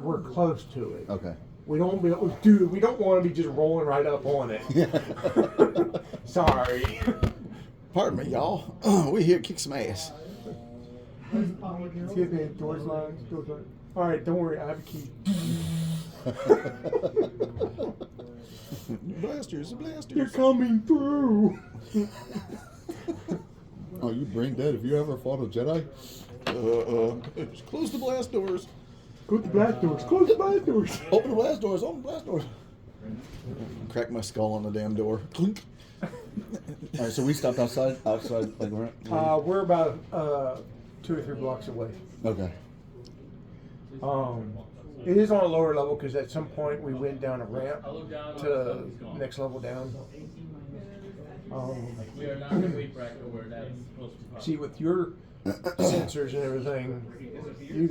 we're close to it. Okay. We don't be, dude. We don't want to be just rolling right up on it. Sorry. Pardon me, y'all. We here kick some ass. Excuse me. Doors locked. Doors locked. All right. Don't worry. I have a key. Blasters. You're coming through. Oh, you brain dead. Have you ever fought a Jedi? Close the blast doors. Close the blast doors. Close the blast doors. Open the blast doors. Open the blast doors. Crack my skull on the damn door. Clink. All right, so we stopped outside. Like we're about 2 or 3 blocks away. Okay. It is on a lower level because at some point we went down a ramp to the next level down. We are not in the weight bracket where that's supposed to be. See, with your sensors and everything, you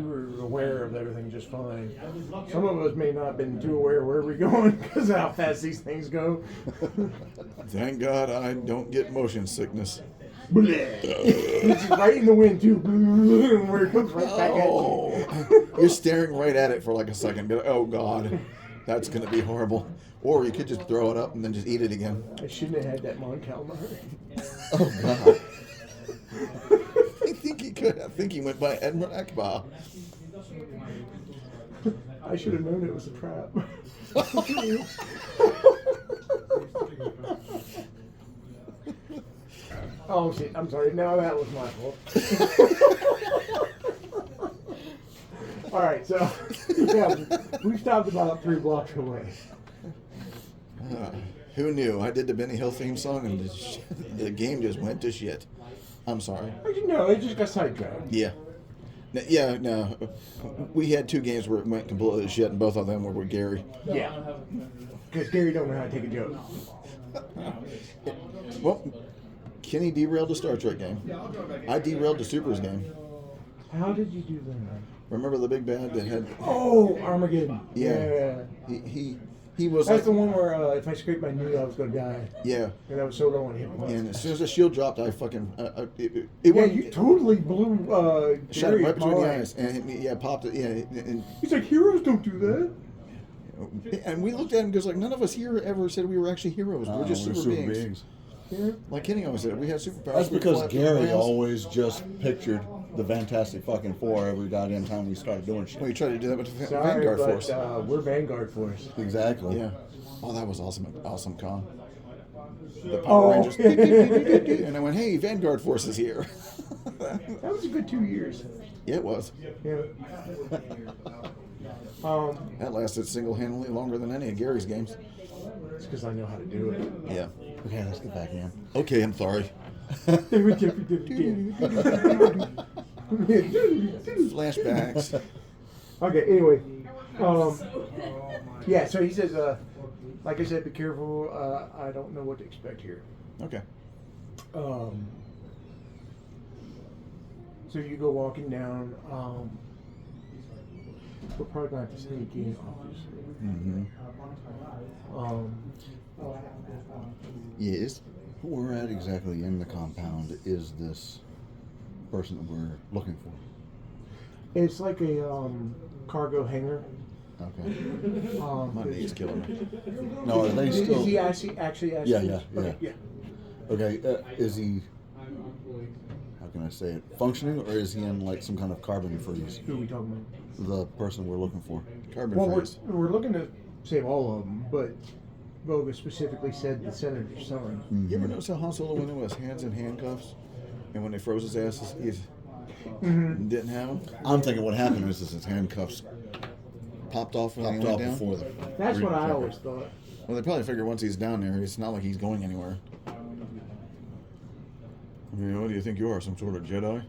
were aware of everything just fine. Some of us may not have been too aware of where we're going because of how fast these things go. Thank God I don't get motion sickness. It's right in the wind too. Where it comes right back at you. You're staring right at it for like a second. Go, oh God, that's gonna be horrible. Or you could just throw it up and then just eat it again. I shouldn't have had that Mon calamari. Oh God. I think he could. I think he went by Edmund Akbar. I should have known it was a trap. Oh shit! I'm sorry. Now that was my fault. All right, so yeah, we stopped about 3 blocks away. Who knew? I did the Benny Hill theme song and the game just went to shit. I'm sorry. No, it just got sidetracked. Yeah. No. We had 2 games where it went completely to shit, and both of them were with Gary. Yeah. Because Gary don't know how to take a joke. Well, Kenny derailed the Star Trek game. I derailed the Supers game. How did you do that? Remember the big bad that had... Oh, Armageddon. Yeah. He was That's like... the one where if I scraped my knee, I was going to die. Yeah. And I was so low on hit points. And as soon as the shield dropped, I fucking... You totally blew shot him Gary right between the mind. eyes. And popped it. Yeah. And He's like, heroes don't do that. And we looked at him because like none of us here ever said we were actually heroes. We're just super beings. Yeah. Like Kenny always said, we had superpowers. That's because Gary plans. always just pictured the Fantastic fucking Four every goddamn time we started doing shit. We tried to do that with the Sorry, Vanguard but, Force. we're Vanguard Force. Exactly. Yeah. Oh, that was awesome con. The Power Rangers. And I went, hey, Vanguard Force is here. That was a good 2 years. Yeah, it was. Yeah. That lasted single-handedly longer than any of Gary's games. It's because I know how to do it. Yeah. Okay, let's get back in. Okay, I'm sorry. Flashbacks. Okay, anyway. Yeah, so he says, like I said, be careful. I don't know what to expect here. Okay. So you go walking down. We're probably going to have to sneak in, obviously. Mm-hmm. Yes. Where at exactly in the compound is this person that we're looking for? It's like a cargo hangar. Okay. My knee's killing me. No, are they still... Is he actually asking? Yeah. Okay, yeah. Okay, is he... How can I say it? Functioning, or is he in like some kind of carbon freeze? Who are we talking about? The person we're looking for. Carbon Well, freeze. we're looking to save all of them, but Boga specifically said the senator's son. You ever notice how Han Solo went in with his hands in handcuffs? And when they froze his ass, he didn't have them? I'm thinking what happened is his handcuffs Popped off when popped they off went down? before the... That's what I always thought. Well, they probably figure once he's down there, it's not like he's going anywhere. I mean, what do you think you are, some sort of Jedi?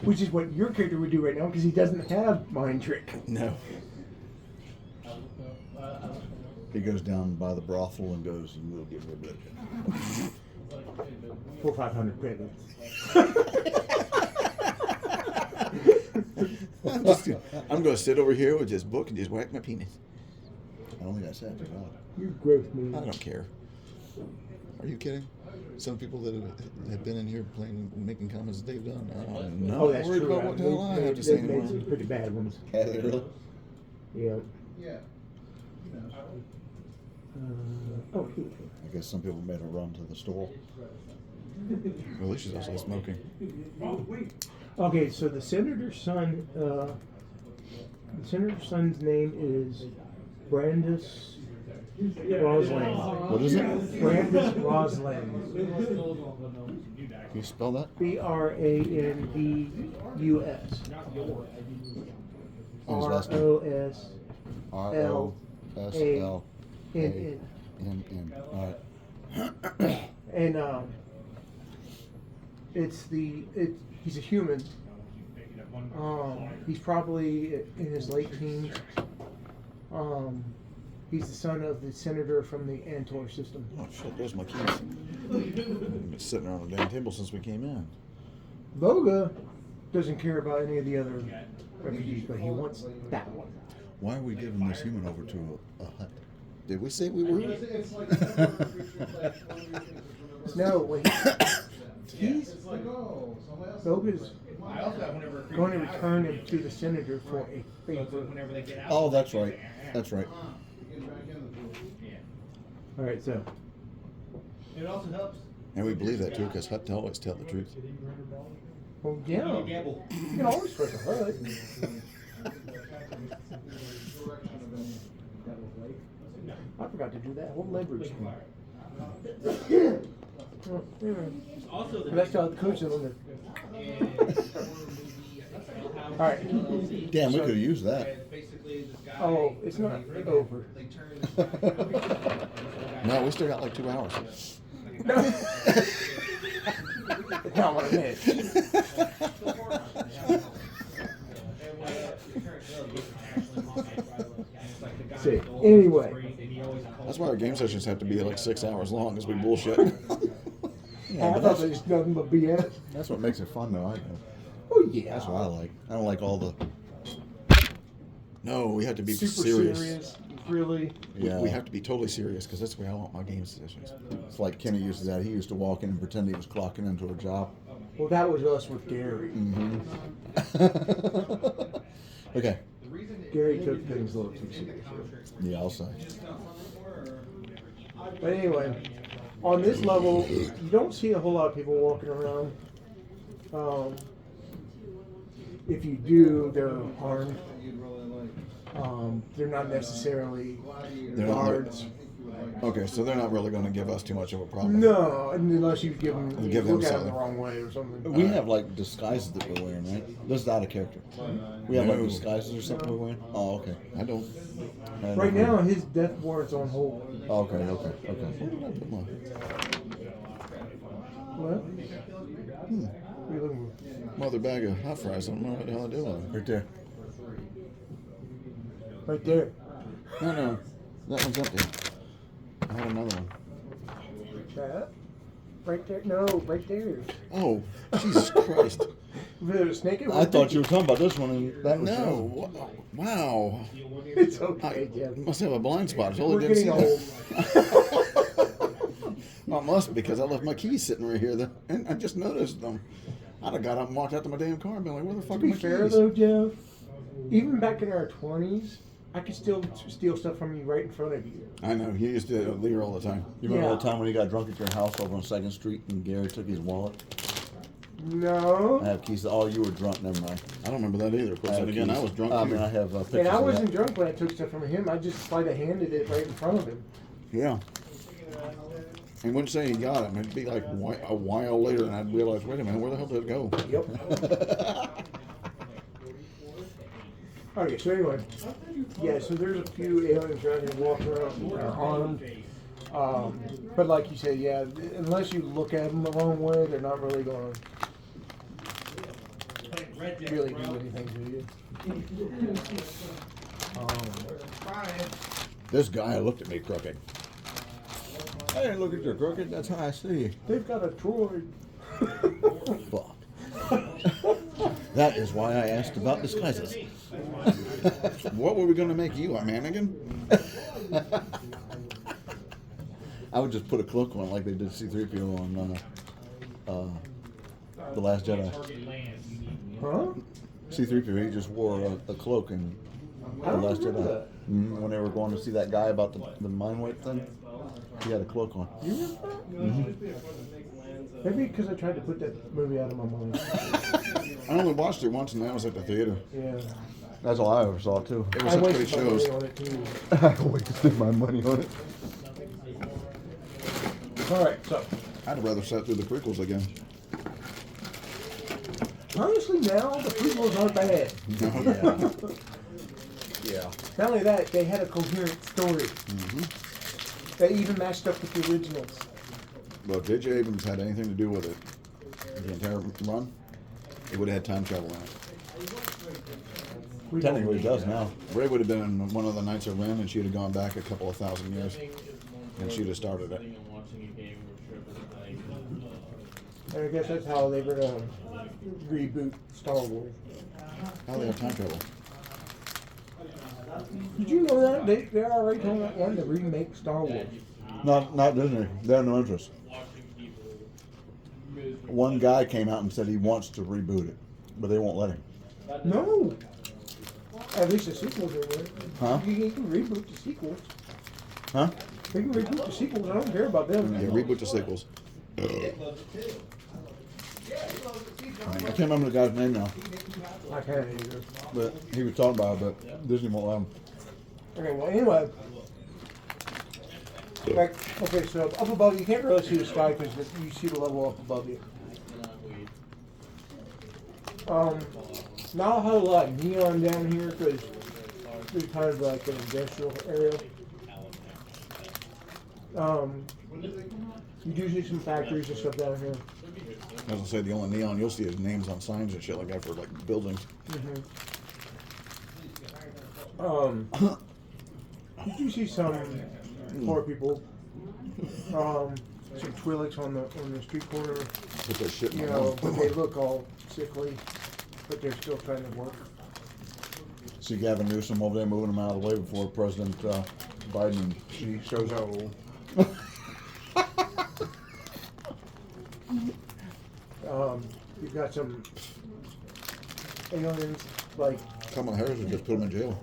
Which is what your character would do right now because he doesn't have mind trick. No. He goes down by the brothel and goes, "You will give me a blowjob." For 500 credits. I'm going to sit over here with this book and just whack my penis. I don't think I said it. You gross me. I don't care. Are you kidding? some people that have been in here playing, making comments that they've done. I'm not Oh, that's worried true. about what the hell I have to say They've made some anymore. pretty bad ones. Have they really? Yeah. Oh, I guess some people made a run to the store. Well, at least she's also smoking. okay. So the senator's son, name is Brandis Rosland. What is it? Brandis Rosland. Can you spell that? Brandbus. Oh, his last name. ROSLANN. ROSLANN. All right. And he's a human. He's probably in his late teens. He's the son of the senator from the Antor system. Oh shit! There's my keys. I've been sitting around the damn table since we came in. Boga doesn't care about any of the other refugees, but he wants that one. Why are we giving this human over to a hut? Did we say we were? No, wait. Boga's going to return him to the senator for a favor. Oh, that's right. That's right. All right, so. It also helps. And we believe that too, because Hut always tell the truth. Well, yeah. You can always press a HUD. I forgot to do that. What leverage? That's how the coach is on there. All right. Damn, we could have used that. Oh, it's not over. No, we still got like 2 hours. Not what I meant. See, anyway. That's why our game sessions have to be like 6 hours long, as we bullshit. I thought it was nothing but BS. That's what makes it fun, though. I know. Oh, yeah. That's what I like. I don't like all the. No, we have to be Super serious. Really? Yeah, we have to be totally serious, because that's the way I want my game sessions. It's like Kenny used to that. He used to walk in and pretend he was clocking into a job. Well, that was us with Gary. Okay. Gary took things a little too seriously. Yeah, I'll say. But anyway, on this level, you don't see a whole lot of people walking around. If you do, they're armed. They're not necessarily guards. Okay, so they're not really going to give us too much of a problem. No, unless you give them Look at them the wrong way or something. We have like disguises that we're wearing, right? This is out of character. We have like disguises or something we're wearing? Oh, okay. I don't. Right now, his death warrant's on hold. Oh, okay. Where did I put mine? What? What are you looking for? Mother bag of hot fries. I don't know what the hell I do with it. Right there. Right there. No. That one's empty. I had another one. That? Right there? No, right there. Oh, Jesus Christ. There's a snake in I thought you were talking about this one. And that was wow. It's okay, Jeff. Must have a blind spot. I totally We're didn't see getting that. Well, it must, because I left my keys sitting right here, and I just noticed them. I'd have got up and walked out to my damn car and been like, where the fuck To are be my fair, keys? though, Jeff, even back in our 20s, I could still steal stuff from you right in front of you. I know, you used to leave her all the time. You remember Yeah. the time when you got drunk at your house over on 2nd Street and Gary took his wallet? No. I have keys. Oh, you were drunk. Never mind. I don't remember that either. Of course, then again, I was drunk. I too. mean, I have pictures And I of wasn't that. drunk when I took stuff from him. I just sleight of handed it right in front of him. Yeah. He wouldn't say he got it. It'd be like a while later, and I'd realize, wait a minute, where the hell did it go? Yep. Okay, so anyway, yeah, so there's a few aliens around here walking around armed. But like you said, yeah, unless you look at them the wrong way, they're not really going to really do anything to you. This guy looked at me crooked. I didn't look at you crooked. That's how I see you. They've got a droid. Fuck. That is why I asked about disguises. What were we going to make you, a mannequin? I would just put a cloak on like they did C-3PO on The Last Jedi. Huh? C-3PO, he just wore a cloak in I The don't Last remember Jedi. that. When they were going to see that guy about the mind wipe thing, he had a cloak on. You remember that? Maybe because I tried to put that movie out of my mind. I only watched it once, and that was at the theater. Yeah. That's all I ever saw, too. It was I such great wasted my money shows. on it too. I wasted my money on it. All right, so I'd rather sat through the prequels again. honestly, now the prequels aren't bad. Yeah. Not only that, they had a coherent story. They even matched up with the originals. Well, if J.J. Abrams had anything to do with it, the entire run, it would have had time travel in it. We Technically, it don't- does now. Ray would have been one of the Knights of Ren, and she'd have gone back a couple of thousand years, and she'd have started it. And I guess that's how they were going to reboot Star Wars. How they have time travel? Did you know that? They're already talking about wanting to remake Star Wars. Not Disney. They have no interest. One guy came out and said he wants to reboot it, but they won't let him. No. At least the sequels are there. Huh? You can reboot the sequels. Huh? They can reboot the sequels. I don't care about them. Yeah, reboot the sequels. I can't remember the guy's name now, I can't either. but he was talking about it, but Disney won't let him. Okay, well, anyway. Like, okay, so up above, you can't really see the sky because you see the level up above you. Not a whole lot of neon down here because it's kind of like an industrial area. You do see some factories and stuff down here. I was gonna say the only neon you'll see is names on signs and shit like that for like buildings. You do see some poor people, some Twi'leks on the street corner. Put that shit in You my know, mouth. but they look all sickly, but they're still trying to work. See Gavin Newsom over there moving him out of the way before President Biden. She shows how old. You've got some aliens, like, Kamala Harris would just put him in jail.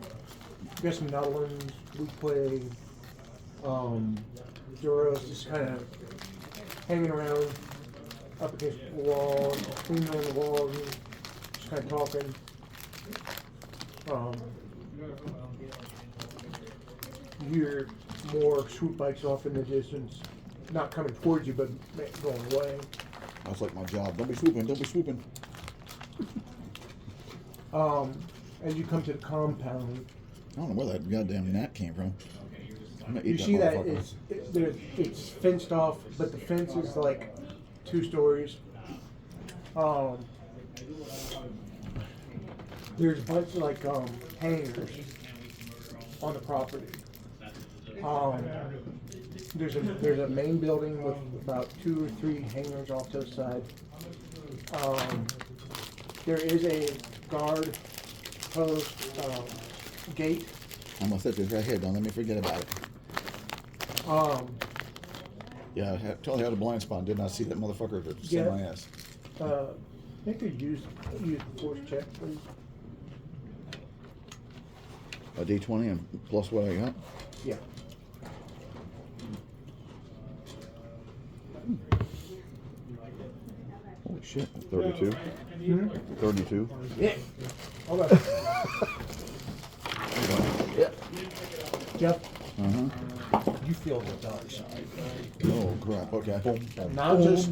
you got some Netherlands, we play, Duros just kind of hanging around up against the wall, leaning on the wall, and just kind of talking. You hear more swoop bikes off in the distance, not coming towards you, but going away. That's like my job. Don't be swooping. Don't be swooping. As you come to the compound, I don't know where that goddamn gnat came from. I'm gonna you eat see that motherfucker. it's fenced off, but the fence is like 2 stories. There's a bunch of like hangars on the property. There's a main building with about 2 or 3 hangars off to the side. There is a guard post gate. I'm gonna set this right here. Don't let me forget about it. Yeah, I totally had a blind spot. Did not see that motherfucker that Yeah. sent my ass. They could use force check, please. A D20 and plus what I got. Yeah. Holy shit, 32. 32. Yeah. Hold on. Yeah. Jeff, You feel the dark side. Oh crap. Okay. not just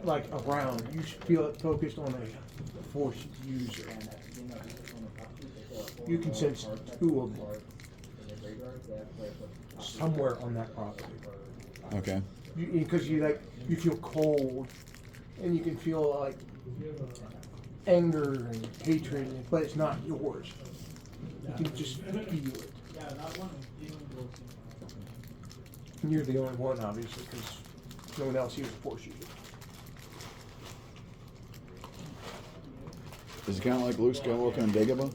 like around. You should feel it focused on a force user. You can sense 2 of them somewhere on that property. Okay. Because you feel cold, and you can feel like anger and hatred, but it's not yours. You can just feel it. And you're the only one, obviously, because no one else here is a force user. Is it kind of like Luke Skywalker and Dagobah?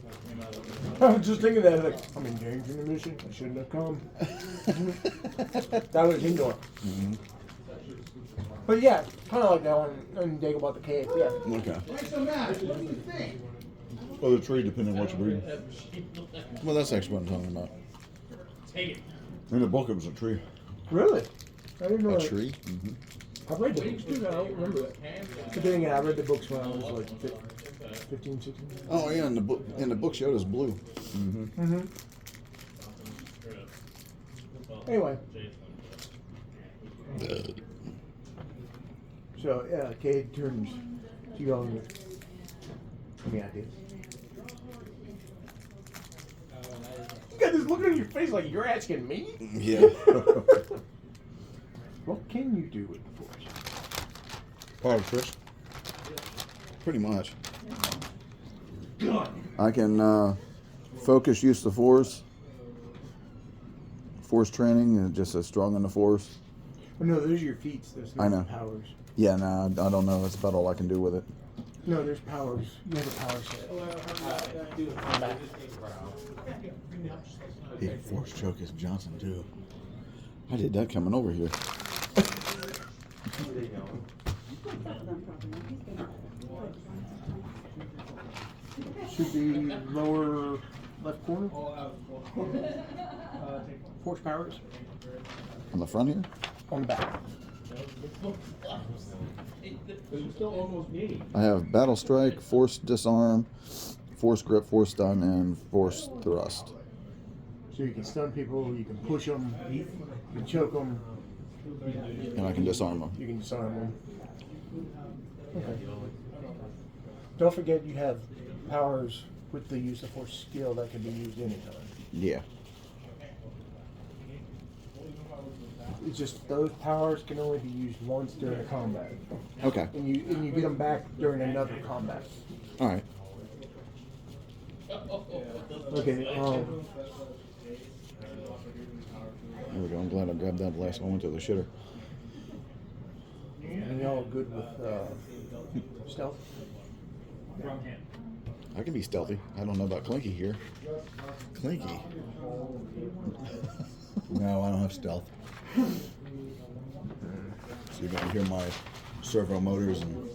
I was just thinking that, like, I'm engaged in the mission. I shouldn't have come. That was indoor. Mm-hmm. But yeah, kind of like that one in Dagobah the Cave. Yeah. Okay. What's the matter? What do you think? Well, the tree, depending on what you breed. Well, that's actually what I'm talking about. In the book, it was a tree. Really? I didn't know A that. tree? Mm-hmm. I've read the books too, but I don't remember that. But then again, I read the books when I was like 15, 16. Oh yeah, and the book showed us blue. Mm-hmm. Mm-hmm. Anyway. So, yeah, Cade turns to you all with any ideas. You got this look on your face like you're asking me? Yeah. What can you do with the Force? Part of Chris. Pretty much. I can focus use the Force. Force training and just as strong in the Force. Well, no, those are your feats. Those I know. powers. Yeah, no, I don't know. That's about all I can do with it. No, there's powers. You have a power set. Yeah, Force choke is Johnson too. I did that coming over here. Should be lower left corner. Force powers On the front here? on the back. I have Battle Strike, Force Disarm, Force Grip, Force Stun, and Force Thrust. So you can stun people, you can push them, you can choke them, And I can disarm them. you can disarm them. Okay. Don't forget you have powers with the use of force skill that can be used anytime. Yeah. It's just those powers can only be used once during a combat, Okay. and you get them back during another combat. All right. Okay. There we go. I'm glad I grabbed that last one. I went to the shitter. And y'all good with stealth? I can be stealthy. I don't know about Clinky here. Clinky? No, I don't have stealth. So you're going to hear my servo motors and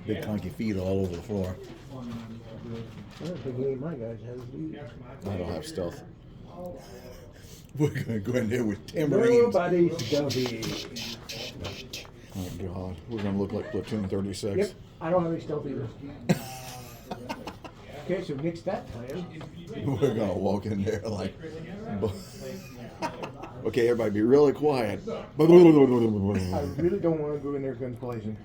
big clunky feet all over the floor. I don't think any of my guys has these. I don't have stealth. We're going to go in there with tambourines. Nobody's stealthy. Oh, God. We're going to look like Platoon 36. Yep, I don't have any stealth either. Okay, so nix that plan. We're going to walk in there like... Okay, everybody be really quiet. I really don't want to go in there guns blazing.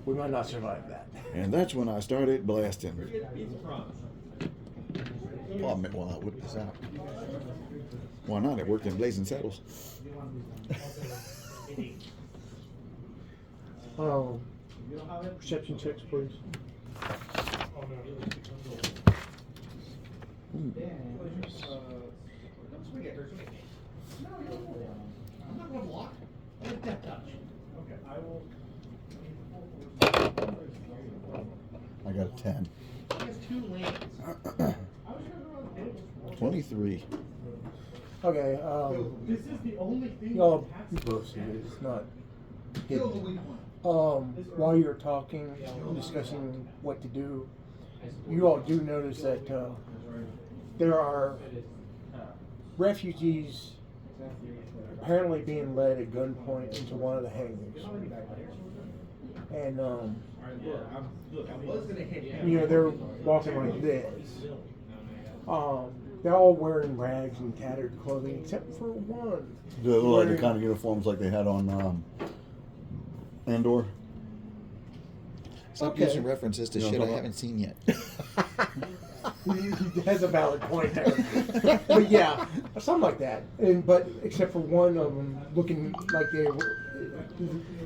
We might not survive that. And that's when I started blasting. Oh, man, well, I whipped this out. Why not? It worked in Blazing Saddles. Perception checks, please. I got a 10. 23. Okay, y'all both see it. It's not hidden. While you're talking, discussing what to do, you all do notice that there are refugees apparently being led at gunpoint into one of the hangars. And, they're walking like this. They're all wearing rags and tattered clothing, except for one. Do they look like the kind of uniforms like they had on Andor? Stop Okay. using references to You know shit what I I'm haven't seen yet. He has a valid point there. But yeah, something like that. But except for one of them looking like they were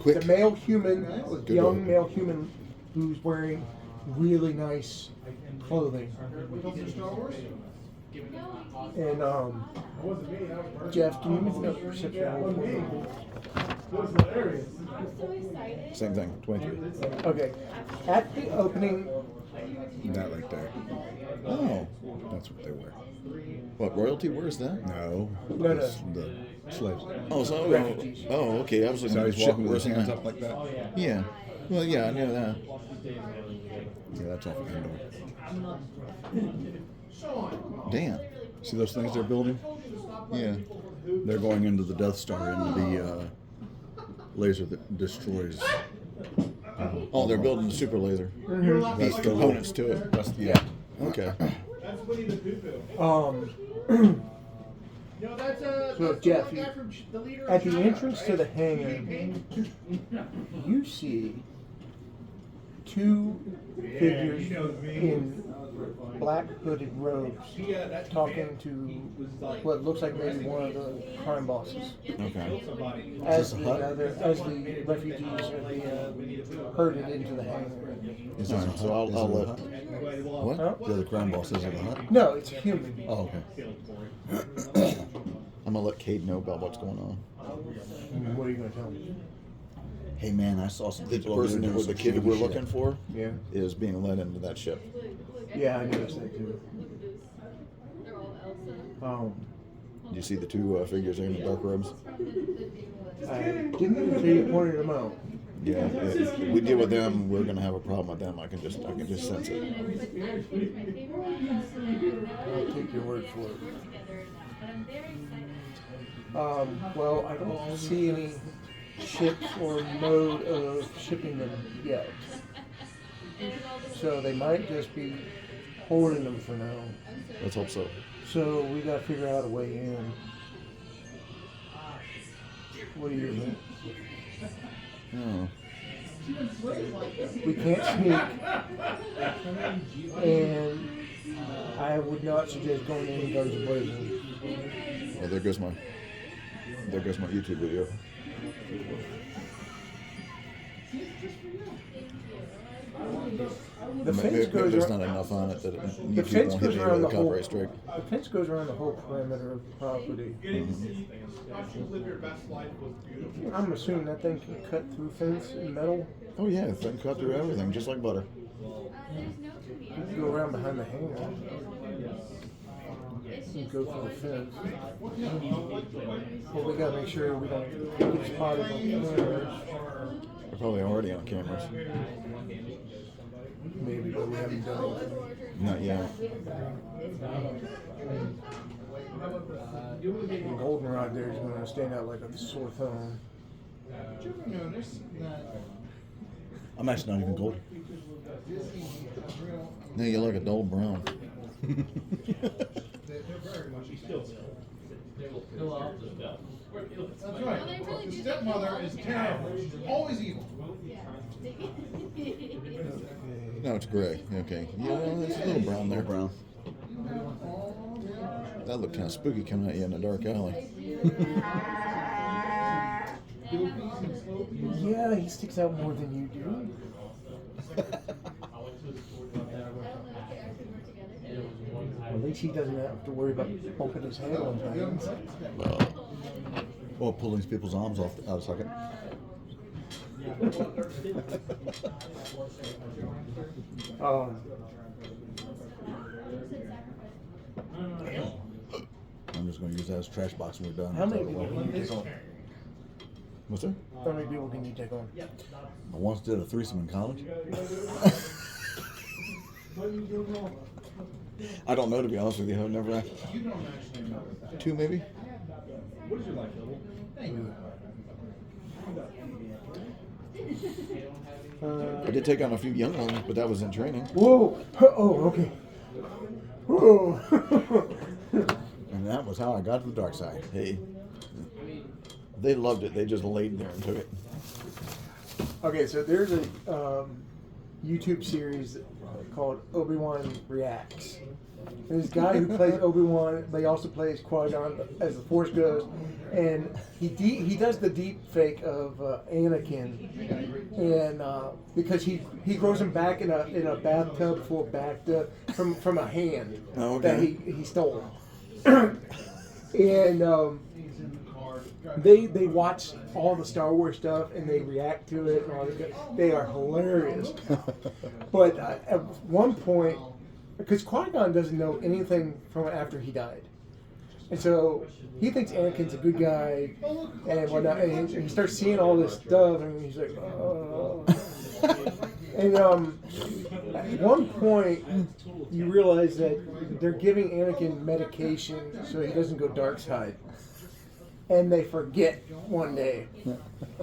Quick. the male human, Good young one. male human who's wearing really nice clothing. And Jeff, can you make a perception roll for me? Same thing, 23. Okay. At the opening, That right there. Oh, that's what they wear. What, royalty wears that? No, No, the slaves. Oh, so, Refugees. oh, okay. I was looking So at he's ship walking with his wearing hands that. up like that. Yeah. Well, yeah, I knew that. Yeah, that's off of Endor. Damn. See those things they're building? Yeah. They're going into the Death Star, into the laser that destroys. Oh, they're building the super laser. That's the Components to it. That's yeah. Okay. So Jeff, at the entrance to the hangar, you see two figures in black hooded robes talking to what looks like maybe one of the crime bosses. Okay. As the refugees are being herded into the hangar. Is this, so I'll let. What? Huh? The other crime boss is in the hut. No, it's human. Oh, okay. I'm gonna let Cade know about what's going on. What are you going to tell me? Hey man, I saw some The people over person there who with the was kid that we're shooting looking shit. for Yeah. is being led into that ship. Yeah, I noticed that too. Do you see the two figures there in the dark robes? I didn't until you pointed them out. Yeah. If we deal with them, we're gonna have a problem with them. I can just sense it. I'll take your word for it. Well, I don't see any ships or mode of shipping them yet. So they might just be holding them for now. Let's hope so. So we got to figure out a way in. What do you think? Oh. We can't sneak, and I would not suggest going in guns blazing. Well, there goes my YouTube video. The fence Maybe goes there's around, not enough on it that the YouTube fence won't hit goes me around with the a whole. copyright strike. The fence goes around the whole perimeter of the property. I'm assuming that thing can cut through fence and metal. Oh yeah, the thing cut through everything, just like butter. You can go around behind the hangar. You go through the fence. But we gotta make sure we don't get spotted on cameras. They're probably already on cameras. Maybe, but we haven't done it. Not yet. And goldenrod there is gonna stand out like a sore thumb. Did you ever notice that I'm actually not even golden. No, you're like a dull brown. they're very much That's right. The stepmother is terrible. She's always evil. No, it's gray. Okay. Yeah, there's a little brown there. Brown. That looked kind of spooky coming at you in a dark alley. Yeah, he sticks out more than you do. At least he doesn't have to worry about bumping his head on things. Or pulling people's arms off out of socket. I'm just going to use that as a trash box when we're done. How many people can you take on? What's that? How many people can you take on? I once did a threesome in college. I don't know, to be honest with you. I've never. Two, maybe? I did take on a few young ones, but that was in training. Whoa! Oh, okay. Whoa! And that was how I got to the dark side. Hey, they loved it. They just laid there and took it. Okay, so there's a YouTube series called Obi-Wan Reacts. And this guy who plays Obi-Wan, but he also plays Qui-Gon as the Force goes, and he does the deep fake of Anakin, and because he grows him back in a bathtub full of Bacta from a hand Oh, that okay. he stole, and they watch all the Star Wars stuff and they react to it and all that. They are hilarious. But at one point, because Qui-Gon doesn't know anything from after he died. And so he thinks Anakin's a good guy and whatnot. And he starts seeing all this stuff and he's like, oh. And at one point, you realize that they're giving Anakin medication so he doesn't go dark side. And they forget one day.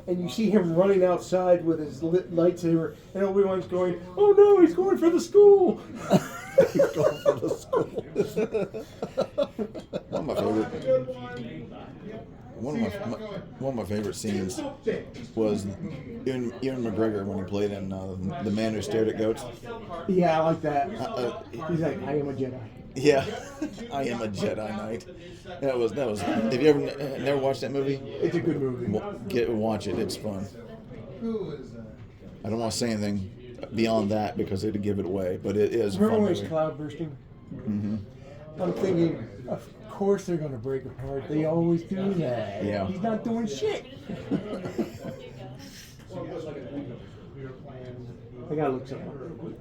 And you see him running outside with his lightsaber, and Obi-Wan's going, oh no, he's going for the school! He's going for the school. One of my favorite scenes was Ewan McGregor when he played in The Man Who Stared at Goats. Yeah, I like that. He's like, I am a Jedi. Yeah, I am a Jedi Knight. That was. Have you ever never watched that movie? It's a good movie. Watch it. It's fun. I don't want to say anything beyond that because it'd give it away, but it is a fun Remember when movie. he's cloud bursting? Mm-hmm. I'm thinking, of course they're going to break apart. They always do that. Yeah. He's not doing shit. I got to look something up real quick.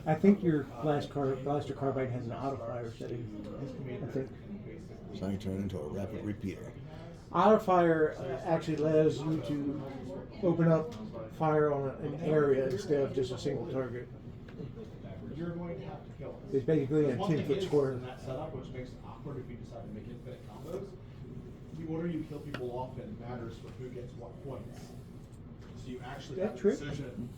I think your blaster carbine has an auto fire setting. I think. So I can turn into a rapid repeater. Auto fire actually allows you to open up fire on an area instead of just a single target. You're going to have to kill it. It's basically a 10-foot square. In that setup, which makes it awkward if you decide to make infinite combos. The order you kill people off in matters for who gets what points. So you actually have a decision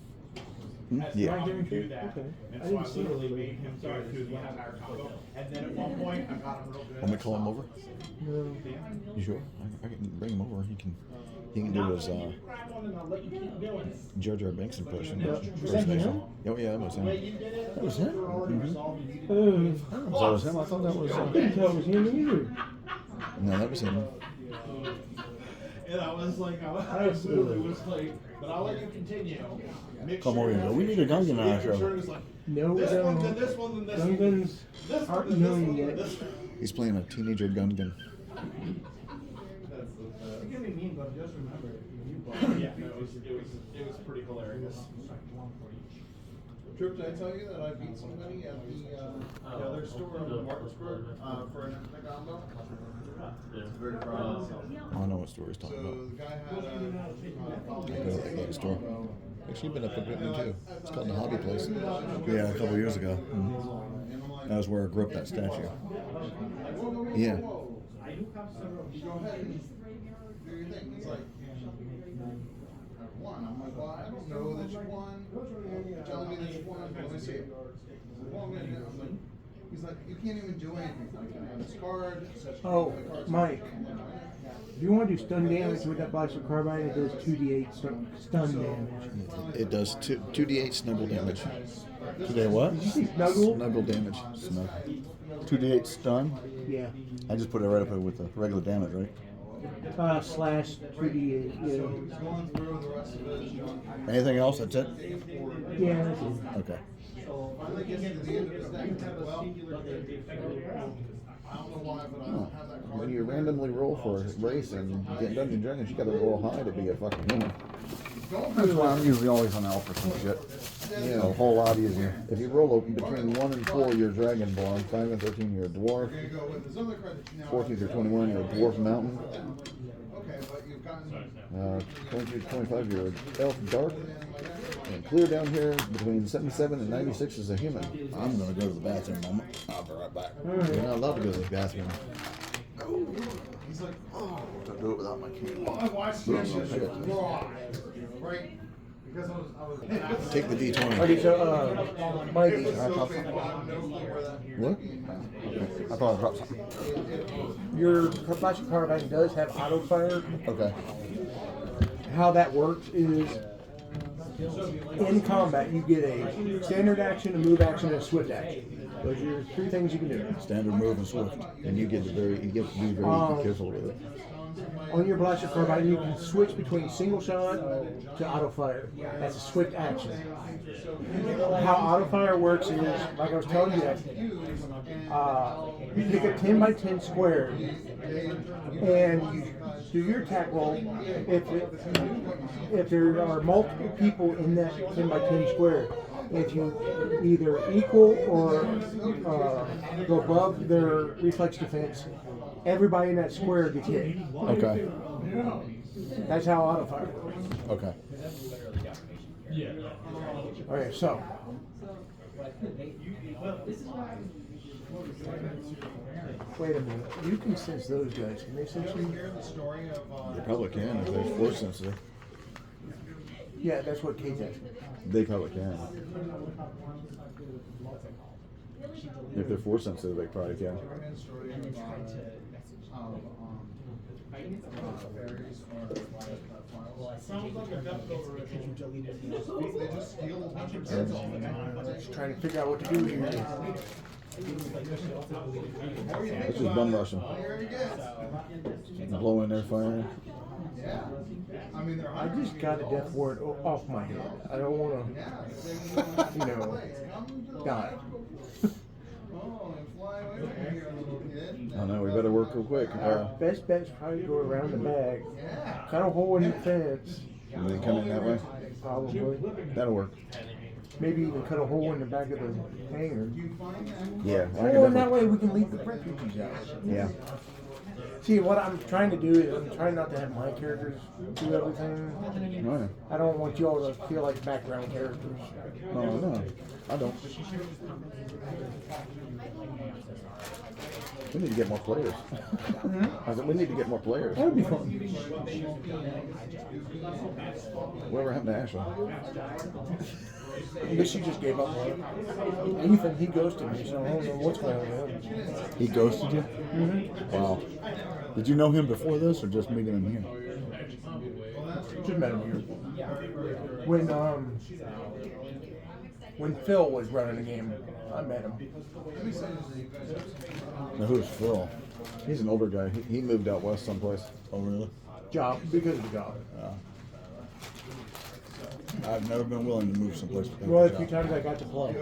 as to Yeah. how you do that. Okay. And I so didn't I see it. literally made him go through the entire combo. And then at one point, I got him real good. Want me to call him over? No. You sure? I can bring him over. He can do his Grab one and I'll let you keep doing it. Jar Jar Binks impression. Was that him? Oh yeah, that was him. The way you did it, That was him. you were already resolved and you didn't Uh, That was him. I thought that was. I couldn't tell it was him either. No, that was him. And I was like, I literally was like, but I'll let you continue. Make Come sure over here. you're We need a Gungan on our making show. sure it's like, No, we this one, don't. then this one, then this one. Gungans This one, aren't then this known one, then yet. this one. He's playing a teenager Gungan. You can be mean, but just remember, yeah, no, it was pretty hilarious. Trip, did I tell you that I beat somebody at the other store in Martinsburg for an infinite combo? Very proud. Oh, I know what story he's talking about. So the guy had I go to that game store. Actually, you've been up a bit too. It's called the Hobby Place. Yeah, a couple years ago. That was where I grew up that statue. Yeah. You go ahead and do your thing. He's like, I won. I'm like, well, I don't know that you won. You're telling me that you won. Let me see it. Well, I'm like, he's like, you can't even do anything. Like, I have this card. It says Oh, the card's Mike. not- If you want to do stun damage with that blaster carbine, it does 2d8 stun damage. It does 2d8 snuggle damage. Today what? Did you say snuggle? Snuggle damage. Snug. 2d8 stun. Yeah. I just put it right up there with the regular damage, right? Slash 2d8. Yeah. Going through the rest of it. Anything else? That's it? Yeah, that's it. Okay. Finally gets to the end of his deck. Well, I don't know why, but I don't have that card. When you randomly roll for a race and get Dungeons and Dragons, you gotta roll high to be a fucking winner. That's why I'm usually always on alpha or some shit. Yeah. A whole lot easier. If you roll between 1 and 4, you're Dragonborn. 5 and 13, you're a dwarf. You're gonna go with this other card that you now 14 through 21, you're a dwarf mountain. Okay, but you've gotten 23 to 25, you're an elf dark. And clear down here between 77 and 96 is a human. I'm gonna go to the bathroom moment. I'll be right back. You're not allowed to go to the bathroom. he's like, Don't do it without my cane. well, I watched this shit raw, right? Because I was Take the D20. Okay, so, Mike, so painful. I have no clue where that What? I thought I dropped something. your blaster carbine does have auto fire. Okay. How that works is in combat you get a standard action, a move action, and a swift action. Those are your 3 things you can do. Standard move and swift. And you get to be very careful with it. On your blaster carbine, you can switch between single shot to auto fire. That's a swift action. How auto fire works is, like I was telling you, you pick a 10 by 10 square, and you do your attack roll. If there are multiple people in that 10 by 10 square, if you either equal or go above their reflex defense, everybody in that square gets hit. Okay. That's how auto fire works. Okay. Okay, so. Wait a minute. You can sense those guys. Can they sense you? They probably can if they're force sensitive. Yeah, that's what Kate's asking. They probably can. If they're force sensitive, they probably can. Sounds like a depth over if you deleted it. They just steal a bunch of Just trying to figure out what to do here. Let's just bum rush them. Blow in their fire. I just got a death ward off my head. I don't want to, die. I know, we better work real quick. Best bet's probably go around the back, cut a hole in the fence. And then come in that way. Probably. That'll work. Maybe even cut a hole in the back of the hangar. Yeah. Or that way we can leave the refugees out. Yeah. See, what I'm trying to do is I'm trying not to have my characters do everything. Oh, yeah. I don't want you all to feel like background characters. Oh, no. I don't. We need to get more players. I said, we need to get more players. That would be fun. Whatever happened to Ashley? I guess she just gave up on it. Ethan, he ghosted me, so I don't know what's going on with him. He ghosted you? Mm-hmm. Wow. Did you know him before this, or just meeting him here? Just met him here. When Phil was running the game, I met him. Now, who's Phil? He's an older guy. He moved out west someplace. Oh, really? Job, because of the job. I've never been willing to move someplace because Well, of a a few job. times I got to play.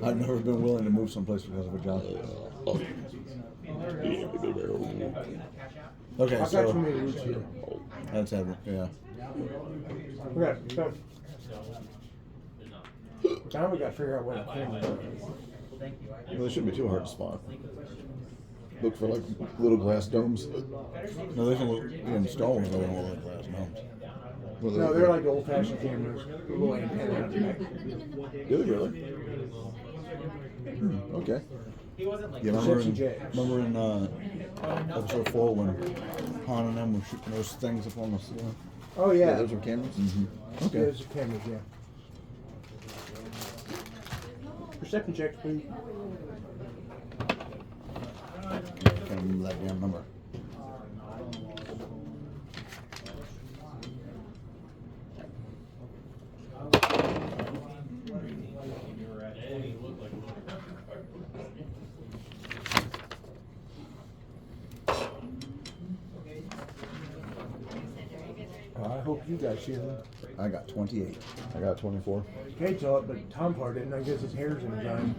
I've never been willing to move someplace because of a job. Okay, I've got too so many roots here. that's having, yeah. Okay, so. Now we got to figure out what the camera is. Well, they shouldn't be too hard to spot. Look for like little glass domes. No, they don't look in Star Wars. They don't look like glass domes. Well, No, they're like the old-fashioned cameras. The little antenna on the back. Do they really? Okay. Yeah, Zips and jacks. remember in episode 4 when Han and them were shooting those things up on the ceiling? Oh, yeah. Those were cameras? Mm-hmm. Yeah, Okay. those are cameras, yeah. Perception checks, please. Can't remember that damn number. I hope you guys see them. I got 28. I got 24. Kate saw it, but Tom part didn't. I guess his hair's in the gun.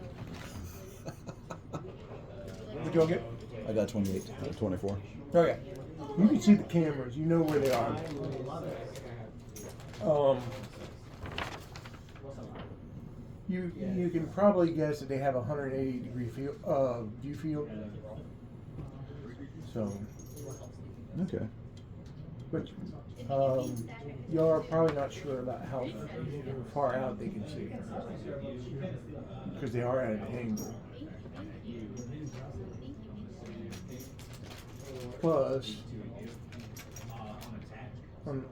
What'd y'all get? I got 28. 24. Okay. You can see the cameras. You know where they are. You can probably guess that they have a 180-degree view field. So, Okay. but y'all are probably not sure about how far out they can see because they are at an angle. Plus,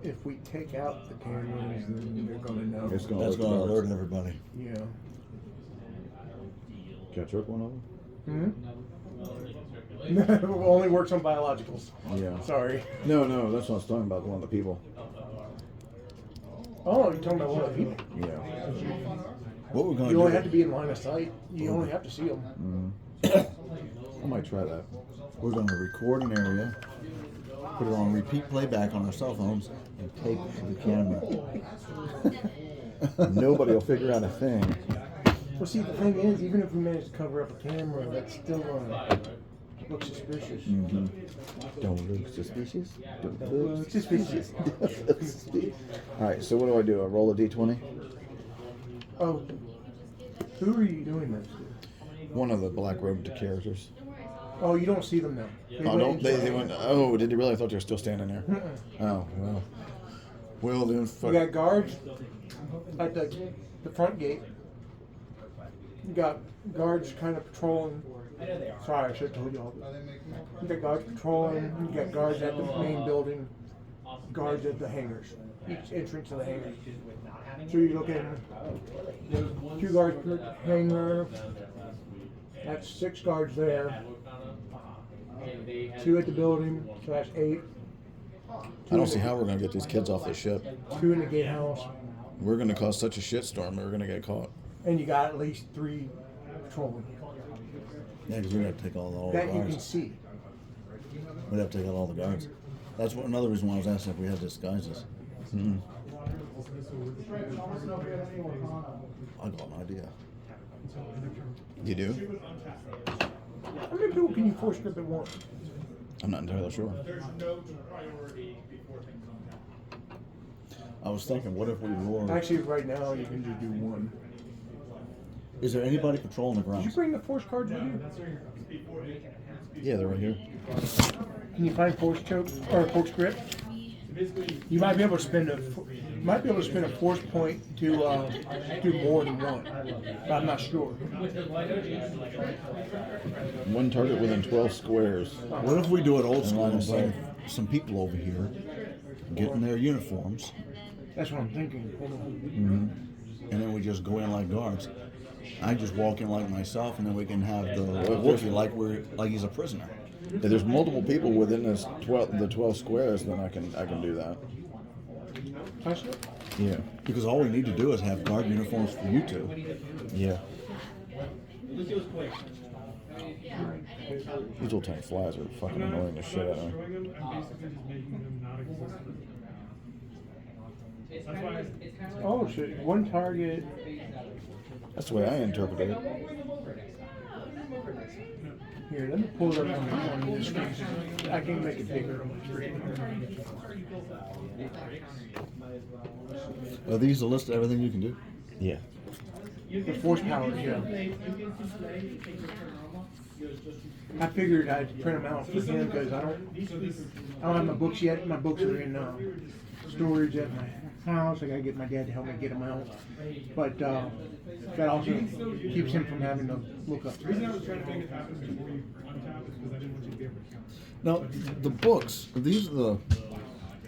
if we take out the cameras, then they're going to know. That's That's going to gonna alert everybody. Yeah. Can I choke one of them? Hmm? Only works on biologicals. Yeah. Sorry. No, that's what I was talking about. One of the people. Oh, you're talking about one of the people. Yeah. What we're gonna You do? only have to be in line of sight. You only have to see them. I might try that. We're going to record an area, put it on repeat playback on our cell phones, and tape it to the camera. Nobody will figure out a thing. Well, see, the thing is, even if we manage to cover up a camera, that's still look suspicious. Mm-hmm. Don't look suspicious. Don't look Suspicious. All right, so what do? I roll a d20? Oh, who are you doing this to? One of the black robed characters. Oh, you don't see them now. Oh, don't they went? Oh, did they really? I thought they were still standing there. Oh well. Well then, You fuck. got guards at the front gate. You got guards kind of patrolling. Sorry, I should have told you all this. You got guards patrolling. You got guards at the main building. Guards at the hangars. Each entrance to the hangars. So you're looking. There's 2 guards per hangar. That's 6 guards there. 2 at the building, so that's 8. I don't see how we're gonna get these kids off the ship. 2 in the gatehouse. We're gonna cause such a shitstorm. We're gonna get caught. And you got at least 3 patrolmen. Yeah, because we have to take all the That you guards. can see. We'd have to take out all the guards. That's another reason why I was asking if we had disguises. Mm-hmm. I got an idea. You do? How many people can you force grip at once? I'm not entirely sure. There's no priority before things on tap. I was thinking, what if we roar? Actually, right now you can just do 1. Is there anybody patrolling the Did you grounds? bring the force cards with you? Yeah, they're right here. Can you find force choke or force grip? You might be able to spend a force point to do more than 1, but I'm not sure. One target within 12 squares. What if we do it old school and bring some people over here, get in their uniforms, That's what I'm thinking. Hold on. and then we just go in like guards? I just walk in like myself, and then we can have the Wookiee like he's a prisoner. If there's multiple people within the 12 squares, then I can do that. Touch it? Yeah. Because all we need to do is have guard uniforms for you two. Yeah. These little tiny flies are fucking annoying the shit out of me. Oh shit! 1 target. That's the way I interpreted it. Here, let me pull it up on this screen. I can make it bigger on my screen. Are these a list of everything you can do? Yeah. The force powers, yeah. I figured I'd print them out for him because I don't have my books yet. My books are in storage at my house. I gotta get my dad to help me get them out. But that also keeps him from having to look up. The reason I was trying to make it happen before you untap is because I didn't want you to be able to count. Now, the books, these are the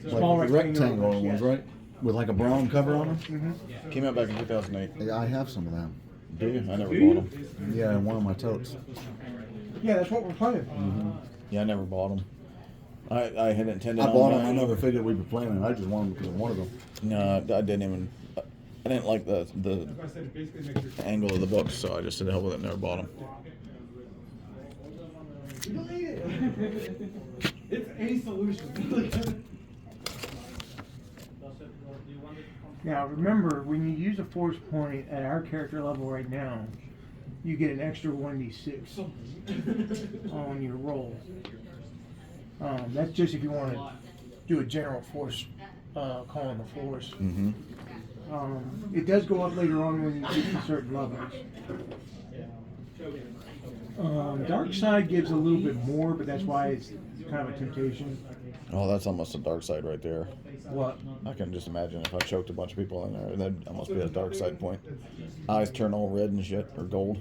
Small rectangular ones, ones, yeah. right? With like a brown cover on them? Mm-hmm. Came out back in 2008. Yeah, I have some of them. Do you? I never bought them. Yeah, in one of my totes. Yeah, that's what we're playing. Yeah, I never bought them. I had intended. I bought on them. I buying never figured we'd be playing them. I just wanted them because I wanted them. No, I didn't even. I didn't like the That's why I said it basically makes your angle of the book, so I just said hell with it. Never bought them. It's a solution. Now remember, when you use a force point at our character level right now, you get an extra 1d6 on your roll. That's just if you want to do a general force call on the force. Mm-hmm. It does go up later on when you get to certain levels. Dark side gives a little bit more, but that's why it's kind of a temptation. Oh, that's almost a dark side right there. What? I can just imagine if I choked a bunch of people in there, that'd almost be a dark side point. Eyes turn all red and shit, or gold.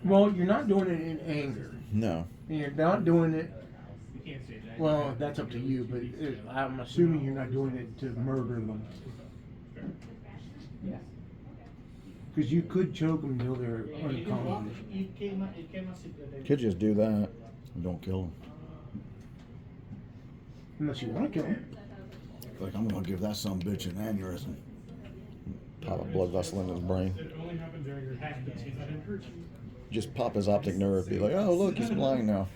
Well, you're not doing it in anger. No. And you're not doing it. Well, that's up to you, but I'm assuming you're not doing it to murder them. Because you could choke them until they're unconscious. Could just do that and don't kill them. Unless you want to kill them. Like, I'm going to give that son bitch an aneurysm. Pop a blood vessel in his brain. It only happened during your hack days. I didn't hurt you. just pop his optic nerve. Be like, oh look, he's blind now.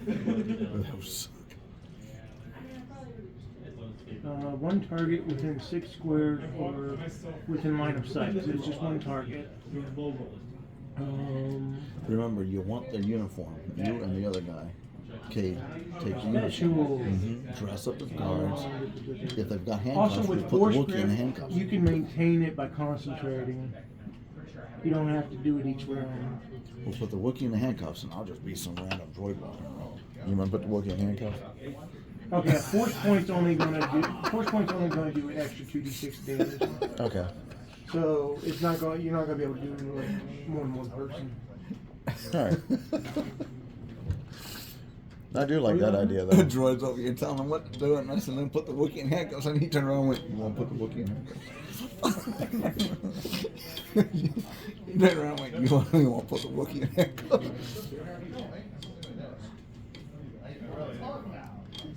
One target within 6 squares or within line of sight. So it's just one target. Remember, you want their uniform. You and the other guy. Okay, take the uniform. Dress up as guards. If they've got handcuffs, Also, we with put the force Wookiee in grip, the handcuffs. you can maintain it by concentrating. You don't have to do it each round. We'll put the Wookiee in the handcuffs, and I'll just be some random droid walking around. You want to put the Wookiee in handcuffs? Okay, force point's only gonna do an extra 2d6 damage. Okay. So it's not going. You're not gonna be able to do it with more than one person. All right. I do like that idea The though. droid's over here telling them what to do, and I said, then put the Wookiee in handcuffs, and he turned around and went, you want to put the Wookiee in handcuffs? He turned around and went, you want to put the Wookiee in handcuffs?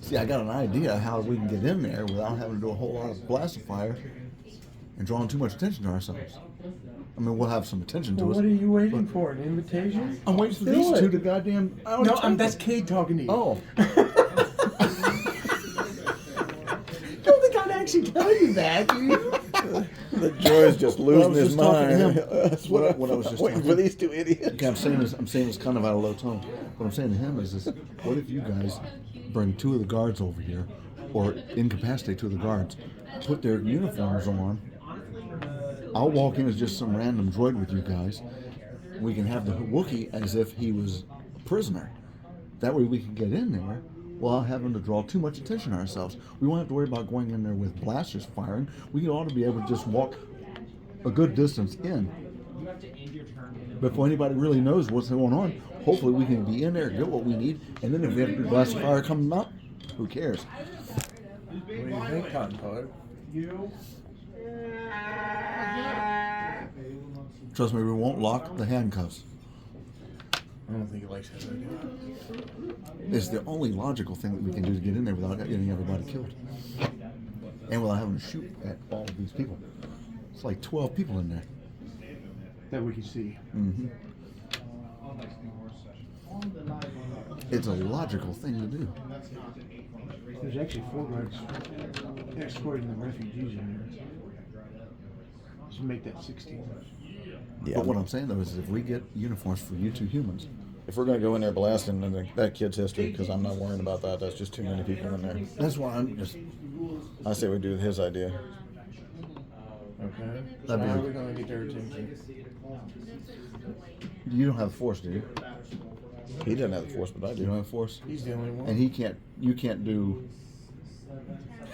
See, I got an idea how we can get in there without having to do a whole lot of blast fire and drawing too much attention to ourselves. I mean, we'll have some attention to Well, us. what are you waiting for? An invitation? I'm waiting for Do these it. two to goddamn. I already No, told that's them. Cade talking to you. Oh. Don't think I'd actually tell you that, dude. The droid's just Well, I losing was his just talking to mind. him. That's What I what was just waiting talking- for these two idiots. Okay, I'm saying this kind of out of low tone. What I'm saying to him is this: what if you guys bring 2 of the guards over here, or incapacitate 2 of the guards, put their uniforms on? I'll walk in as just some random droid with you guys. We can have the Wookiee as if he was a prisoner. That way we can get in there without having to draw too much attention to ourselves. We won't have to worry about going in there with blasters firing. We ought to be able to just walk a good distance in. Before anybody really knows what's going on, hopefully we can be in there, get what we need, and then if we have to do blast fire coming up, who cares? What do you think, Todd? Trust me, we won't lock the handcuffs. I don't think he likes that idea. It's the only logical thing that we can do to get in there without getting everybody killed. And without having to shoot at all of these people. It's like 12 people in there. That we can see. Mm-hmm. It's a logical thing to do. There's actually 4 guards escorting the refugees in there. So make that 16. Yeah. But what I'm saying though is if we get uniforms for you 2 humans, If we're gonna go in there blasting that kid's history, because I'm not worrying about that. That's just too many people in there. that's why I'm just. I say we do his idea. Okay. So That'd be- how are we going to get their attention? You don't have force, do you? He doesn't have the force, but I You don't do. have force? He's the only one. And you can't do.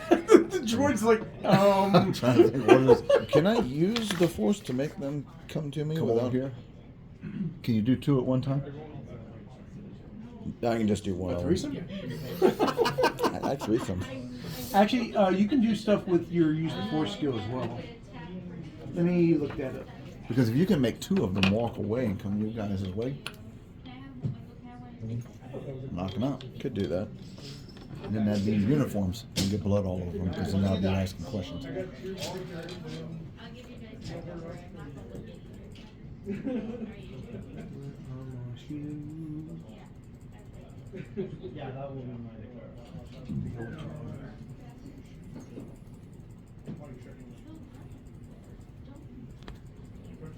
The droid's like, I'm trying to think what it is. Can I use the force to make them come to me Come without over here. Can you do 2 at one time? I can just do one. A of threesome? them. I like threesomes. Actually, you can do stuff with your use of force skill as well. Let me look that up. Because if you can make 2 of them walk away and come you guys' way, knock them out. Could do that. And then that'd be in uniforms and get blood all over them because then they'll be asking questions. Yeah, that will be my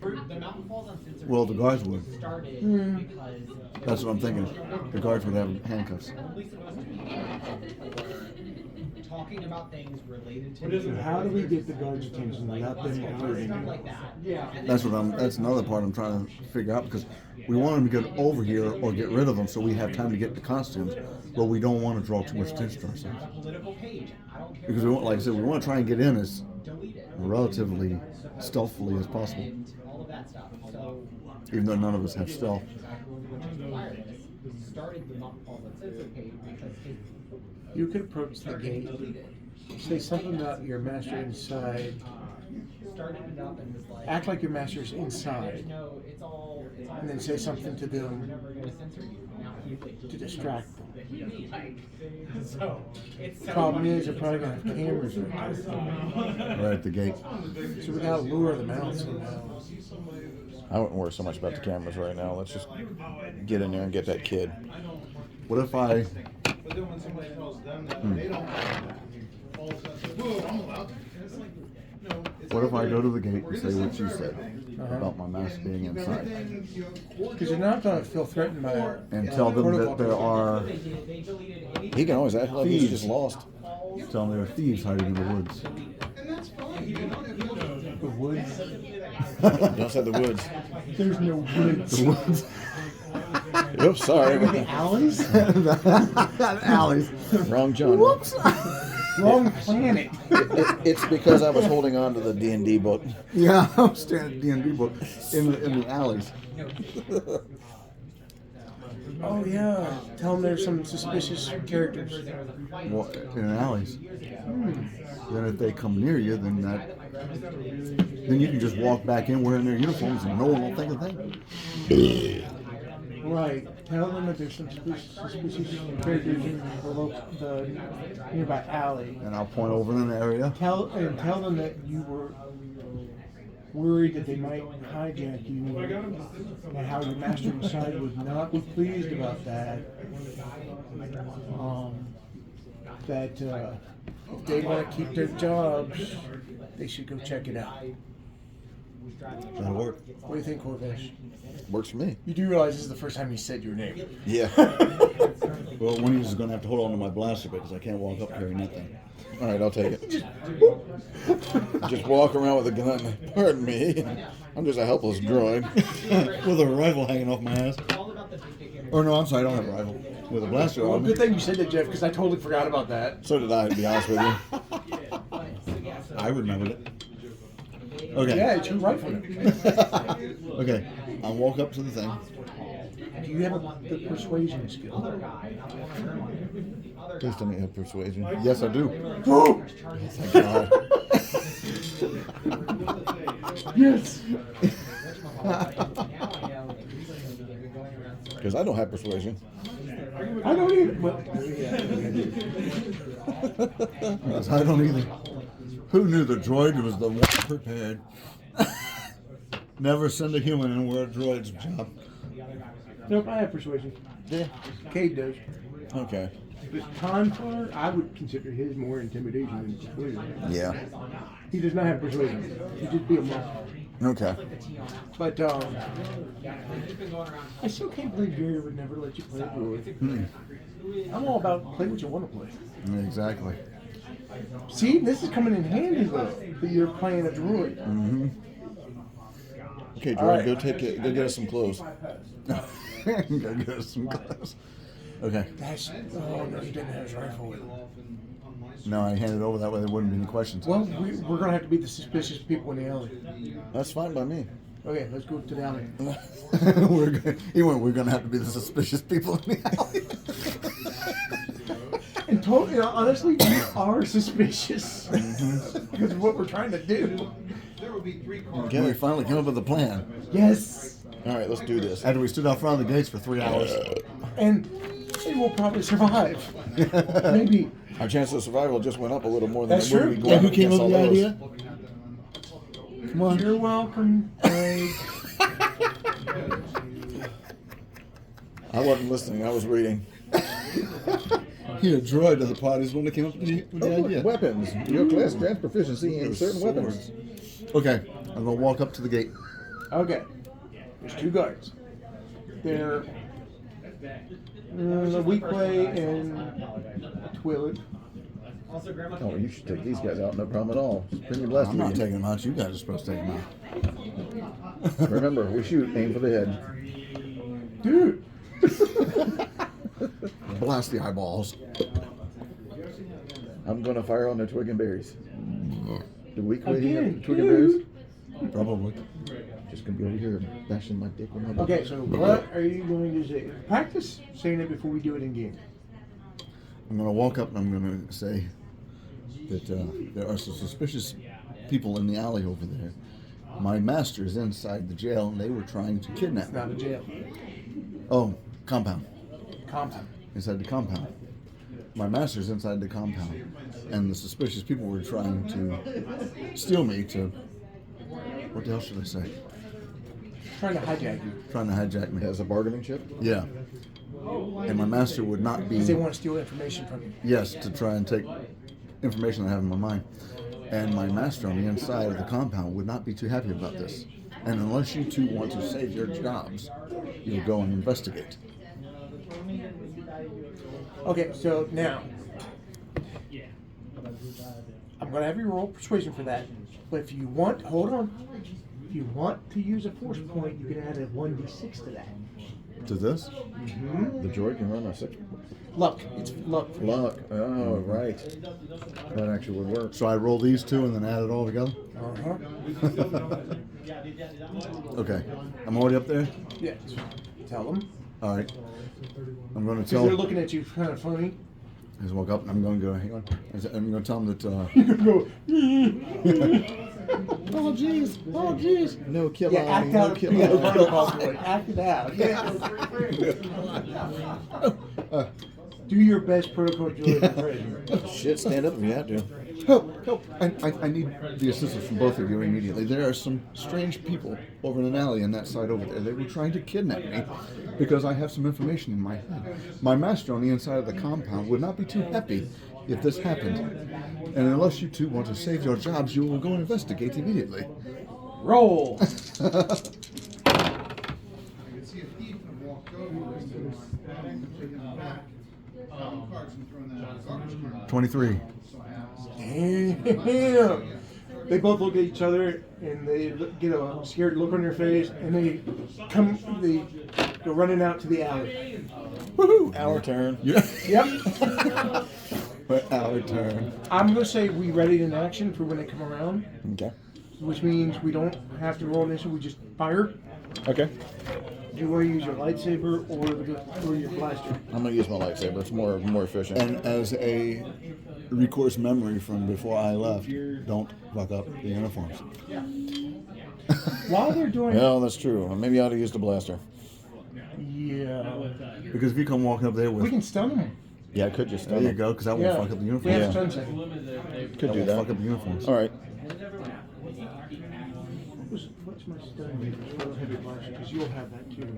The mountain falls on Sensor Well, the guards would. started because That's what I'm thinking. The guards would have handcuffs. only supposed to be for talking about things related to So how do we get the guards' attention without them alerting stuff you? like that. Yeah. That's another part I'm trying to figure out because we want them to get over here or get rid of them so we have time to get the costumes, but we don't want to draw too much attention to ourselves. A political page. I don't care. Because we want, like I said, we want to try and get in as Delete it. relatively stealthily as possible, And all of that stuff. So even though none of us have stealth. exactly which is wireless. Started the mountain falls on Sensor page because his You could approach the gate, say something about your master inside, started it up and was like, Act like your master's there's inside no, it's all and then say something to we're them never going to censor you. Now he like, to distract them. that he doesn't like. So it's so Problem funny. is, they're probably gonna have cameras right there. Right at the gate. So we gotta lure them out somehow. I wouldn't worry so much about the cameras right now. Let's just get in there and get that kid. What if I? But then when somebody tells them that they don't have that, all of a sudden, whoa, I'm allowed to. And it's like, no. It's What if I like, go to the gate we're and gonna say what you censor said everything. about my mask And being keep inside, everything, you know, Because cordial. you're not gonna feel threatened by it. and tell them that there are? They did, they deleted anything. He can always act like he's Thieves. just lost. Tell them there are thieves hiding in the woods. And that's fine, you know, if you The woods. Don't say the woods. There's no woods. The woods. Oops, sorry. The alleys? Alleys. Wrong John. Whoops. Wrong planet. It's because I was holding on to the D&D book. Yeah, I'm staring at D&D book in the alleys. Oh yeah. Tell them there's some suspicious characters. Well, in the alleys. Then if they come near you, then you can just walk back in wearing their uniforms and no one will think a thing. Right. Tell them that there's some suspicious characters in the nearby alley. And I'll point over in the area. Tell them that you were worried that they might hijack you, and how your master inside would not be pleased about that. That if they want to keep their jobs, they should go check it out. That'll work. What do you think, Corvesh? Works for me. You do realize this is the first time he said your name. Yeah. Well, one of you is going to have to hold on to my blaster because I can't walk up carrying that thing. All right, I'll take it. Just walk around with a gun. Pardon me. I'm just a helpless droid. With a rifle hanging off my ass. Or no, I'm sorry, I don't have a rifle. With a blaster Well, on me. good thing you said that, Jeff, because I totally forgot about that. So did I, to be honest with you. I remembered it. Okay. Yeah, it's your rifle now. Okay. I'll walk up to the thing. Do you have the persuasion skill? Please tell me you have persuasion. Yes, I do. Thank God. Yes. Because I don't have persuasion. I don't even. Well, Yes, I don't either. Who knew the droid was the one prepared? Never send a human in where a droid's job. nope, I have persuasion. Yeah. Cade does. Okay. But Confer, I would consider his more intimidation than persuasion. Yeah. He does not have persuasion. He'd just be a monk. Okay. But I still can't believe Gary would never let you play a droid. I'm all about play what you want to play. Exactly. See, this is coming in handy though, that you're playing a droid. Mm-hmm. Okay, droid, All right. go get us some clothes. Go get us some clothes. Okay. That's, oh no, he didn't have his rifle with him. No, I handed it over that way there wouldn't be any questions. Well, we're gonna have to be the suspicious people in the alley. That's fine by me. Okay, let's go to the alley. We're going to have to be the suspicious people in the alley. And totally, honestly, we are suspicious because of what we're trying to do. There will be 3 cars. Okay, we finally came up with a plan. Yes, All right, let's do this. After we stood out front of the gates for 3 hours. and we'll probably survive. Maybe. Our chance of survival just went up a little more than That's it would true. be Yeah, going who up came against up with all the those. idea? Come on. You're welcome, Craig. I wasn't listening. I was reading. You're a droid of the party's one that came up with the idea. Weapons. Your class grants proficiency in certain weapons. Okay, I'm going to walk up to the gate. Okay, there's 2 guards. They're Weequay and Twillard. Oh, you should take these guys out. No problem at all. Just bring your blaster. I'm not with you. taking them out. You guys are supposed to take them out. Remember, we shoot. Aim for the head. Dude, Blast the eyeballs. I'm gonna fire on their twig and berries. Do we quit Again, here? Twig and berries? dude. Probably. Just gonna be over here bashing my dick with my butt. Okay, so what are you going to say? Practice saying it before we do it in game. I'm going to walk up and I'm going to say, that there are some suspicious people in the alley over there. My master's inside the jail, and they were trying to kidnap It's me. not a jail. Oh, compound. Compound. Inside the compound. My master's inside the compound, and the suspicious people were trying to steal me to. What the hell should I say? Trying to hijack you. Trying to hijack me. As a bargaining chip? Yeah. And my master would not be. Because they want to steal information from you. Yes, to try and take information I have in my mind. And my master on the inside of the compound would not be too happy about this. And unless you two want to save your jobs, you'll go and investigate. Okay, so now I'm gonna have you roll persuasion for that. But if you want, hold on. If you want to use a force point, you can add a 1d6 to that. To this? The droid can run a 6. Luck. It's luck. Luck. Oh, right. That actually would work. So I roll these two and then add it all together? Uh-huh. Okay. I'm already up there? Yeah. Tell them. All right. I'm going to Because tell. they're looking at you kind of funny. I just woke up and I'm going to go, hang on. I'm going to tell them that. You can go. Oh, jeez. Oh, jeez. No kill Yeah, act no out. kill Yeah, protocol boy. Act it out. Do your best protocol droid impression. Shit, stand up if you have to. Help! Help! I need the assistance from both of you immediately. There are some strange people over in an alley on that side over there. They were trying to kidnap me because I have some information in my head. My master on the inside of the compound would not be too happy if this happened. And unless you two want to save your jobs, you will go and investigate immediately. Roll. I could see a thief and walked over and taking them back. Cards and throwing that in the garbage can. 23. So I asked. Damn. They both look at each other and they get a scared look on their face and they go running out to the alley. Woohoo! Our turn. Yeah. Yep. Our turn. I'm going to say we ready in action for when they come around, Okay. which means we don't have to roll initiative, we just fire. Okay. Do you want to use your lightsaber or your blaster? I'm going to use my lightsaber. It's more efficient. And as a recourse memory from before I left, don't fuck up the uniforms. While they're doing Well, that's true. Maybe I ought to use the blaster. yeah, Because if you come walking up there with, we can stun them. Yeah, I could just there you go, because that won't Yeah, fuck up the we uniforms. have Yeah. stun check. Could do Won't that. fuck up the uniforms. All right. What's my stun damage for a heavy blaster? Because you'll have that too.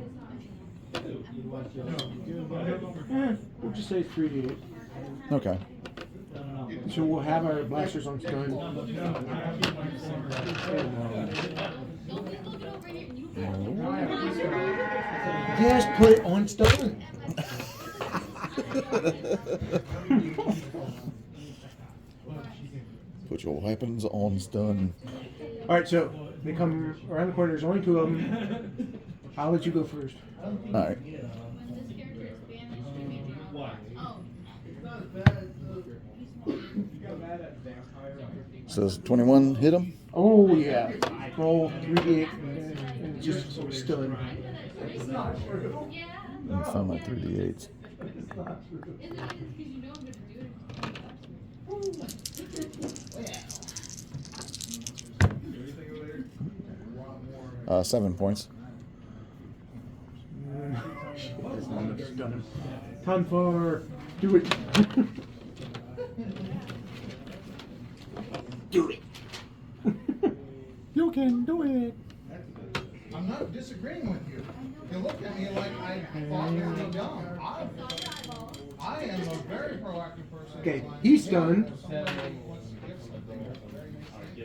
We'll just say 3d8. Okay. So we'll have our blasters on stun. Yes, put it on stun. Put your weapons on stun. All right, so they come around the corner. There's only two of them. I'll let you go first. All right. Says 21 hit him. Oh yeah, roll 3d8 and just stun. Let me find my 3d8s. Uh, 7 points. Stun. Time for do it. Do it. You can do it. I'm not disagreeing with you. You look at me like I thought you were dumb. I am a very proactive person. Okay, he's stunned.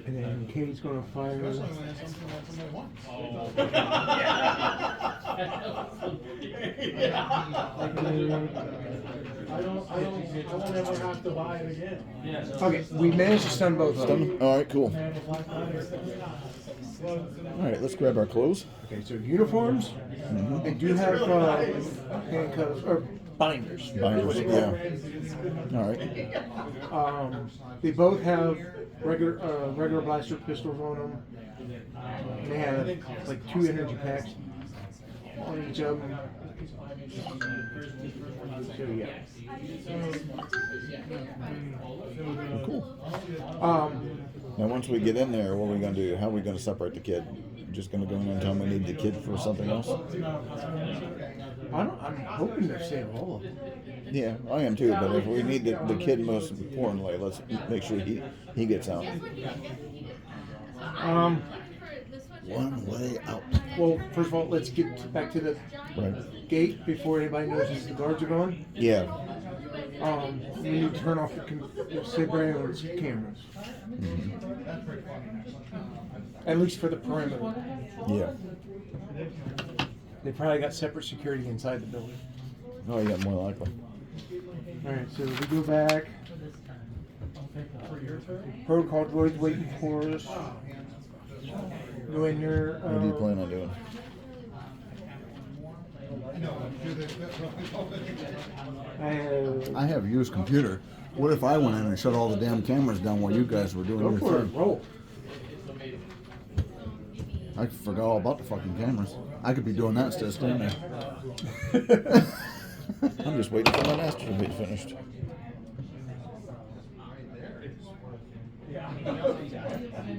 And then Katie's gonna fire. Especially when it's something that somebody wants. I won't ever have to buy it again. Okay, we managed to stun both of them. All right, cool. All right, let's grab our clothes. Okay, so uniforms. They do have handcuffs or binders. Binders, yeah. All right. They both have regular blaster pistols on them. They have like 2 energy packs on each of them. So yeah. Cool. Now, once we get in there, what are we going to do? How are we going to separate the kid? Just going to go in there and tell him we need the kid for something else? I'm hoping to save all of them. Yeah, I am too. But if we need the kid most importantly, let's make sure he gets out. One way out. Well, first of all, let's get back to the Right. gate before anybody notices the guards are gone. Yeah. We need to turn off the surveillance cameras. At least for the perimeter. Yeah. They probably got separate security inside the building. Oh, yeah, more likely. Alright, so we go back. Protocol droid's waiting for us. Go in there. What do you plan on doing? And I have used computer. What if I went in and shut all the damn cameras down while you guys were doing go your for it. thing? Roll. I forgot all about the fucking cameras. I could be doing that instead of standing there. I'm just waiting for my master to be finished.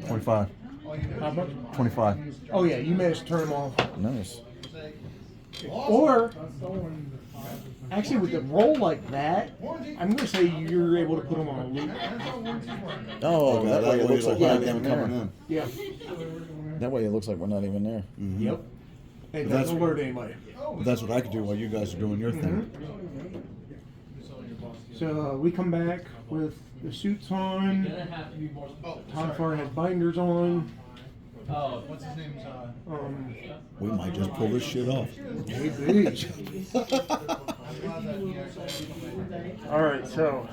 $25. How much? $25. Oh yeah, you managed to turn them off. Nice. Or, actually, with a roll like that, I'm going to say you're able to put them on a loop. Oh, Okay, that way it looks like we're yeah, not even coming there. in. Yeah. That way it looks like we're not even there. Yep. It But doesn't that's- alert anybody. But that's what I could do while you guys are doing your thing. So we come back with the suits on. Tonfar has binders on. What's his name? We might just pull this shit off. Maybe. All right, so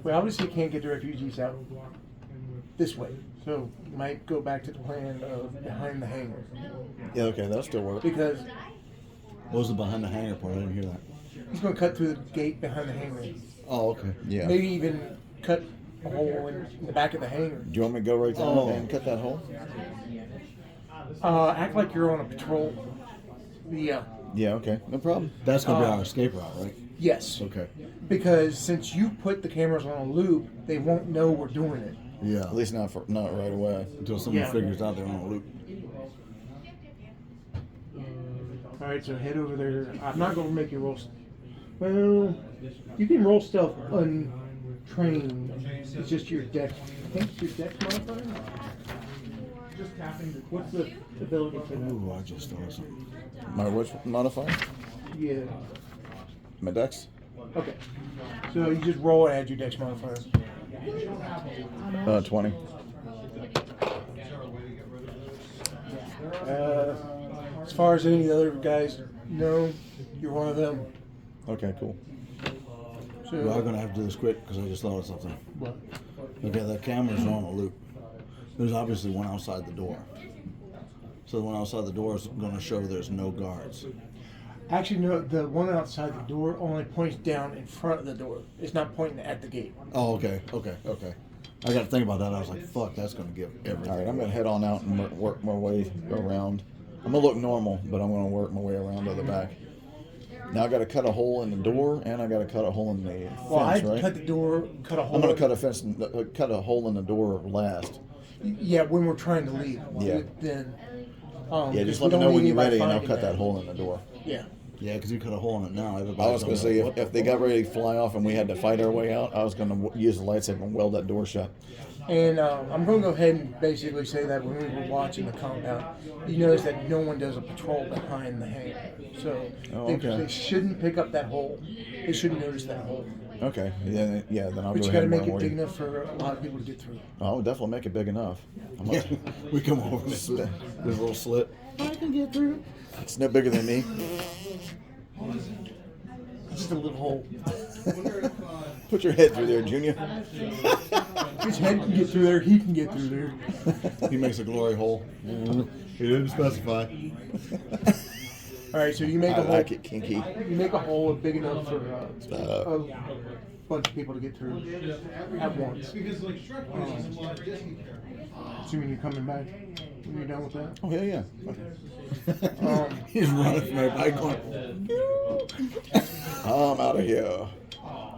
we obviously can't get the refugees out this way, so we might go back to the plan of behind the hangar Yeah, okay, that'll still work. because What was the behind the hangar part? I didn't hear that. he's going to cut through the gate behind the hangar. Oh, okay. Yeah. Maybe even cut a hole in the back of the hangar. Do you want me to go right down Oh. and cut that hole? Act like you're on a patrol. Yeah. Yeah, okay, no problem. That's going to be our escape route, right? Yes. Okay. Because since you put the cameras on a loop, they won't know we're doing it. Yeah. At least not right away. Until someone Yeah. figures out they're on a loop. All right, so head over there. I'm not going to make you roll. Well, you can roll stealth untrained. It's just your dex. I think it's your dex modifier. Just tapping. What's the ability for that? Ooh, I just thought of something. My which modifier? Yeah. My dex? Okay. So you just roll and add your dex modifier. 20. As far as any of the other guys know, you're one of them. Okay, cool. So, We are going to have to do this quick because I just thought of something. what? Okay, the cameras are on a loop. There's obviously one outside the door. So the one outside the door is going to show there's no guards. Actually, no, the one outside the door only points down in front of the door. It's not pointing at the gate. Oh, okay. I got to think about that. I was like, fuck, that's going to give everything. All right, I'm going to head on out and work my way around. I'm going to look normal, but I'm going to work my way around to the back. Now I got to cut a hole in the door, and I got to cut a hole in the Well, I fence, right? cut the door, cut a hole. I'm going to cut a hole in the door last. Yeah, when we're trying to leave. Yeah. Then. Yeah, just we let me don't know need when you're anybody ready, and I'll finding cut that hole in the door. Yeah. Yeah, because you cut a hole in it now. I was going to say, if they got ready to fly off and we had to fight our way out, I was going to use the lightsaber and weld that door shut. And I'm going to go ahead and basically say that when we were watching the compound, you notice that no one does a patrol behind the hangar. So they shouldn't pick up that hole. They shouldn't notice that hole. Okay, yeah, then I'll But go you got ahead to and make it work. big enough for a lot of people to get through. I'll definitely make it big enough. Yeah, we come over this little slit. I can get through. It's no bigger than me. Just a little hole. Put your head through there, Junior. His head can get through there. He can get through there. He makes a glory hole. He didn't specify. All right, so you make I a hole. like it kinky. You make a hole big enough for a bunch of people to get through at once. Because like Shrek is a lot of Disney characters. Assuming you're coming back when you're done with that. Oh, yeah. He's running from everybody going, I'm out of here.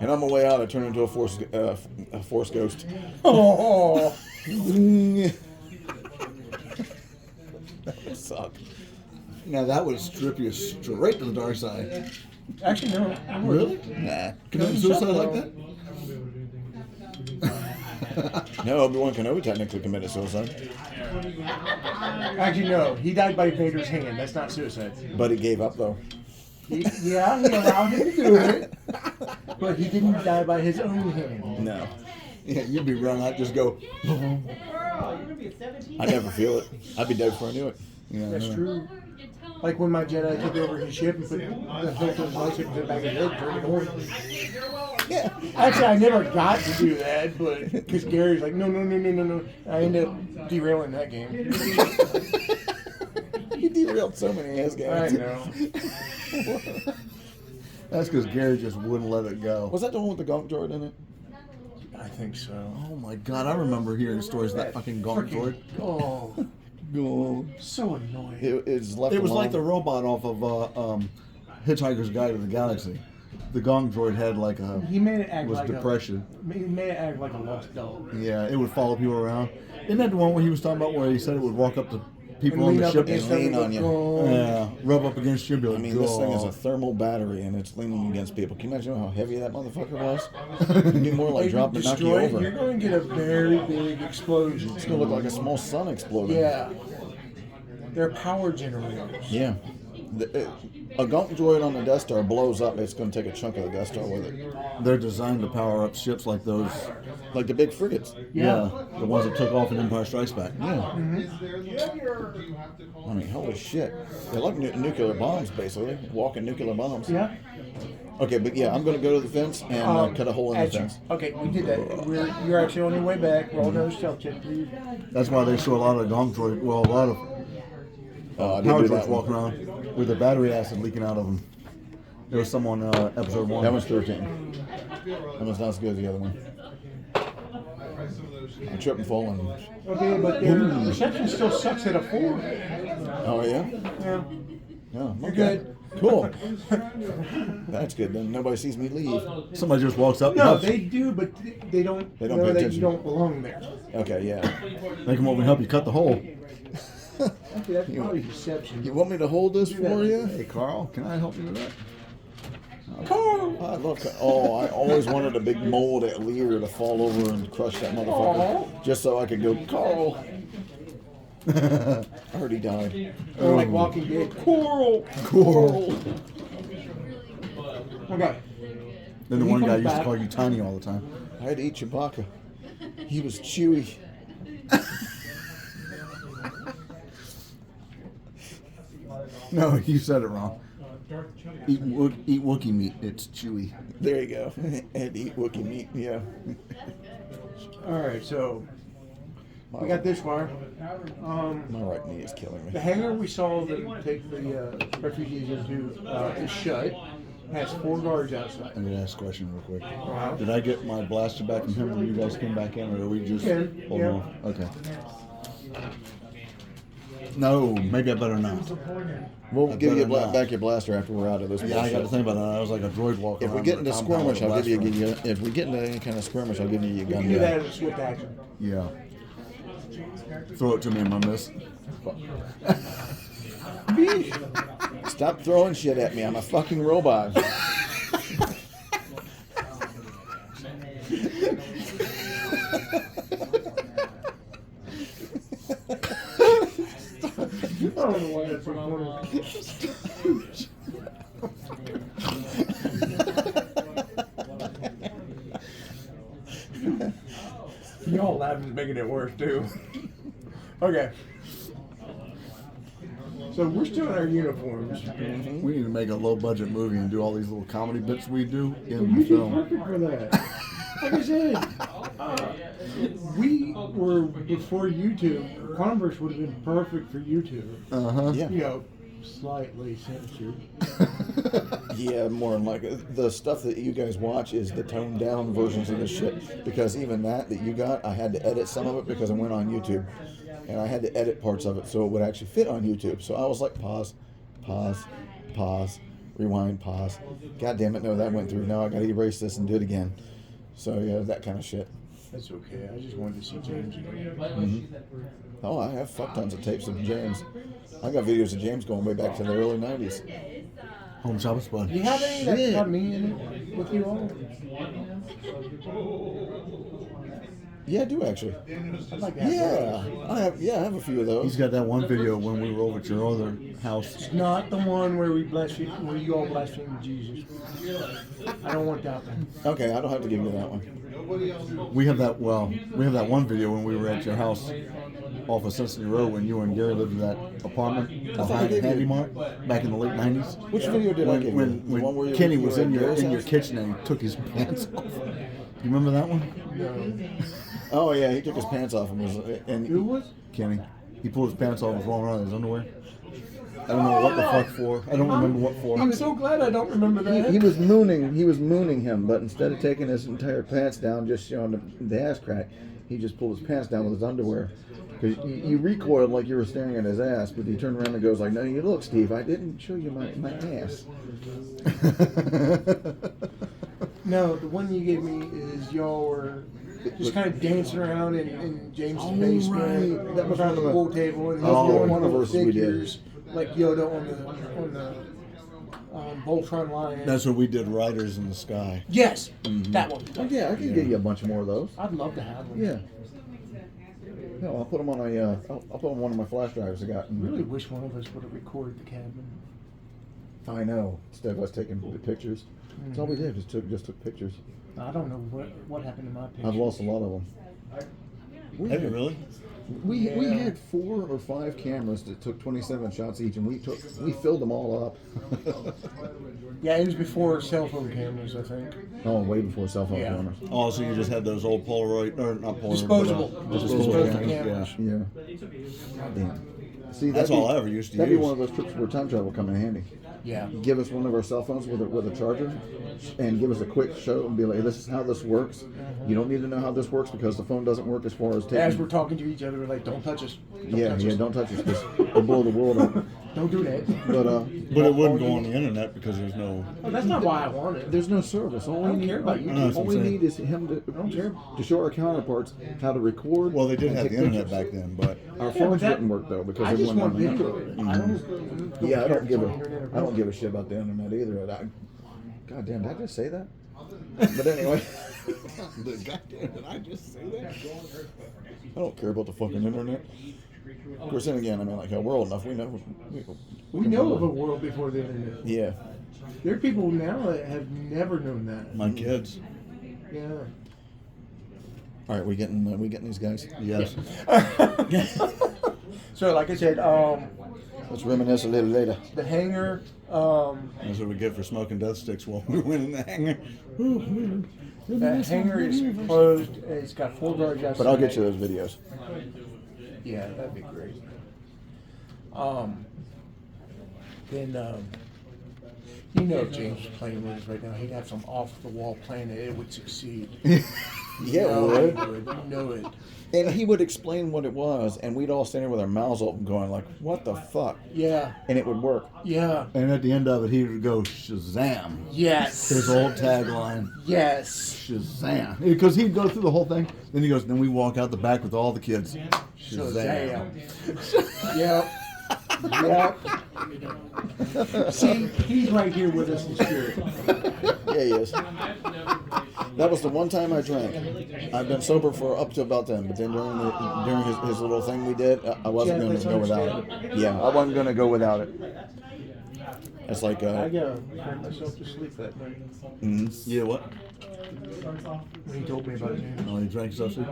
And on my way out, I turned into a force ghost. Oh, That would suck. Now that would strip you straight to the dark side. actually no. Really? Nah. Committing suicide like that? No, Obi-Wan Kenobi technically committed suicide, Actually no. He died by Vader's hand. That's not suicide. but he gave up though. He allowed him to do it, but he didn't die by his own hand. No, Yeah, you'd be running out, just go. I never feel it. I'd be dead before I knew it. Yeah, That's yeah. true. Like when my Jedi took over his ship and put the hilt of his lightsaber to the back of his head, turned it on. Yeah. Actually, I never got to do that, but because Gary's like, no. I ended up derailing that game. He derailed so many ass I games. know. That's because Gary just wouldn't let it go. Was that the one with the gonk droid in it? I think so. Oh my god, I remember hearing stories of that fucking gonk droid. Oh, No. so annoying. It's left It was alone. like the robot off of Hitchhiker's Guide to the Galaxy. The gong droid had like a He made it act was like depression. He made it act like a lost dog. Yeah, it would follow people around. Isn't that the one where he was talking about where he said it would walk up to people on lean the up ship against and lean them on you. go, yeah, rub up against you and be like, I mean, this thing is a "God." thermal battery and it's leaning against people. Can you imagine how heavy that motherfucker was? It'd be more like If you dropping and knocking you destroy it, over. You're going to get a very big explosion. It's gonna look like a small sun exploding. Yeah. They're power generators. Yeah. A gonk droid on the Death Star blows up, it's going to take a chunk of the Death Star with it. They're designed to power up ships like those. Like the big frigates. Yeah, the ones that took off in Empire Strikes Back. Yeah. Is there the, do you have to call? I mean, holy shit. They're like nuclear bombs, basically. Walking nuclear bombs. Yeah. Okay, but yeah, I'm going to go to the fence and cut a hole in the fence. Okay, we did that. You're actually on your way back. Roll another stealth check, please. That's why they show a lot of gong droid. Well, a lot of I power didn't do droids that walking one. around with their battery acid leaking out of them. There was some on episode 1. That one's 13. That one's not as good as the other one. I trip and fall and... Okay, but their reception still sucks at a 4. Oh, yeah? Yeah. Yeah, You're okay. good. Cool. That's good. Then nobody sees me leave. Somebody just walks up. No, helps. they do, but they don't They don't know pay that attention. you don't belong there. Okay, yeah. They come over and help you cut the hole. Okay, that's probably deception. You want me to hold this for you? Hey, Carl, can I help you with that? Carl! I love Carl. Oh, I always wanted a big mold at Lear to fall over and crush that motherfucker. Just so I could go, Carl! I heard he died. Or like Walking Dead. Coral! Cool. Okay. Then the He one guy comes used to back. call you Tiny all the time. I had to eat Chewbacca. He was chewy. No, you said it wrong. Eat Wookiee meat. It's chewy. There you go. I had to eat Wookiee meat, yeah. Alright, so we got this far. My right knee is killing The me. hangar we saw them take the refugees into is shut. Has 4 guards outside. I'm gonna ask a question real quick. Wow. Did I get my blaster back from him when you guys came back in, or are we just Yeah, holding yeah. on? Okay. No, maybe I better not. We'll I give you better not. back your blaster after we're out of this. Yeah, I got to bullshit. think about that. I was like a droid walking If we around get with into a compound with skirmish, a I'll give blaster you. If we get into any kind of skirmish, I'll give you your You gun can do that back. as a swift action. on. Yeah. Throw it to me in my miss. Stop throwing shit at me. I'm a fucking robot. I don't know why that's so funny. Y'all laughing is making it worse too. Okay. So we're still in our uniforms. We need to make a low budget movie and do all these little comedy bits we do in the You'd be film. perfect for that. Like I said, we were before YouTube. Converse would have been perfect for YouTube. Uh-huh. Yeah. You know, slightly censored. Yeah, more than like the stuff that you guys watch is the toned down versions of this shit. Because even that you got, I had to edit some of it because it went on YouTube, and I had to edit parts of it so it would actually fit on YouTube. So I was like, pause, pause, pause, rewind, pause. God damn it, no, that went through. No, I got to erase this and do it again. So yeah, that kind of shit. That's okay. I just wanted to see James again. Mm-hmm. Oh, I have fuck tons of tapes of James. I got videos of James going way back to the early 90s. Home Shopping Squad. Do you have any that got me in it with you all? Yeah, I do actually. I'd like to have those. I have a few of those. He's got that one video when we were over at your other house. It's not the one where we blaspheme, where you all blaspheme Jesus. I don't want that one. Okay, I don't have to give you that one. We have that. Well, we have that one video when we were at your house off of Cincinnati Road when you and Gary lived in that apartment thought I behind gave you- Handy Mart back in the late '90s. Which video did I give you? When, The one where you- Kenny you was were in at your Gary's in your house? kitchen and he took his pants off. You remember that one? Oh yeah, he took his pants off and was Who was? Kenny. He pulled his pants off and was rolling around in his underwear. I don't know what the fuck for. I don't remember what for. I'm so glad I don't remember that. He was mooning him, but instead of taking his entire pants down, just showing the ass crack, he just pulled his pants down with his underwear. Because you recoiled like you were staring at his ass, but he turned around and goes like, "No, you look, Steve. I didn't show you my ass." No, the one you gave me is y'all were just kind of dancing around in James' basement. right. That was around one the of the- pool table, and Oh, doing one of little verses we did. figures like Yoda on the Voltron lion. That's what we did. Riders in the Sky. Yes, that one. Oh yeah, I can get you a bunch more of those. I'd love to have one. Yeah. No, I'll put them on I'll put them on one of my flash drives I got. I really wish one of us would have recorded the cabin. I know. Instead of us taking the pictures, that's all we did. Just took pictures. I don't know what happened to my picture. I've lost a lot of them. Have you really? We had 4 or 5 cameras that took 27 shots each, and we filled them all up. Yeah, it was before cell phone cameras, I think. Oh, way before cell phone Yeah. cameras. Oh, so you just had those old Polaroid, or not Polaroid, Disposable. but, Disposable cameras, cameras. Yeah. Damn. See, That's all I ever used to That'd use. be one of those trips where time travel come in handy. Yeah. Give us one of our cell phones with a charger, and give us a quick show and be like, "This is how this works." You don't need to know how this works because the phone doesn't work as far as taking. As we're talking to each other, we're like, "Don't touch us." Don't touch us because we'll blow the world up. Don't do that. But But it wouldn't go on the internet because there's no. Oh, that's not why I want it. there's no service. All I don't we need, care about you. All we need is him to show our counterparts how to record. Well, they did and have take the internet pictures. back then, but Our Yeah, phones but that- wouldn't work though because I they just wouldn't want have video. enough. I don't Yeah, I care don't give if it's on the internet or I don't not. give a shit about the internet either. God damn, did I just say that? But anyway. God damn, did I just say that? I don't care about the fucking internet. Of course, then again, I mean, like, we're old enough. We know. We know of a world before the internet. Yeah. There are people now that have never known that. My kids. Yeah. All right, we getting these guys. Yes. So, like I said, Let's reminisce a little later. the hangar. That's what we get for smoking death sticks while we went in the hangar. That hangar is closed. It's got 4 guards outside. But I'll get you those videos. Yeah, that'd be great. Then, you know, if James was playing with us right now, he'd have some off-the-wall plan and it would succeed. Yeah, No, it he would. would. You know it. And he would explain what it was, and we'd all stand there with our mouths open, going like, "What the fuck?" Yeah. And it would work. Yeah. And at the end of it, he would go Shazam. Yes. His old tagline, Yes. Shazam. Because he'd go through the whole thing. Then he goes, then we walk out the back with all the kids. Shazam. Yep. Yep. See, he's right here with us in spirit. Yeah, he is. That was the one time I drank. I've been sober for up to about then, but then during his little thing we did, I wasn't going to go without it. Yeah, I wasn't going to go without it. It's like I cried myself to sleep that night Yeah, what? when he told me about it. Oh, he drank his sleep.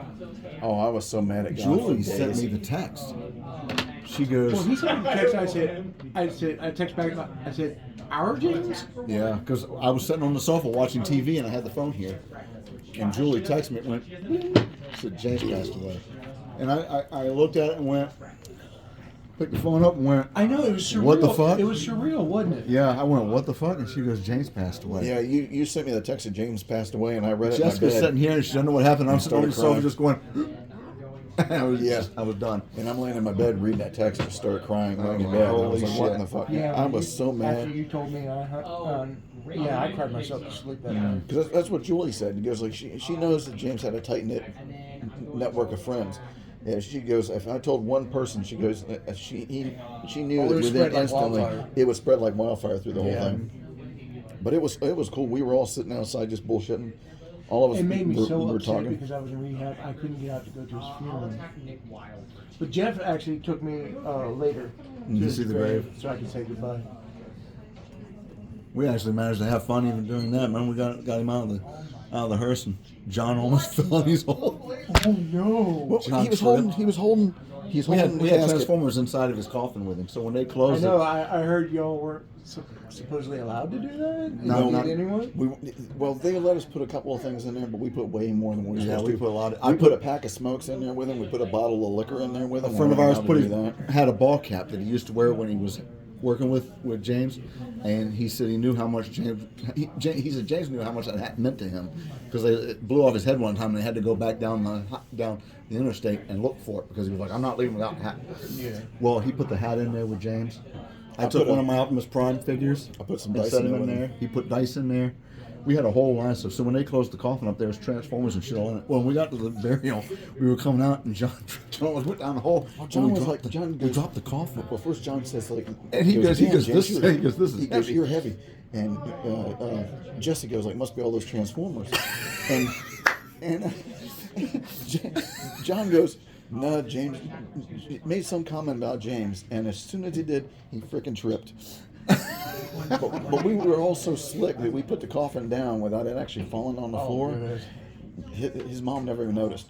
oh, I was so mad at God. Julie for sent days. me the text. She goes, Well, he sent me a text. I text back. I said, "Our James." yeah, because I was sitting on the sofa watching TV and I had the phone here. And Julie texted me, it went, said, James passed away. And I looked at it and went, picked the phone up and went, I know it was surreal. What the fuck? It was surreal, wasn't it? yeah, I went, what the fuck? And she goes, James passed away. Yeah, you sent me the text that James passed away, and I read it in my Jessica's bed. sitting here and she doesn't know what happened. I'm sitting on the started sofa crying. just going, I was done. And I'm laying in my bed reading that text and start crying, laying in bed. And I was Holy like, what shit. in the fuck? Yeah, I when was so mad. After you told me, yeah, I cried myself to sleep that night. Because that's what Julie said. He goes like she knows that James had a tight knit network of friends. Yeah, she goes. If I told one person, she goes, she knew Oh, it that would within spread like instantly wildfire. it would spread like wildfire through the whole Yeah. thing. But it was cool. We were all sitting outside just bullshitting. All of us It made me so were upset talking. because I was in rehab. I couldn't get out to go to his funeral. But Jeff actually took me later You to his see the grave? so I could say goodbye. We actually managed to have fun even doing that. Man, we got him out of the hearse, and John almost fell in his hole. Oh no! Well, John he was tripped. holding. We had the casket. Transformers inside of his coffin with him. So when they I closed know. it, I heard y'all weren't supposedly allowed to do that. No, Did not- anyone? Well, they let us put a couple of things in there, but we put way more than we were Yeah, supposed we to. put a lot of- We I put put- a pack of smokes in there with him. We put a bottle of liquor in there with him. a friend of We weren't ours allowed to do that. had a ball cap that he used to wear when he was working with James, and he said he knew how much he said James knew how much that hat meant to him because it blew off his head one time and they had to go back down the interstate and look for it because he was like, I'm not leaving without a hat. Yeah. Well, he put the hat in there with James. I I took put one a- of my Optimus Prime figures. I put some and dice set in him there in with there. him. He put dice in there. We had a whole line of stuff. So when they closed the coffin up, there was Transformers and shit all in it. When we got to the burial, we were coming out and John went down the hole. John and we was dropped like, the- John we goes, dropped the coffin. Well, first John says like, And he goes, "Damn, this James, is heavy." you're heavy, and Jesse goes like, must be all those Transformers, and John goes, no, James made some comment about James, and as soon as he did, he freaking tripped. but we were all so slick that we put the coffin down without it actually falling on the floor. Good. His mom never even noticed.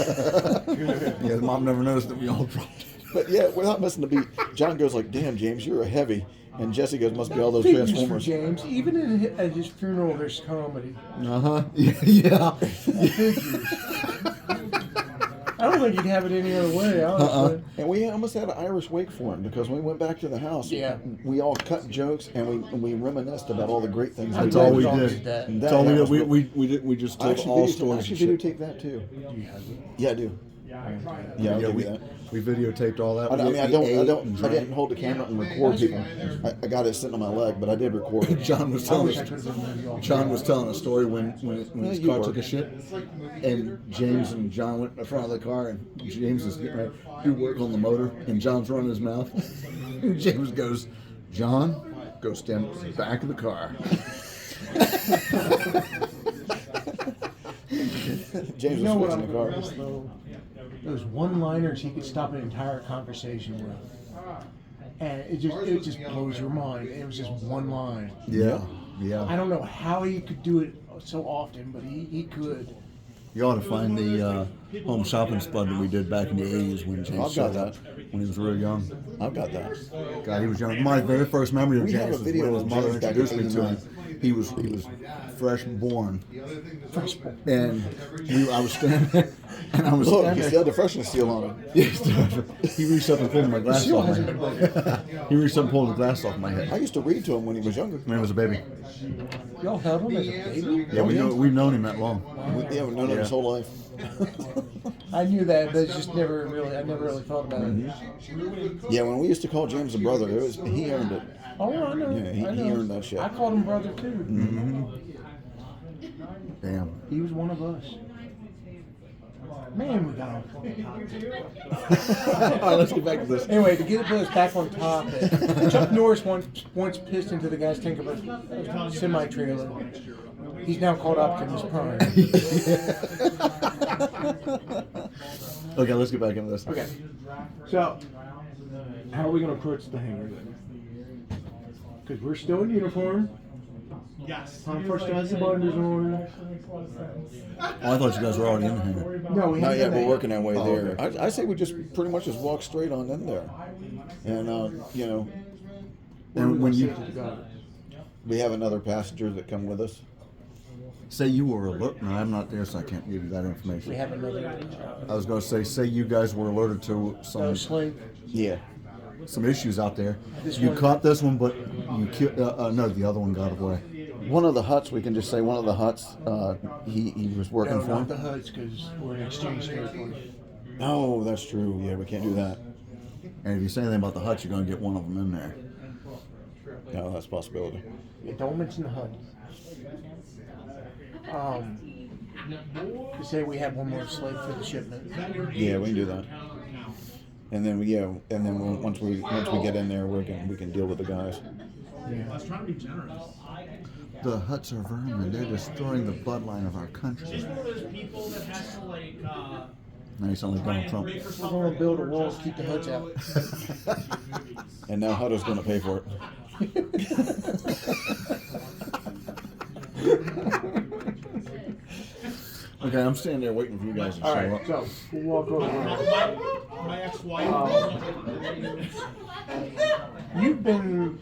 Yeah, mom never noticed that we all dropped it. But yeah, without missing the beat, John goes like, "Damn, James, you're a heavy," and Jesse goes, "Must be all those Figures for Transformers." James. Even at his funeral, there's comedy. Uh-huh. Yeah. Figures. I don't think you'd have it any other way, honestly. And we almost had an Irish wake for him because when we went back to the house, Yeah. we all cut jokes and we reminisced about all the great things. That's we all did. we always did. that. And That's all we that did. was real- We did. We just I told actually all videotaped, stories. and shit. videotaped that too. Yeah, I do. Yeah, I'll Yeah, give we you that. we videotaped all that. I mean, I We don't, ate and I drank. didn't hold the camera and record people. I got it sitting on my leg, but I did record it. John was I telling wish I us. could have been with you all. John was telling a story when his you car were. took a shit, and James and John went in the front of the car, and James is getting ready to do work on the motor, and John's running his mouth, and James goes, "John, go stand at the back of the car." James You know was what switching I'm the car. noticed, though? Those one-liners he could stop an entire conversation with, and it just blows your mind. It was just one line. Yeah, I yeah. don't know how he could do it so often, but he could. You ought to find the home shopping spud that we did back in the '80s when James I've got showed that. up, when he was real young. I've got that. God, he was young. My very first memory of We have James a was video when his of mother James back introduced in me to him. 89. He was fresh born, and I was standing there, and I was Look, standing he there. still had the freshness seal on him. Yes, he reached up and pulled my glasses Seal off my hasn't been head. He reached up and pulled the glasses off my I head used to read to him when he was younger. when he was a baby. Y'all held him as a baby? Yeah, we've known him that long. Yeah, we've known him his Yeah. whole life. I knew that, but it's just I never really thought about it. Yeah, when we used to call James a brother, he earned it. Oh, I know. Yeah, he I know. earned that shit. I called him brother too. Damn. He was one of us. Man, we got off. All right, let's get back to this. Anyway, to get us back on topic, Chuck Norris once pissed into the guy's tank of a semi-trailer. He's now called Optimus Prime. Okay, let's get back into this. Okay, so how are we going to approach the hangar then? Because we're still in uniform. Yes. Tom first has the binders on. Oh, I thought you guys were already in the hangar. No, we Not haven't yet, done we're that. working our way Oh, there. okay. I say we just pretty much just walk straight on in there. And, you know, And when you we have another passenger that come with us. say you were alert, no, I'm not there, so I can't give you that information. We have another I was going to say you guys were alerted to slave. Yeah. some issues out there. This You one- caught this one, but you killed. No, the other one got away. One of the huts, we can just say one of the huts, he was working No, for not him. the huts, because we're in exchange territory. Oh, that's true. Yeah, we can't do that. And if you say anything about the huts, you're going to get one of them in there. No, that's a possibility. Yeah, don't mention the huts. To say we have one more slave for the shipment. Yeah, we can do that. And then once we get in there, we can deal with the guys. I was trying to be generous. The huts are vermin. They're destroying the bloodline of our It's country. one of those people that has to like. Now you sound like Donald Trump. We're going to build a wall to keep the huts out. And now Hutto's going to pay for it. Okay, I'm standing there waiting for you guys to All show right, up. so we'll walk over. My ex-wife. You've been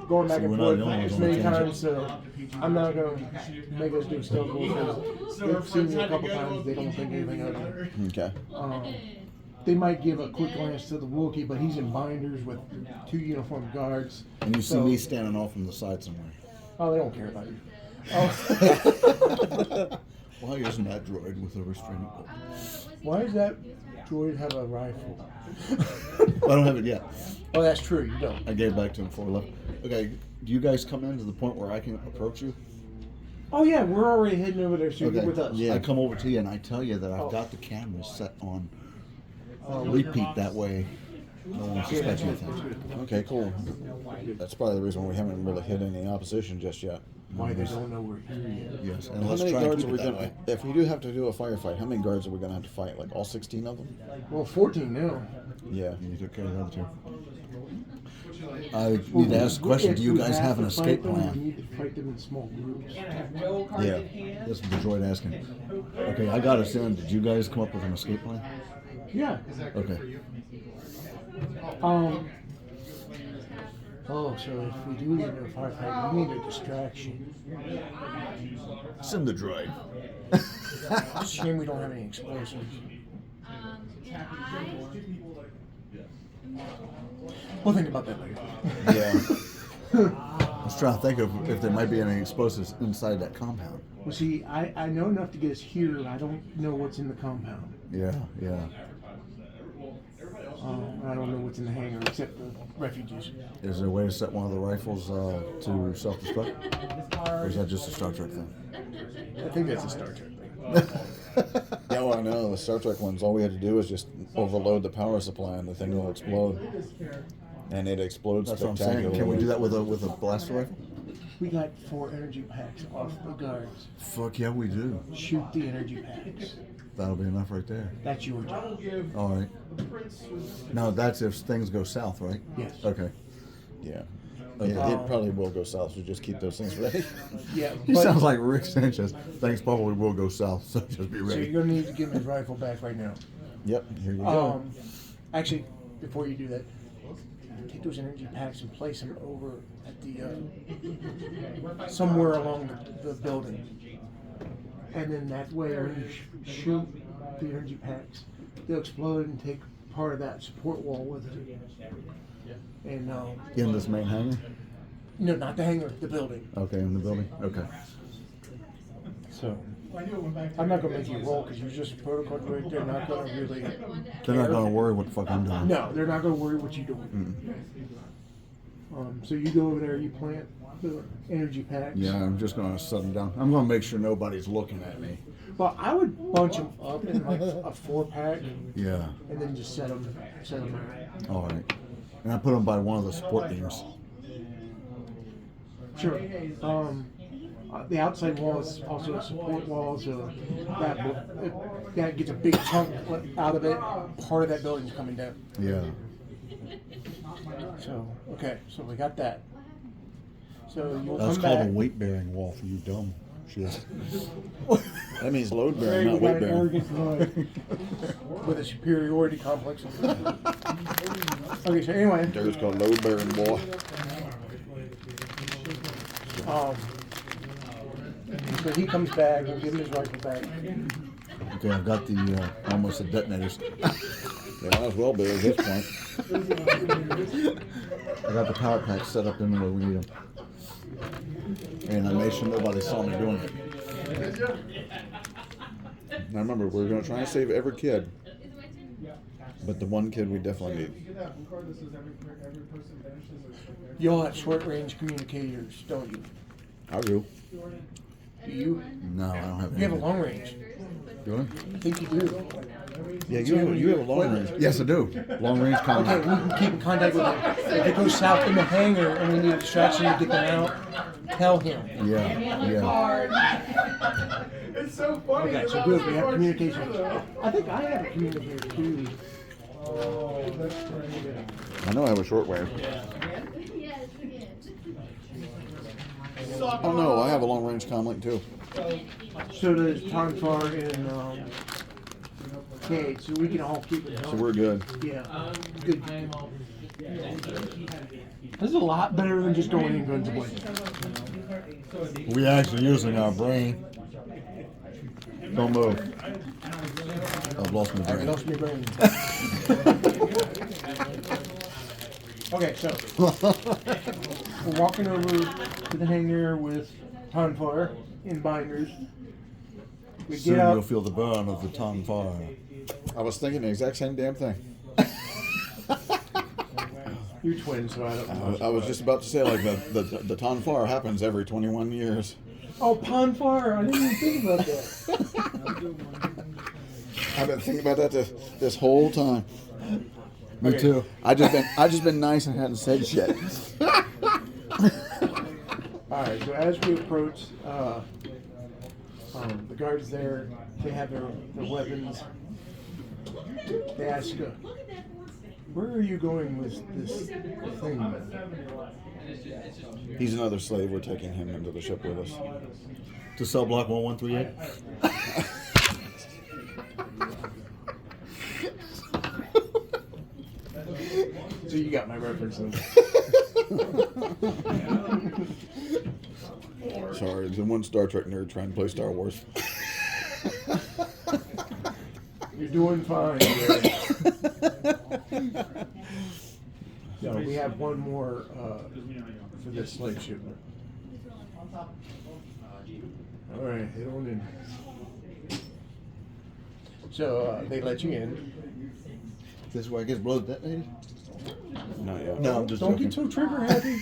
going back So and we're not forth the only ones as on the many tangent. times, so I'm not going to make us do stealth because they've seen you a couple times. They don't think anything of you. Okay. They might give a quick glance to the Wookiee, but he's in binders with 2 uniformed guards. And you see So- me standing off on the side somewhere. Oh, they don't care about you. Why isn't that droid with a restraining bolt? Why does that droid have a rifle? I don't have it yet. Oh, that's true. You don't. I gave it back to him before we left. Okay, do you guys come in to the point where I can approach you? Oh yeah, we're already heading over there. So you're with us. Yeah. I come over to you and I tell you that I've Oh. got the cameras set on repeat. That way no one suspects anything. Okay, cool. That's probably the reason why we haven't really hit any opposition just yet. Why they don't know we're here yet? Yes, and How let's many try and guards keep are we it that going way. to... If we do have to do a firefight, how many guards are we going to have to fight? Like all 16 of them? Well, 14 now. Yeah. You took care of the other two. I need to ask a question. Do you If we guys have an to fight escape them, plan? We need to fight them in small groups. Yeah. This is the droid asking. Okay, I got us in. Did you guys come up with an escape plan? Yeah. Okay. Oh, so if we do get into a firefight, we need a distraction. Send the droid. Shame we don't have any explosives. We'll think about that later. Yeah. I was trying to think of if there might be any explosives inside that compound. Well, see, I know enough to get us here. I don't know what's in the compound. Yeah, yeah. I don't know what's in the hangar except the refugees. Is there a way to set one of the rifles to self-destruct? Or is that just a Star Trek thing? I think that's a Star Trek thing. Yeah, well, I know. The Star Trek ones, all we had to do is just overload the power supply and the thing will explode. And it explodes That's what I'm saying. spectacularly. Can we do that with a blaster rifle? We got 4 energy packs off the guards. Fuck yeah, we do. Shoot the energy packs. That'll be enough right there. That's your job. All right. Now that's if things go south, right? Yes. Okay. Yeah. Okay. It probably will go south, so just keep those things ready. Yeah. He but- sounds like Rick Sanchez. Things probably will go south, so just be So ready. you're gonna need to give him his rifle back right now. Yep, here you go. Actually, before you do that, take those energy packs and place them over at the somewhere along the building, and then that way when you shoot the energy packs, they'll explode and take part of that support wall with it. And In this main hangar? no, not the hangar, the building. Okay, in the building? Okay. So I'm not gonna make you roll because you're just a protocol droid. They're not gonna really. They're not going to worry what the fuck I'm doing. No, they're not gonna worry what you're doing. So you go over there, you plant the energy packs. Yeah, I'm just going to set them down. I'm going to make sure nobody's looking at me. Well, I would bunch them up in like a 4-pack Yeah. and then just set them out. All right. And I put them by one of the support beams. Sure. The outside wall is also a support wall, so that gets a big chunk out of it. Part of that building's coming down. Yeah. So okay, so we got that. So you'll That's come called back. a weight-bearing wall for you dumb shit. That means load Hey, bearing, not we got weight an bearing. arrogant droid with a superiority complex. Okay, so anyway, There's called load bearing, boy. so he comes back, we'll give him his rifle back. Okay, I've got the almost the detonators. They might as well be at this point. I got the power packs set up in the way we need them. And I made sure nobody saw me doing it. And I remember we were going to try and save every kid, but the one kid we definitely need. You all have short range communicators, don't you? I do. Do you? No, I don't have any. You have a long range. Do I? I think you do. Yeah, you have a long range. Yes, I do. Long range Okay, combat. we can keep in contact with him. If it goes south in the hangar and we need a distraction to get them out, tell him. Yeah. It's so funny. Okay, so good. We have communication. I think I have a communicator too. Oh, that's crazy. I know I have a shortwave. Oh no, I have a long range comlink too. So does Tonfar and Cade, so we can all keep it So home. we're good. Yeah, good. This is a lot better than just going in guns blazing. We actually using our brain. Don't move. I've lost my I brain. lost my brain. Okay, so we're walking over to the hangar with Tonfar in binders. We Soon get you'll up. feel the burn of the tongue fire. I was thinking the exact same damn thing. You're twins, so I don't know. I was just about to say, like, the Tonfar happens every 21 years. Oh, Tonfar! I didn't even think about that. I've been thinking about that this whole time. Me Okay. too. I just been nice and hadn't said shit. All right, so as we approach, the guards there, they have their weapons. They ask, where are you going with this thing? He's another slave. We're taking him into the ship with us. To cell block 1138. So you got my references. Sorry, there's one Star Trek nerd trying to play Star Wars. You're doing fine. Gary. So we have one more for this slave shipment. All right, head on in. So they let you in. This is where I get blood detonated? Not yet. No, I'm just Don't joking. get so trigger happy.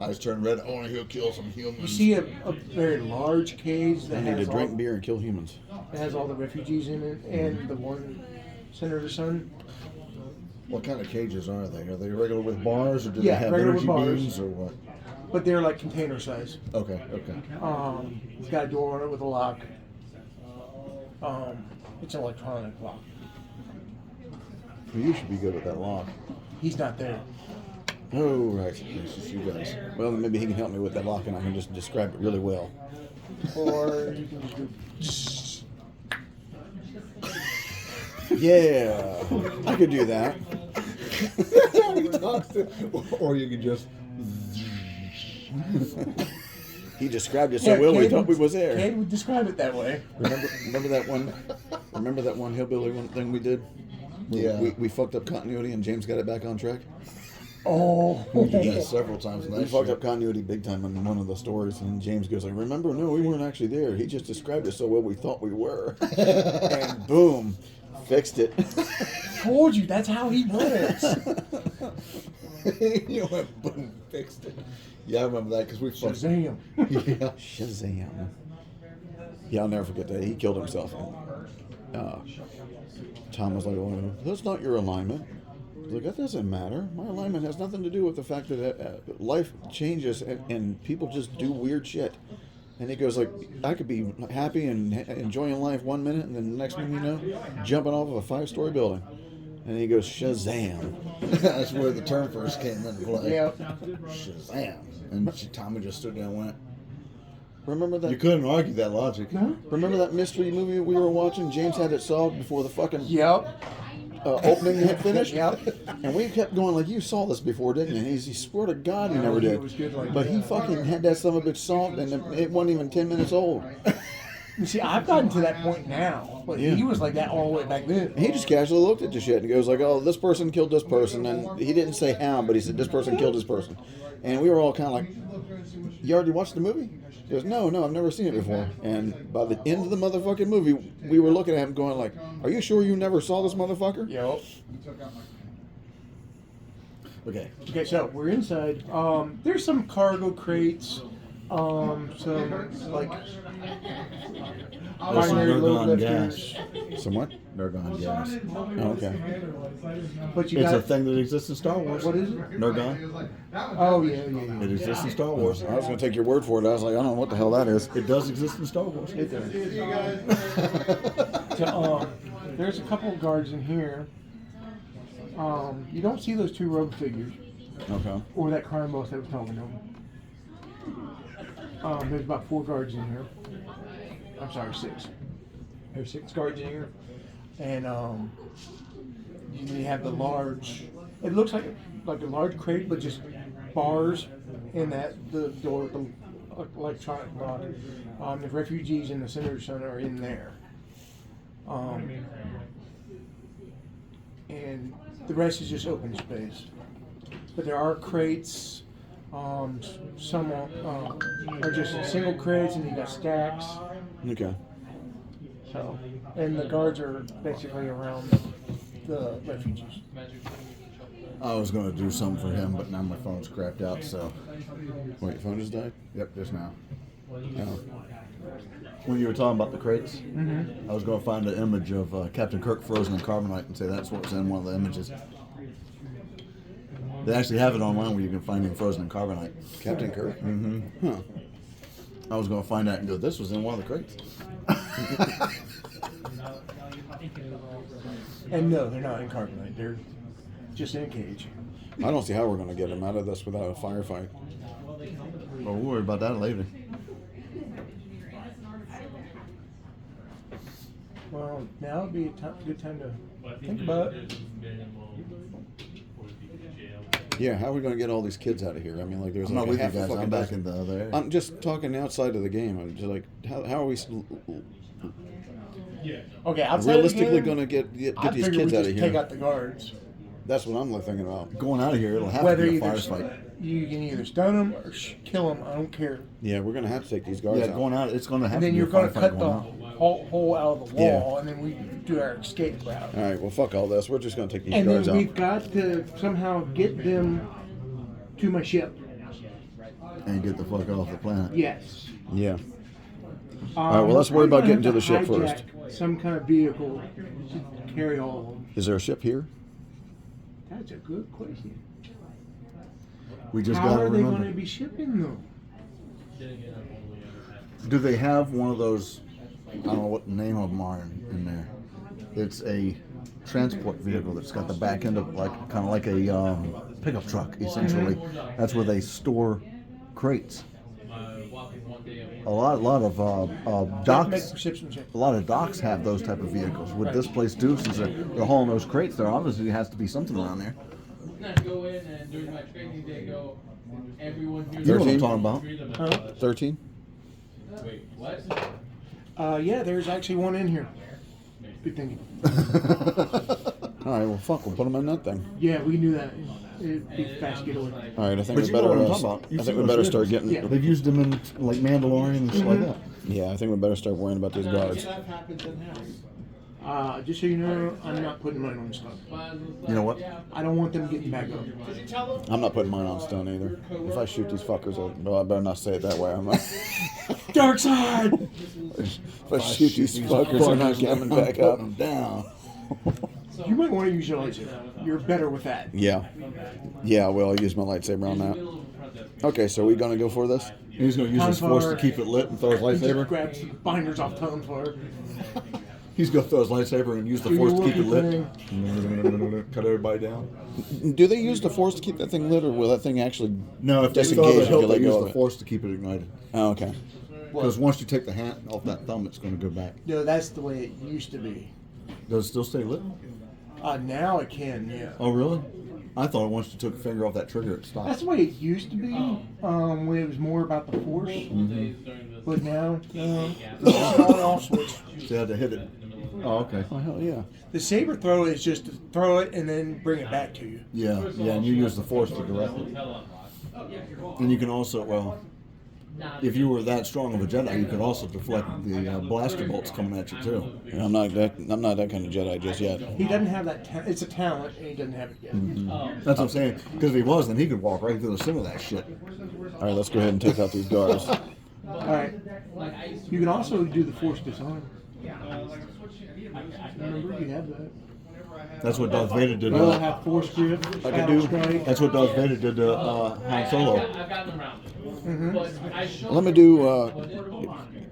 Eyes turn red. I want to kill some humans. You see a very large cage I that need to has drink all, beer and kill humans. that has all the refugees in it, and the one Senator Son. What kind of cages are they? Are they regular with bars, or do Yeah, they have regular energy with bars. beams, or what? But they're like container size. Okay, okay. It's got a door on it with a lock. It's an electronic lock. Well, you should be good at that lock. He's not there. Oh, right. It's just you guys. Well, then maybe he can help me with that lock and I can just describe it really well. Or you can just go. Yeah, I could do that. Or you could just. He described it so well we thought we was there. Cade would describe it that way. Remember that one? Remember that one hillbilly thing we did? Yeah. We fucked up continuity and James got it back on track. Oh. We did that several times. We fucked up continuity big time in one of the stories, and James goes like, "Remember? No, we weren't actually there. He just described it so well we thought we were." And boom, fixed it. Told you, that's how he was. You went boom, fixed it. Yeah, I remember that because we fucked. Shazam. Yeah. Shazam. Yeah, I'll never forget that. He killed himself. And, Tom was like, "Oh, that's not your alignment." I was like, "That doesn't matter. My alignment has nothing to do with the fact that life changes and people just do weird shit." And he goes like, "I could be happy and enjoying life one minute, and then the next minute, you know, jumping off of a 5-story building." And he goes, "Shazam." That's where the term first came into play. Yep. Shazam. And Tommy just stood there and went. Remember that? You couldn't argue that logic. No? Remember that mystery movie we were watching? James had it solved before the fucking Yep. opening had finished. Yep. And we kept going like, "You saw this before, didn't you?" And he swore to God he No, never he did. was good like But he that. fucking had that son of a bitch solved, and it wasn't even 10 minutes old. You see, I've gotten to that point now, but Yeah. he was like that all the way back then. He just casually looked at the shit and goes like, "Oh, this person killed this person," and he didn't say how, but he said this person killed this person, and we were all kind of like, "You already watched the movie?" He goes, "No, I've never seen it before." And by the end of the motherfucking movie, we were looking at him going like, "Are you sure you never saw this motherfucker?" Yo. Okay. Okay, so we're inside. There's some cargo crates. Some like There's some primary load Nergon lifters. gas. Somewhat. Nergon gas. Oh, okay. But you It's got a thing that exists in Star Wars. What is it? Nergon. Oh yeah. It exists in Star Wars. I was gonna take your word for it. I was like, I don't know what the hell that is. It does exist in Star Wars. It does. So, there's a couple of guards in here. You don't see those 2 rogue figures Okay. or that crime boss that was talking to him. There's about 4 guards in here. I'm sorry, 6. There's 6 guards in here, and you have the large. It looks like a large crate, but just bars in the door with the electronic lock. The refugees in the Senator Son are in there, and the rest is just open space. But there are crates. Some are just single crates, and you got stacks. Okay. So, and the guards are basically around the refugees. I was going to do something for him, but now my phone's crapped out, so. Wait, your phone just died? Yep, just now. Oh. When you were talking about the crates, Mm-hmm. I was going to find an image of Captain Kirk frozen in carbonite and say that's what was in one of the images. They actually have it online where you can find him frozen in carbonite. Captain Kirk? Mm-hmm. Huh. I was going to find out and go, this was in one of the crates. And no, they're not in carbonite. They're just in a cage. I don't see how we're gonna get him out of this without a firefight. Well, we'll worry about that later. Well, now would be a good time to think about it. Yeah, how are we gonna get all these kids out of here? I mean, like, there's I'm like not with a you half a guys. fucking I'm back dozen. in the other area. I'm just talking outside of the game. I'm just like, how are we Okay, outside realistically of the game, gonna get I these figure kids we out just of take here? out the guards. That's what I'm thinking about. Going out of here, it'll have Whether to be a either firefight. you can either stun them or kill them. I don't care. Yeah, we're gonna have to take these guards Yeah, out. going out, it's going to have And then to be you're a going to firefight cut the going out. hole out of the wall, and then we do our escape route. All right, well, fuck all this. We're just gonna take these And guards then out. we've got to somehow get them to my ship. And get the fuck off the planet. Yes. Yeah. All right, well, let's worry about getting to the ship first. Some kind of vehicle to carry all of them. Is there a ship here? That's a good question. We just How got to are they going to remember. be shipping them? Do they have one of those? I don't know what the name of them are in there. It's a transport vehicle that's got the back end of kind of like a pickup truck, essentially. That's where they store crates. A lot of docks. Ships and ships. A lot of docks have those type of vehicles. Would this place do, since they're hauling those crates? There obviously has to be something around there. Go in and during my training day go, everyone here. You know what I'm 13? talking about. Huh? 13? Wait, what? Yeah, there's actually one in here. Good thinking. All right, well, fuck, we'll put them in that thing. Yeah, we knew that. It'd be a fast getaway. All right, I think But we you know better. what I'm talking about. I You've think seen we those better videos. start getting. Yeah. They've used them in like Mandalorian and shit like that. Yeah, I think we better start worrying about these guards. That happens in house. Just so you know, I'm not putting mine on stun. You know what? I don't want them getting back up. I'm not putting mine on stone either. If I shoot these fuckers, I better not say it that way. I'm not. Dark side! If I shoot these fuckers, they're not coming back up. Them down. You might want to use your lightsaber. You're better with that. Yeah. Yeah, well, I'll use my lightsaber on that. Okay, so are we gonna go for this? He's going to use his force to keep it lit and throw his He just lightsaber. grabs the binders off Tom's fire. He's going to throw his lightsaber and use the Do force your to keep it working lit. Cut everybody down. Do they use the force to keep that thing lit, or will that thing actually No, if they disengage saw the if you hilt, let they go use of the it? force to keep it ignited. Oh, okay. Because once you take the hand off that thumb, it's going to go back. No, that's the way it used to be. Does it still stay lit? Now it can, yeah. Oh, really? I thought once you took a finger off that trigger, it stopped. That's the way it used to be when it was more about the force. But But now, it's on off switch. So you had to hit it. Oh, okay. Oh hell yeah. The saber throw is just to throw it and then bring it back to you. Yeah, yeah, and you use the force to direct it. And you can also, well, if you were that strong of a Jedi, you could also deflect the blaster bolts coming at you too. Yeah, I'm not that kind of Jedi just yet. He doesn't have that. It's a talent, and he doesn't have it yet. That's what I'm saying. Because if he was, then he could walk right through the center of that shit. All right, let's go ahead and take out these guards. All right. You can also do the force disarm. Remember, you have that. That's what Darth Vader did. Well, have force grip. I can do. That's what Darth Vader did to Han Solo. Let me do.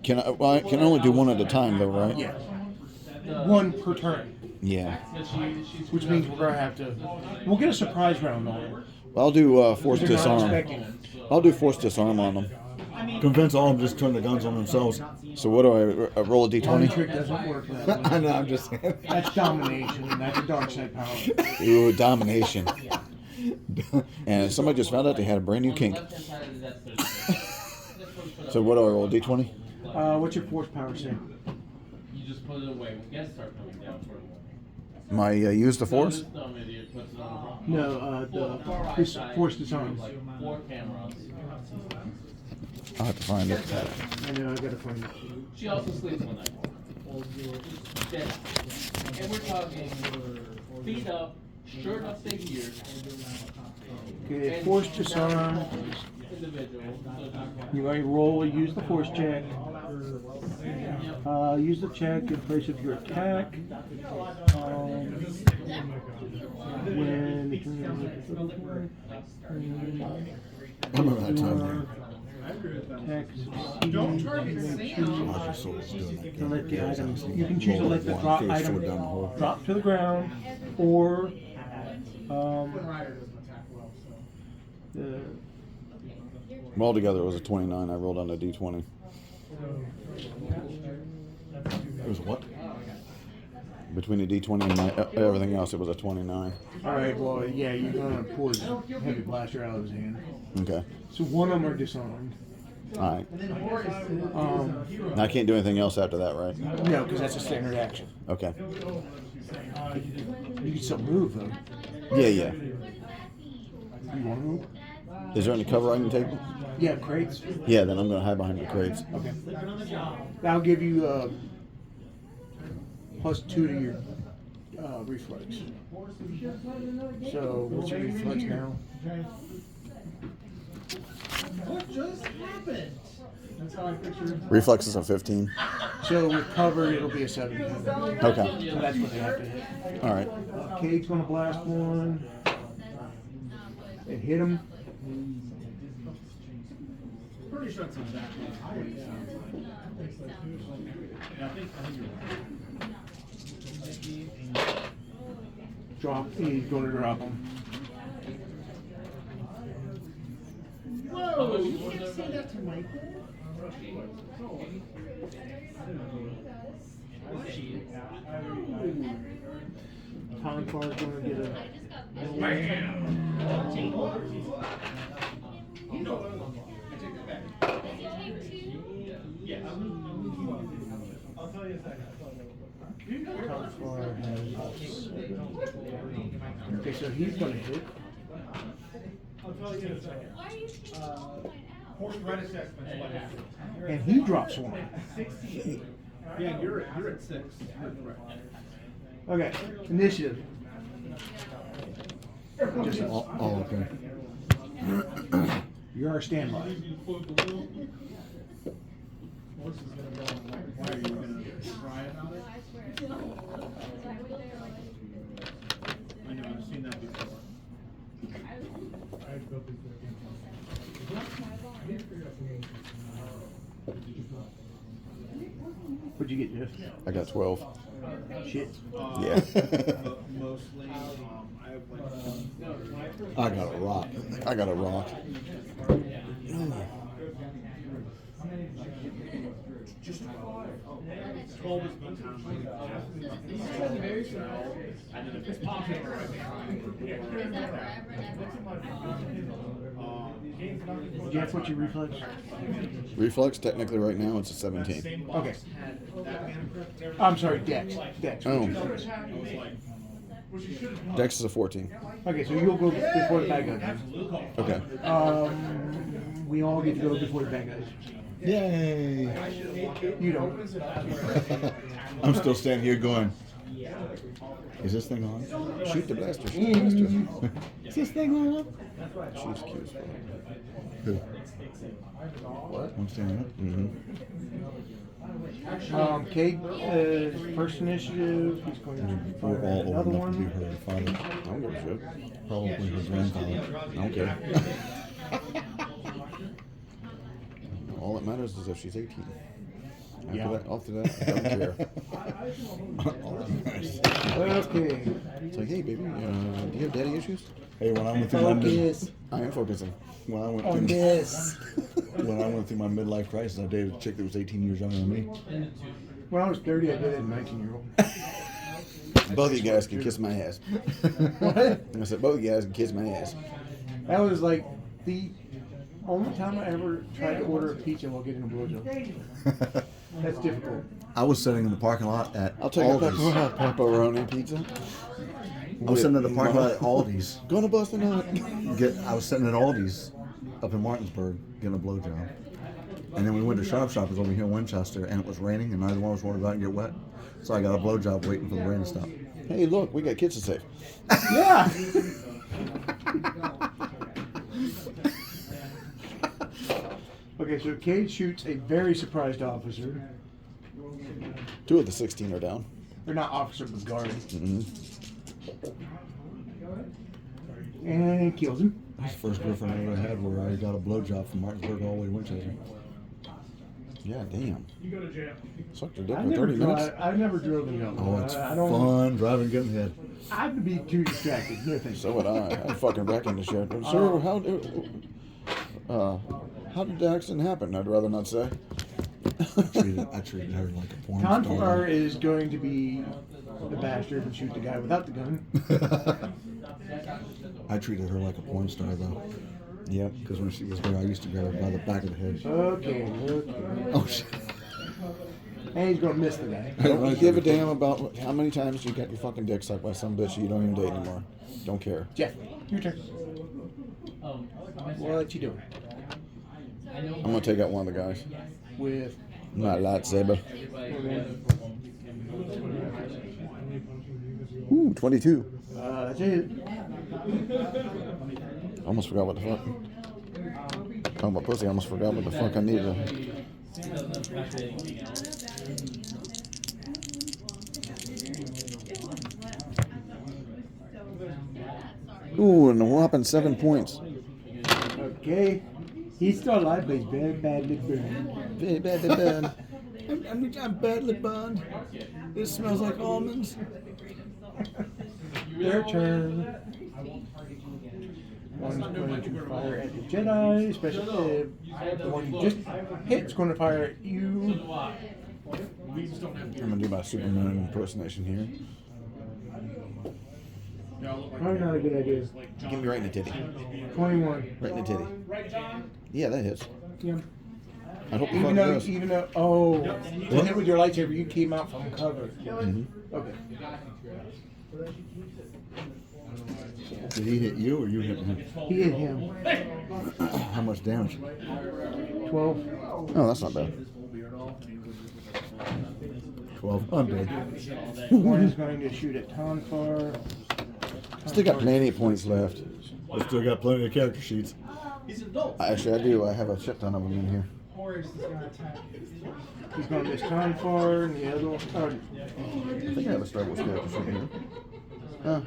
Can I? Well, I can only do one at a time, though, right? Yeah. One per turn, Yeah. which means we're gonna have to. We'll get a surprise round on it. I'll do force They're not disarm. expecting it. I'll do force disarm on them. Convince all of them just turn the guns on themselves. So what do I roll a Money d20? trick doesn't work that way. I know, I'm just saying. That's domination, and that's a dark side power. Ooh, domination. And somebody just found out they had a brand new kink. So what do I roll? D20? What's your force power say? You just put it away when guests start coming down for a moment. My use the force? This dumb idiot puts it on the No, the force disarm. like 4 cameras. I'll have to find it. I know, I gotta find it. She also sleeps one night. Dead. And we're talking feet up, shirt up to here. Okay, force disarm. Individual. You want to roll, use the force check. Use the check in place of your attack. When I remember that time. attack Don't target Roger Solo's doing that. to let the item, you can choose to let the drop Face item forward down the hole. drop to the ground, or the Well, altogether it was a 29. I rolled on a d20. It was what? Between the d20 and my, everything else, it was a 29. all right. Well, yeah, you're gonna pull his heavy blaster out of his hand. Okay. So one of them are disarmed. All right. Um, I can't do anything else after that, right? no, because that's a standard action. Okay. You can still move though. Yeah, yeah. You want to move? Is there any cover I can take? Yeah, crates. Yeah, then I'm going to hide behind the crates. Okay. That'll give you +2 to your reflex. So what's your reflex now? What just happened? That's how I picture. Reflexes of 15. So with cover, it'll be a 17. Okay. So that's what they have to hit. All right. Cade's gonna blast one. And hit him. Pretty sure it's exactly. Drop. He's gonna drop him. Whoa! You can't say that to Michael. Confar's gonna get a. Confar has. Okay, so he's gonna hit. And he drops one. Yeah, you're at 6. Okay, initiative. Just Oh, okay. you're our standby. I know, I've seen that before. What'd you get, Jeff? I got 12. Shit. Yeah. Mostly, I have like. I got a rock. I got a rock. Just 12. 12 is the town. And then if it's popular, I think. Jeff, what's your reflex? Reflex, technically right now, it's a 17. Okay. I'm sorry, Dex. Dex. Oh. Dex is a 14. Okay, so you'll go before the bad guys. Okay. We all get to go before the bad guys. Yay! You don't. I'm still standing here going, is this thing on? Shoot the blaster. Shoot the blaster. Is this thing on? She's cute as fuck. Who? What? I'm standing up. Cade is first initiative. He's going to We're fire all old another enough to be one. her father. I don't give a shit. Probably her grandfather. I don't care. All that matters is if she's 18. After that, I don't care. Okay. It's like, hey, baby, do you have daddy issues? Hey, when I went through my Focus I am focusing. when I went on through this. when I went through my midlife crisis, I dated a chick that was 18 years younger than me. When I was 30, I did it in 19-year-old. Both of you guys can kiss my ass. What? I said, both of you guys can kiss my ass. That was like the only time I ever tried to order a pizza while getting a blowjob. That's difficult. I was sitting in the parking lot at I'll take a Aldi's. pepperoni pizza. I was sitting in the parking lot at Aldi's. Gonna bust a nut. I was sitting at Aldi's up in Martinsburg getting a blowjob. And then we went to Sharp Shoppers over here in Winchester, and it was raining, and neither one of us wanted to go out and get wet. So I got a blowjob waiting for the rain to stop. Hey, look, we got kids to save. Yeah. Okay, so Cade shoots a very surprised officer. 2 of the 16 are down. Or not officer, but guard. Mm-hmm. And kills him. That's the first girlfriend I ever had where I got a blowjob from Martinsburg all the way to Winchester. Yeah, damn. You go to jail. Sucked her dick I for never, 30 minutes. I never drove in Yellow. Oh, it's I don't. fun driving, getting hit. I'd be too distracted. No thanks. So would I. I'd fucking wreck in the shit. Sir, how did the accident happen? I'd rather not say. I treated her like a porn Confor star. is going to be the bastard and shoot the guy without the gun. I treated her like a porn star though, Yep. because when she was there, I used to grab her by the back of the head. Okay. Oh shit! And he's gonna miss the guy. Don't give a damn about how many times you got your fucking dick sucked by some bitch you don't even date anymore. Don't care. Jeff, your turn. What you doing? I'm gonna take out one of the guys. With My lightsaber. Ooh, 22. that's it. Almost forgot what the fuck. Talking about pussy, I almost forgot what the fuck I needed. Ooh, and a whopping 7 points. Okay. He's still alive, but he's very badly burned. Very badly burned. I'm badly burned. It smells like almonds. Their turn. One's going to fire at the Jedi, especially the one you just hit is going to fire at you. I'm gonna do my Superman impersonation here. Probably not a good idea. Give me right in the titty. 21. Right in the titty. Yeah, that hits. Yeah. I hope the Even fuck it though, does. to hit with your lightsaber, you came out from cover. Okay. Did he hit you or you hit him? He hit him. How much damage? 12. Oh, that's not bad. 12. I'm dead. One is going to shoot at Tonfar. Still got plenty of points left. I still got plenty of character sheets. Actually, I do. I have a shit ton of them in here. He's going to miss Tonfar, and the other one. I think I have a Star Wars character sheet in here.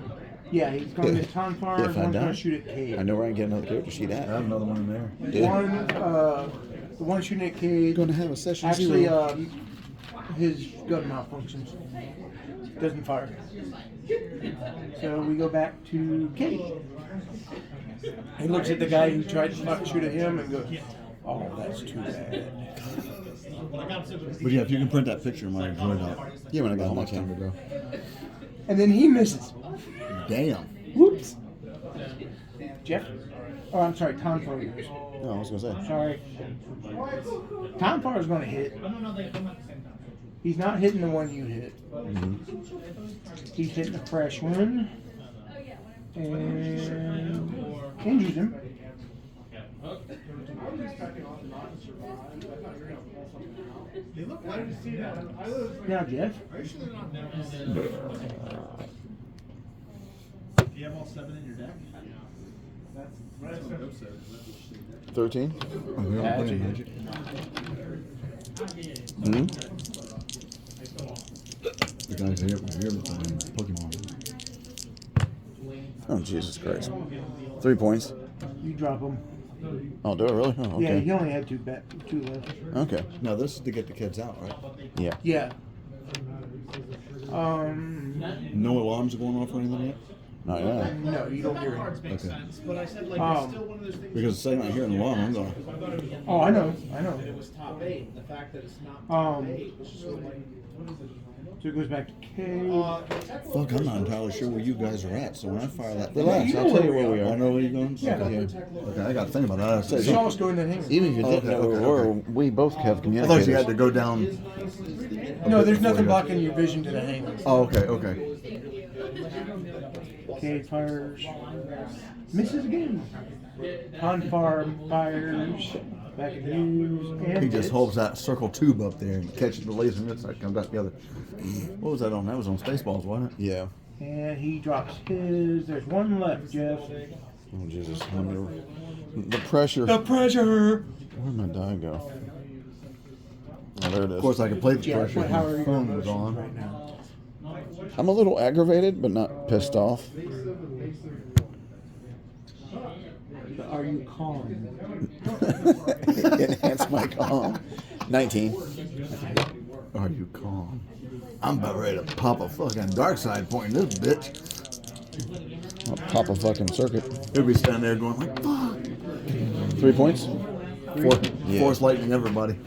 Yeah, he's going to miss Tonfar, If and I one's going die, to shoot at Cade. I know where I can get another character sheet I at. have another one in there. Yeah. The one shooting at Cade. Gonna have a session Actually, 0. his gun malfunctions. Doesn't fire. So we go back to Cade. He looks at the guy who tried to shoot at him and goes, "Oh, that's too bad." When I got to But yeah, if you can print that picture of my droid out. Yeah, when I got how home, I much time can. ago. And then he misses. Damn. Whoops. Jeff? Oh, I'm sorry, Tom Farr. No, I was gonna say. Sorry. Tom Farr is going to hit. He's not hitting the one you hit. He's hitting the fresh one. And injures him. They look like Now, Jeff. Are you sure they're not never? Do you have all 7 in your deck? That's what Dope said. 13. Oh, we don't play Magic. Hmm? The guys here were playing Pokemon. Oh, Jesus Christ. 3 points. You drop him. Oh, do I really? Oh, okay. Yeah, he only had two left. Okay. Now this is to get the kids out, right? Yeah. Yeah. No alarms going off or anything yet? Not yet. No, you don't hear it. Makes Okay. sense, but I said like Um, it's still one of those things. Because the second I hear an alarm, I'm going. Oh, I know. That it was top 8. The fact that it's not top 8 was just like, what is it? So it goes back to K. Fuck, I'm not entirely sure where you guys are at. So when I fire that, Relax, I'll tell you where we I are. know where you're going. Yeah. Okay. Okay, I got to think about that. You saw us go in that hangar. Even if you didn't know where we were, we both have I thought communicators. you had to go down. No, there's nothing Before you blocking your vision to the hangar. Oh, okay, okay. K fires. Misses again. Confar fires. Back at use. And He just hits. holds that circle tube up there and catches the laser and it's like comes back together. What was that on? That was on Spaceballs, wasn't it? Yeah. And he drops his. There's one left, Jeff. Oh, Jesus. The pressure. The pressure. Where'd my die go? Oh, there it Of course, is. I could play the Jeff, pressure if how my are your phone was emotions on. right now? I'm a little aggravated, but not pissed off. Are you calm? Enhance my calm. 19. Are you calm? I'm about ready to pop a fucking dark side point in this bitch. I'll pop a fucking circuit. He'll be standing there going like, fuck. 3 points? Yeah. Force lightning everybody.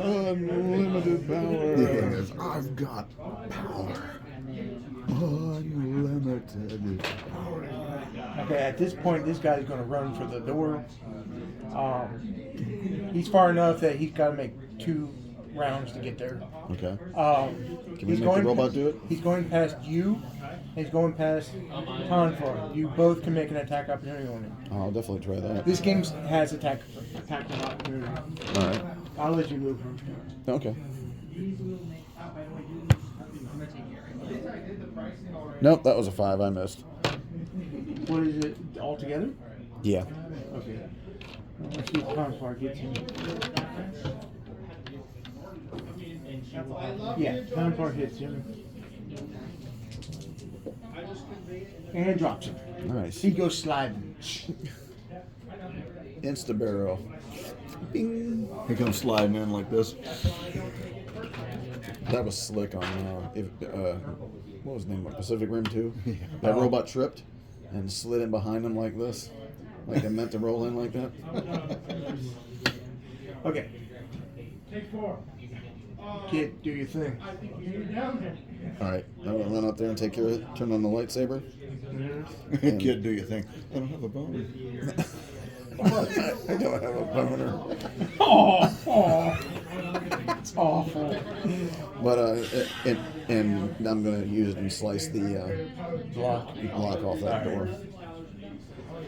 Unlimited power. Yes, I've got power. Unlimited power. Okay, at this point, this guy's going to run for the door. He's far enough that he's got to make 2 rounds to get there. Okay. Can we make the robot do it? He's going past you. He's going past Confar. You both can make an attack opportunity on him. I'll definitely try that. This game has attack opportunity. All right. I'll let you move him. Okay. Nope, that was a 5. I missed. What is it altogether? Yeah. Okay. Let's see if Confar gets him. Yeah, Confar hits him. And drops him. Nice. He goes sliding. Insta barrel. Bing. He comes sliding in like this. That was slick on what was the name of it? Pacific Rim 2? That robot tripped and slid in behind him like this. Like it meant to roll in like that. Okay. Kid, do your thing. Alright, I'm gonna run up there and take care of it. Turn on the lightsaber. Kid, do you think? I don't have a bone. I don't have a boner. Oh, it's awful. But and I'm gonna use it and slice the block off that door.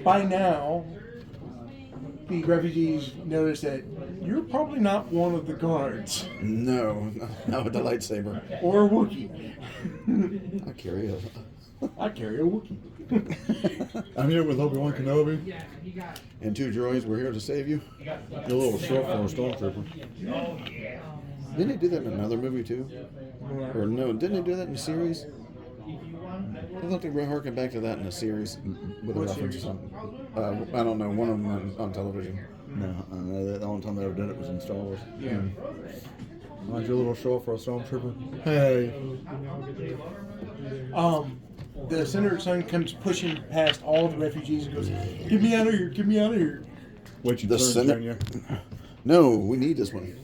By now, the refugees notice that you're probably not one of the guards No, not with the lightsaber. or a Wookiee. I carry it. I carry a Wookiee. I'm here with Obi-Wan Kenobi. And 2 droids, we're here to save you. You're a little short for a stormtrooper. Didn't they do that in another movie too? Or no, didn't they do that in a series? I thought they were harking back to that in a series with a reference or something. I don't know, one of them on television. No, the only time they ever did it was in Star Wars. Yeah. Aren't you a little short for a stormtrooper? Hey. The Senator's son comes pushing past all the refugees and goes, "Get me out of here! Get me out of here!" Wait, you The turn, Senate? Junior. No, we need this one.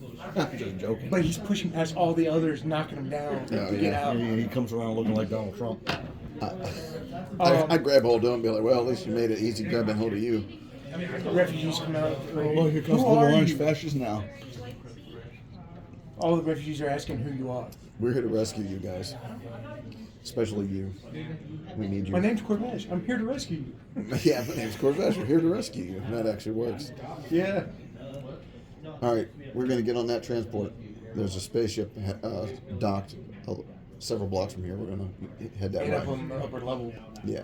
Just joking. But he's pushing past all the others, knocking them down Oh, to get yeah. out. He comes around looking like Donald Trump. I grab hold of him and be like, well, at least you made it easy grabbing hold of you. Refugees come out. Oh, look, here comes Who little are orange you? fascists now. All the refugees are asking who you are. We're here to rescue you guys. Especially you. We need you. My name's Corvash. I'm here to rescue you. Yeah, my name's Corvash. We're here to rescue you. That actually works. Yeah. All right, we're going to get on that transport. There's a spaceship docked several blocks from here. We're going to head that Get up way. on the upper level. Yeah.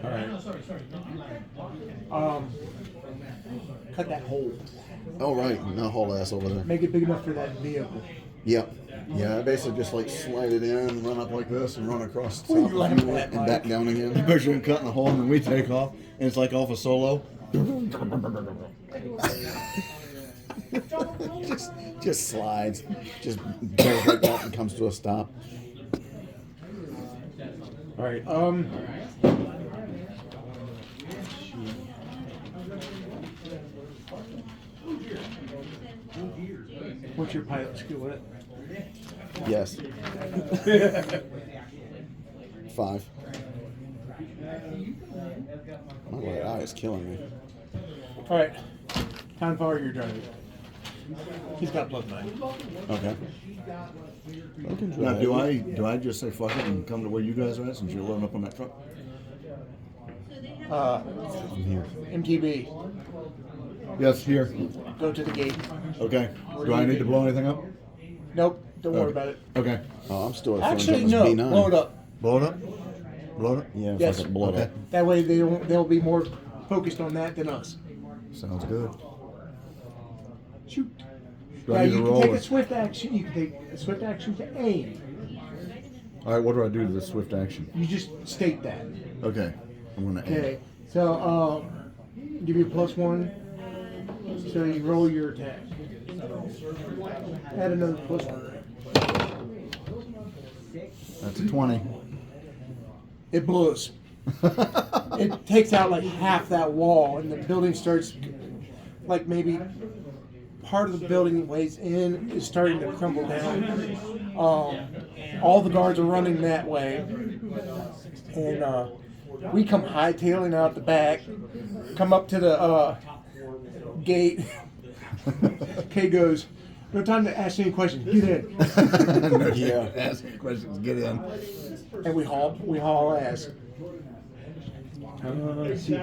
All right. Cut that hole. Oh, right. Now haul ass over there. Make it big enough for that vehicle. Yep. Yeah, I basically just like slide it in, run up like this, and run across the What are top you of laughing you at, and back Mike? down You again. picture him cutting a hole and then we take off, and it's like off a solo. just slides. Just goes like that and comes to a stop. All right. What's your pilot skill at? Yes. 5. My right eye is killing me. All right. Time for your driving. He's got blood money. Okay. I can Now, drive. do I just say fuck it and come to where you guys are at since you're loading up on that truck? I'm here. MTB. Yes, here. Go to the gate. Okay. Do I need to blow anything up? Nope. Don't worry Okay. about it. Okay. Oh, I'm still at Actually, Fern no. B9. Blow it up. Blow it up? Blow it up? Yeah, Yes. fuck it, blow it Okay. up. That way they'll be more focused on that than us. Sounds good. Shoot. Do Now I need you to can roll take a it? swift action. You can take a swift action to aim. All right, what do I do to the swift action? You just state that. Okay. I'm going to aim. Okay. So give you a +1. So you roll your attack. Add another +1. That's a 20. It blows. It takes out like half that wall, and the building starts, like maybe part of the building ways in is starting to crumble down. All the guards are running that way, and we come hightailing out the back, come up to the gate. Kay goes, "No time to ask any questions. Get in." No, Yeah. Ask any questions. Get in. And we haul ass. Let's see.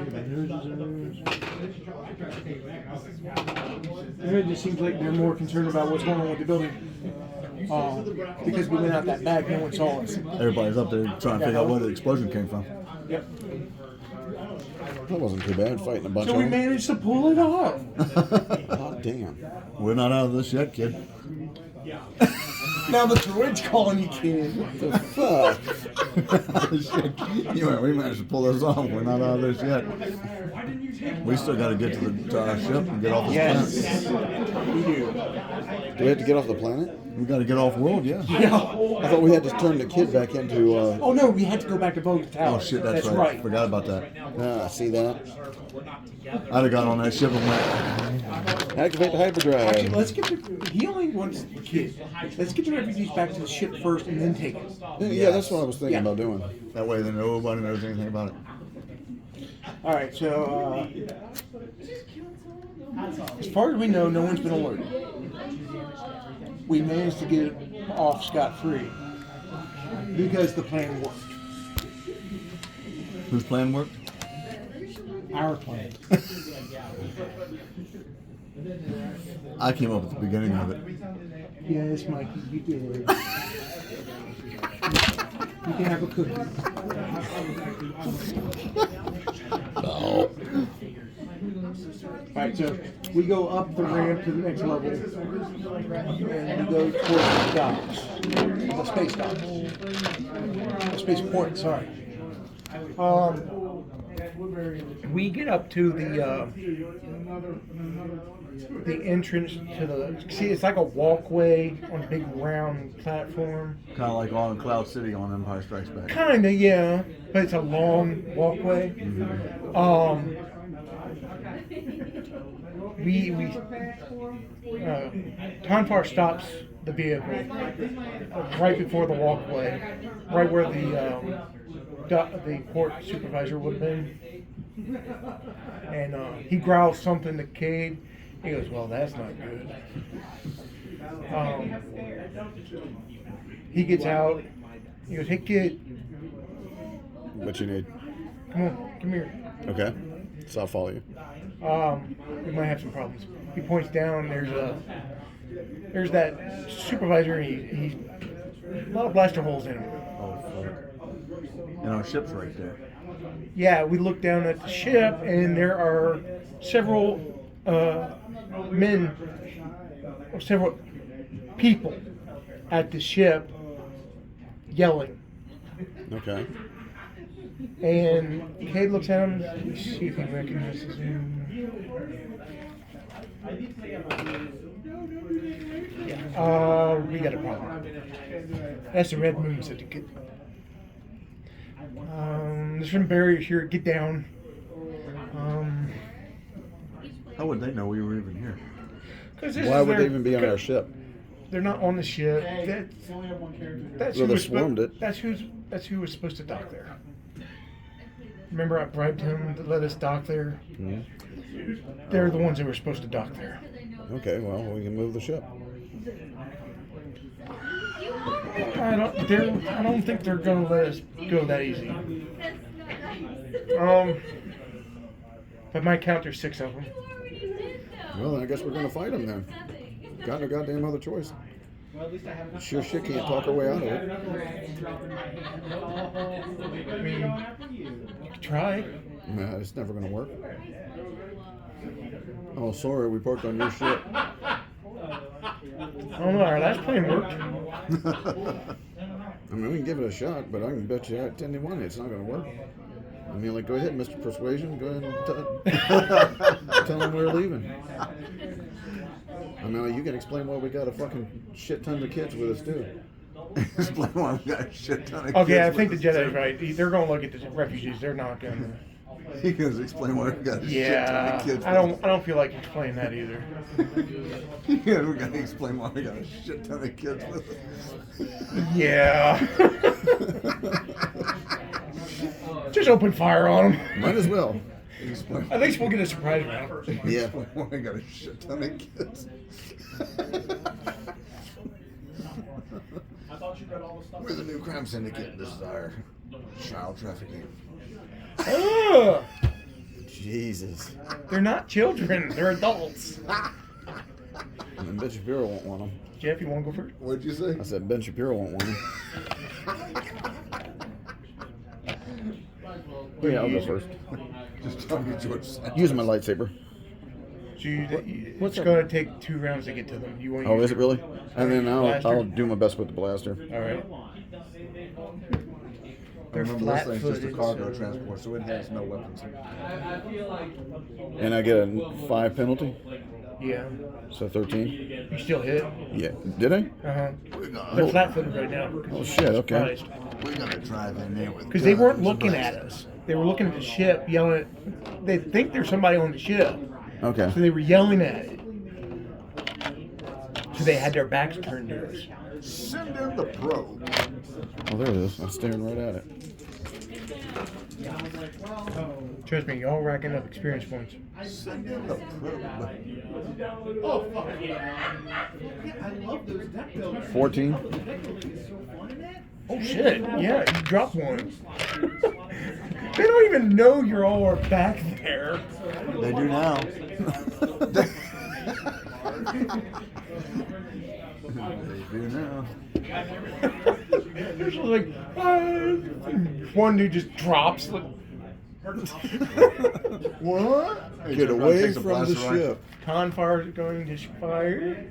It just seems like they're more concerned about what's going on with the building. Because we went out that back, no one saw us. Everybody's up there trying to figure out where the explosion came from. Yep. That wasn't too bad, fighting a bunch So of we them. managed to pull it off. God damn. We're not out of this yet, kid. Now the droid's calling you kid. The fuck? We managed to pull this off. We're not out of this yet. We still got to get to our ship and get off the Yes, planet. we do. Do we have to get off the planet? We got to get off world, yeah. Yeah. I thought we had to turn the kid back into, Oh no, we had to go back to Bogus Tower. Oh shit, that's right. right. Forgot about that. see that? I'd have got on that ship and went. Activate the Actually, hyperdrive. let's get the. He only wants the kid. Let's get the refugees back to the ship first, and then take it. Yeah, that's what I was thinking Yeah. about doing. That way, then nobody knows anything about it. All right. So, as far as we know, no one's been alerted. We managed to get it off scot-free because the plan worked. Whose plan worked? Our plan. I came up at the beginning of it. Yes, Mikey, you did. You can have a cookie. No. Alright, so we go up the ramp to the next level, and we go towards the docks. The space docks. The space port, sorry. We get up to the entrance to the, see, it's like a walkway on a big round platform. Kind of like on Cloud City on Empire Strikes Back. Kinda, yeah, but it's a long walkway. Tonfar stops the vehicle right before the walkway, right where the court supervisor would have been. And he growls something to Cade. He goes, "Well, that's not good." He gets out. He goes, "Hey, kid, What you need? come here. Okay. So I'll follow you. We might have some problems." He points down. There's that supervisor. He's a lot of blaster holes in him. Oh, fuck. And our ship's right there. Yeah, we look down at the ship, and there are several several people at the ship yelling. Okay. And Cade looks at him. Let me see if he recognizes him. We got a problem. That's the Red Moon Syndicate. There's some barriers here. Get down. How would they know we were even here? Why would they even be on our ship? They're not on the ship. That's who Well, they was swarmed it. That's who was supposed to dock there. Remember, I bribed him to let us dock there. Mhm. They're the ones that were supposed to dock there. Okay, well, we can move the ship. I don't think they're gonna let us go that easy. By my count, there's 6 of them. Well, then I guess we're going to fight them then. Got no goddamn other choice. Sure shit can't talk our way out of it. I mean, you could try. Nah, it's never going to work. Oh, sorry, we parked on your ship. I don't know, our last plane worked. I mean, we can give it a shot, but I can bet you at 10 to 1 it's not going to work. I mean, like, go ahead, Mr. Persuasion. Go ahead and tell them we're leaving. I mean, you can explain why we got a fucking shit ton of kids with us, too. Explain why we got a shit ton of Okay, I kids think the with us. Jedi's right. They're going to look at the refugees. They're not going to. He can explain why we got a shit ton Yeah, of kids. I don't feel like explaining that either. Yeah, we gotta explain why we got a shit ton of kids with us. Yeah. Just open fire on them. Might as well. Explain At least we'll get a surprise round. Yeah. why we got a shit ton of kids. I thought you read all the stuff. We're the new crime syndicate, and this is our child trafficking. Ugh. Jesus. They're not children. They're adults. And then Ben Shapiro won't want them. Jeff, you want to go first? What'd you say? I said Ben Shapiro won't want them. Yeah, I'll go first. Just tell me George said. Use my lightsaber. So it's going to take 2 rounds to get to them. You want to Oh, use is it really? And then blaster? I'll do my best with the blaster. All right. They're Remember, this thing's just a flat-footed, cargo so- transport, so it has no weapons. And I get a 5 penalty, Yeah. so 13. You still hit? Yeah. Did I? Uh-huh. We're They're gonna, flat-footed right now. Oh shit. Okay. we're gonna drive in there with Because they weren't guns looking and at us. They were looking at the ship, yelling at... They think there's somebody on the ship. Okay. So they were yelling at it. So they had their backs turned to us. Send in the probe. Oh, there it is. I'm staring right at it. Trust me, y'all racking up experience points. Send in the probe. Oh, fuck yeah. I love those deck builders. 14. Oh shit! Yeah, you dropped one. They don't even know you're all are back there. They do now. They do now. There's like one dude just drops. Like, what? Get away from the ship. Tonfar is going to fire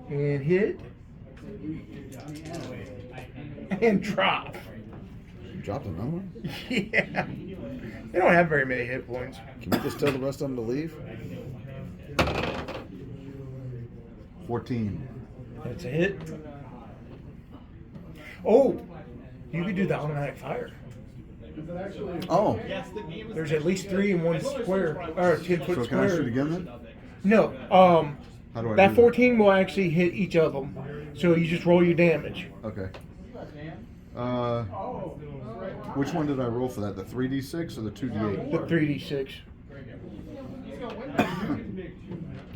and hit and drop. Dropped another one? Yeah. They don't have very many hit points. Can we just tell the rest of them to leave? 14. That's a hit. Oh, you could do the automatic fire. Oh, There's at least 3 in one square, or 10-foot so can I shoot square. again then? No, How do I that do 14 will actually hit each of them. So you just roll your damage. Okay. Which one did I roll for that? The 3d6 or the 2d8? The 3d6.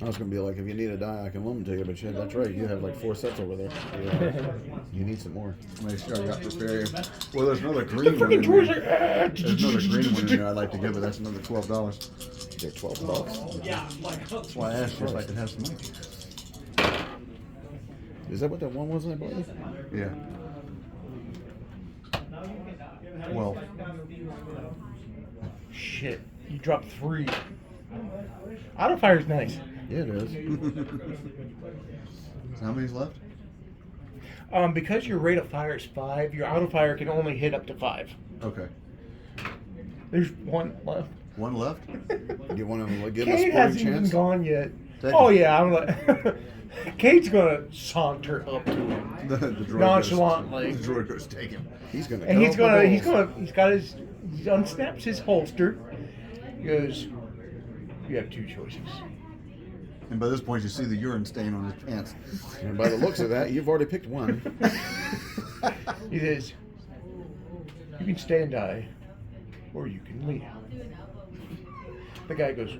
I was gonna be like, if you need a die, I can loan them to you, but shit, that's right. You have like 4 sets over there. Yeah. You need some more. Make sure I got prepared. Well, there's another green one. Freaking In drawers there. are. There's another green one in there I'd like to give, but that's another $12. They're $12. That's why I asked you if I could have some money. Is that what that one was, I believe? Yeah. Well, Shit, you dropped 3. Auto fire's nice. Yeah, it is. so how many's left? Because your rate of fire is 5, your auto fire can only hit up to 5. Okay. There's 1 left. One left? You want to give us a Kate sporting hasn't even chance? gone yet. Take Oh it. yeah, I'm like, Kate's gonna saunter up to him, The droid Nonchalantly. Goes, the droid goes, take him. He's gonna. and he's cut off my gonna, balls. he's got his, he unsnaps his holster. He goes, you have 2 choices. And by this point, you see the urine stain on his pants. And by the looks of that, you've already picked one. He says, you can stay and die, or you can leave. The guy goes,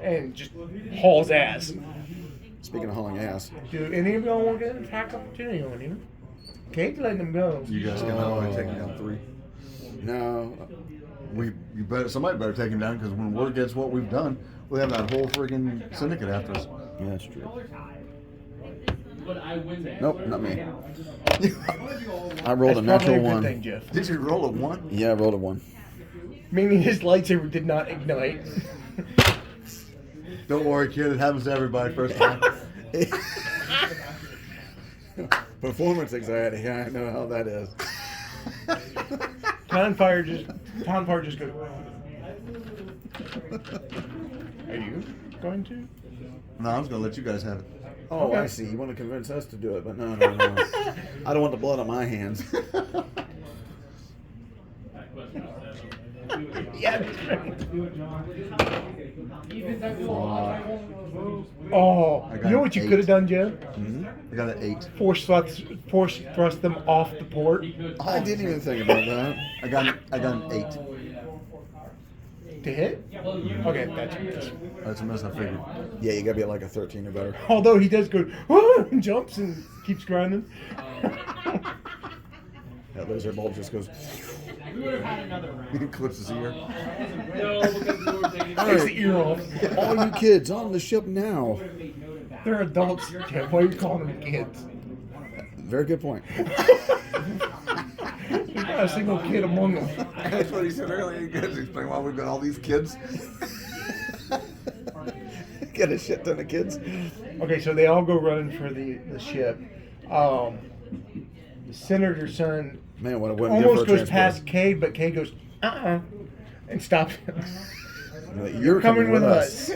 and just hauls ass. Speaking of hauling ass, Do any of y'all want to get an attack opportunity on him? Kate's letting him go. You guys can only take him down 3. no, You better, somebody better take him down because when word gets what we've done, we'll have that whole friggin' syndicate after us. yeah, that's true. But I win that. Nope, not me. I rolled That's a natural probably a good one. thing, Jeff. Did you roll a 1? Yeah, I rolled a 1. Meaning his lightsaber did not ignite. Don't worry, kid. It happens to everybody first time. Performance anxiety. Yeah, I know how that is. Tonfire just goes. Are you going to? No, I was gonna let you guys have it. Oh, Okay. I see. You want to convince us to do it, but no, no, no. I don't want the blood on my hands. Yeah. Oh, I got you know what you an could 8. have done, Jeff? I got an 8. Force thrust them off the port I didn't even think about that. I got an 8. to hit. Okay, that's. That's a mess. I figured. Yeah, you gotta be like a 13 or better. Although he does go, "Whoa," and jumps and keeps grinding. That laser bulb just goes. We would have had another round. He clips his ear. No, because we were taking Takes the ear off. All you kids on the ship now. They're adults, Jeff. Why are you calling them kids? Very good point. There's not a single kid among them. That's what he said earlier. You guys explain why we've got all these kids. Get a shit ton of kids. Okay, so they all go running for the ship. The senator's son Man, what a wouldn't give almost for a goes transport. past Kay, but Kay goes, and stops him. You're coming with us.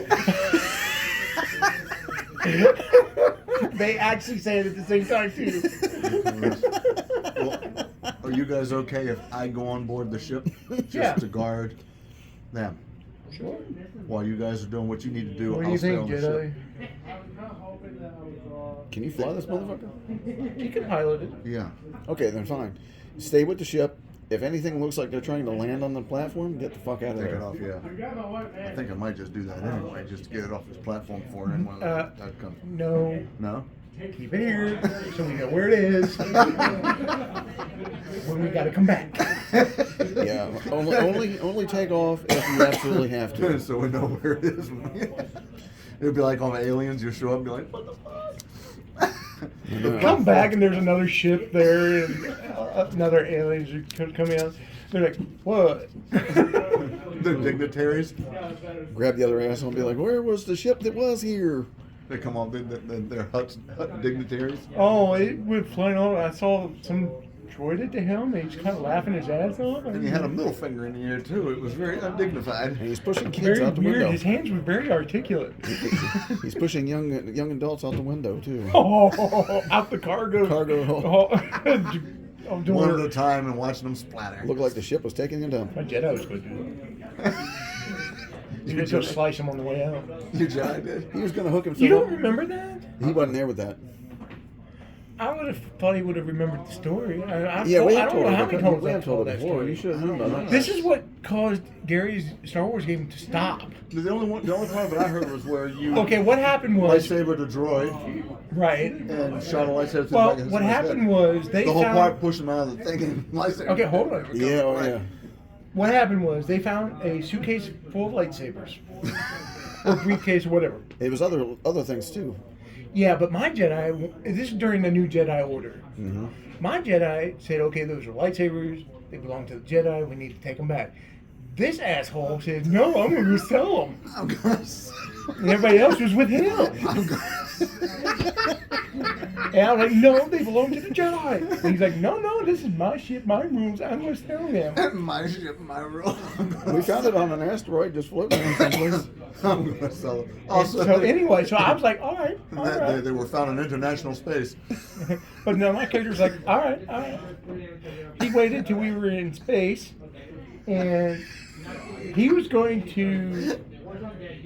They actually say it at the same time, too. Well, are you guys okay if I go on board the ship just Yeah. to guard them Sure. while you guys are doing what you need to do? What do I'll you stay think, on the Jedi? ship. Can you fly this motherfucker? You can pilot it. Yeah. Okay, then fine. Stay with the ship. If anything looks like they're trying to land on the platform, get the fuck out of Take it there. off, yeah. I think I might just do that anyway, just to get it off this platform before anyone that comes. No. No? Keep it here so we know where it is when we gotta come back. Yeah, only take off if you absolutely have to. So we know where it is. It'd be like on the aliens, you show up and be like, what the fuck? Come back and there's another ship there and another aliens are coming out. They're like, what? The dignitaries, Grab the other asshole and be like, "Where was the ship that was here?" they come on, they're hut dignitaries. Oh, it went flying on. I saw some droid it to him. He's kind of laughing his ass off. And he had a middle finger in the air too. It was very undignified. And he's pushing kids Very out the weird. window. His hands were very articulate. He's pushing young adults out the window too. Oh, out the cargo. Cargo hole. Oh, I'm doing one at it. a time and watching them splatter. Looked like the ship was taking him down. My Jedi was going to do it. You could just slice him on the way out. Your Jedi did. He was going to hook himself You don't up. remember that? He wasn't there with that. I would have thought he would have remembered the story. Yeah, we I have don't told know how it. many times We I've have told it that before. story. You should have known about that. This is what caused Gary's Star Wars game to stop. The only part of it I heard was where you Okay, what happened was lightsaber the droid right. and shot a lightsaber through Well, the back of his what head. happened was they The whole found. part pushed him out of the thing and lightsaber. Okay, hold on. Yeah, oh yeah. What happened was they found a suitcase full of lightsabers, or briefcase, or whatever. It was other things too. Yeah, but my Jedi. This is during the new Jedi Order. Mm-hmm. My Jedi said, "Okay, those are lightsabers. They belong to the Jedi. We need to take them back." This asshole said, "No, I'm going to sell them." I'm gonna. And everybody else was with him. I'm gonna. And I was like, "No, they belong to the Jedi." And he's like, "No, this is my shit, my rules. I'm going to sell them." My ship, my rule. We found it on an asteroid just floating around someplace. I'm gonna sell it. And Also, so anyway, so I was like, "All right, all right." they were found in international space. But no, my character was like, all right. He waited till we were in space, and he was going to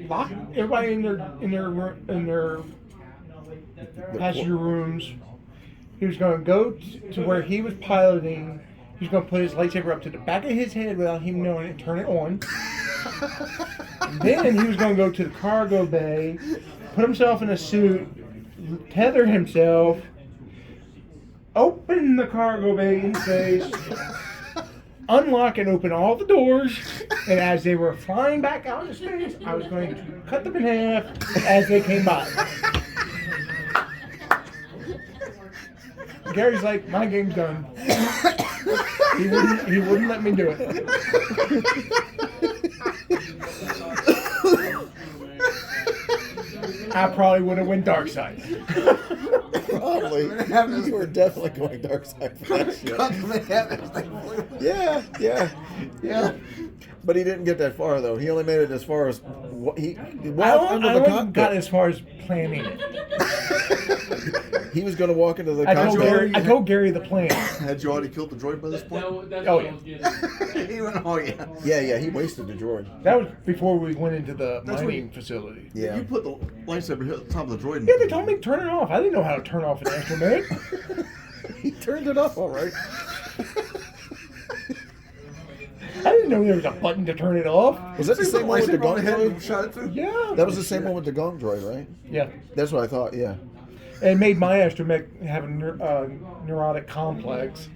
lock everybody in their passenger rooms. He was going to go to where he was piloting. He was going to put his lightsaber up to the back of his head without him knowing it and turn it on. Then he was going to go to the cargo bay, put himself in a suit, tether himself, open the cargo bay in space, unlock and open all the doors, and as they were flying back out into space, I was going to cut them in half as they came by. Gary's like, my game's done. He wouldn't let me do it. I probably would have went dark side. Probably. You were definitely going dark side for that shit. Yeah. But he didn't get that far though. He only made it as far as what he I walked into the only cockpit. got as far as planning it. He was going to walk into the I told cockpit. Gary the plan. Had you already killed the droid by this point? That's Oh, what yeah. I was getting. He went, oh yeah. Yeah, he wasted the droid. That was before we went into the That's what mining facility. Yeah. You put the lightsaber here at the top of the droid. and- Yeah, they told me to turn it off. I didn't know how to turn off an astromech. He turned it off all right. I didn't know there was a button to turn it off. Was that the same one with the Lightsaber on gong head and droid? shot it through. Yeah. That was the same one with the gong droid, right? Yeah. That's what I thought, yeah. It made my astromech have a neurotic complex.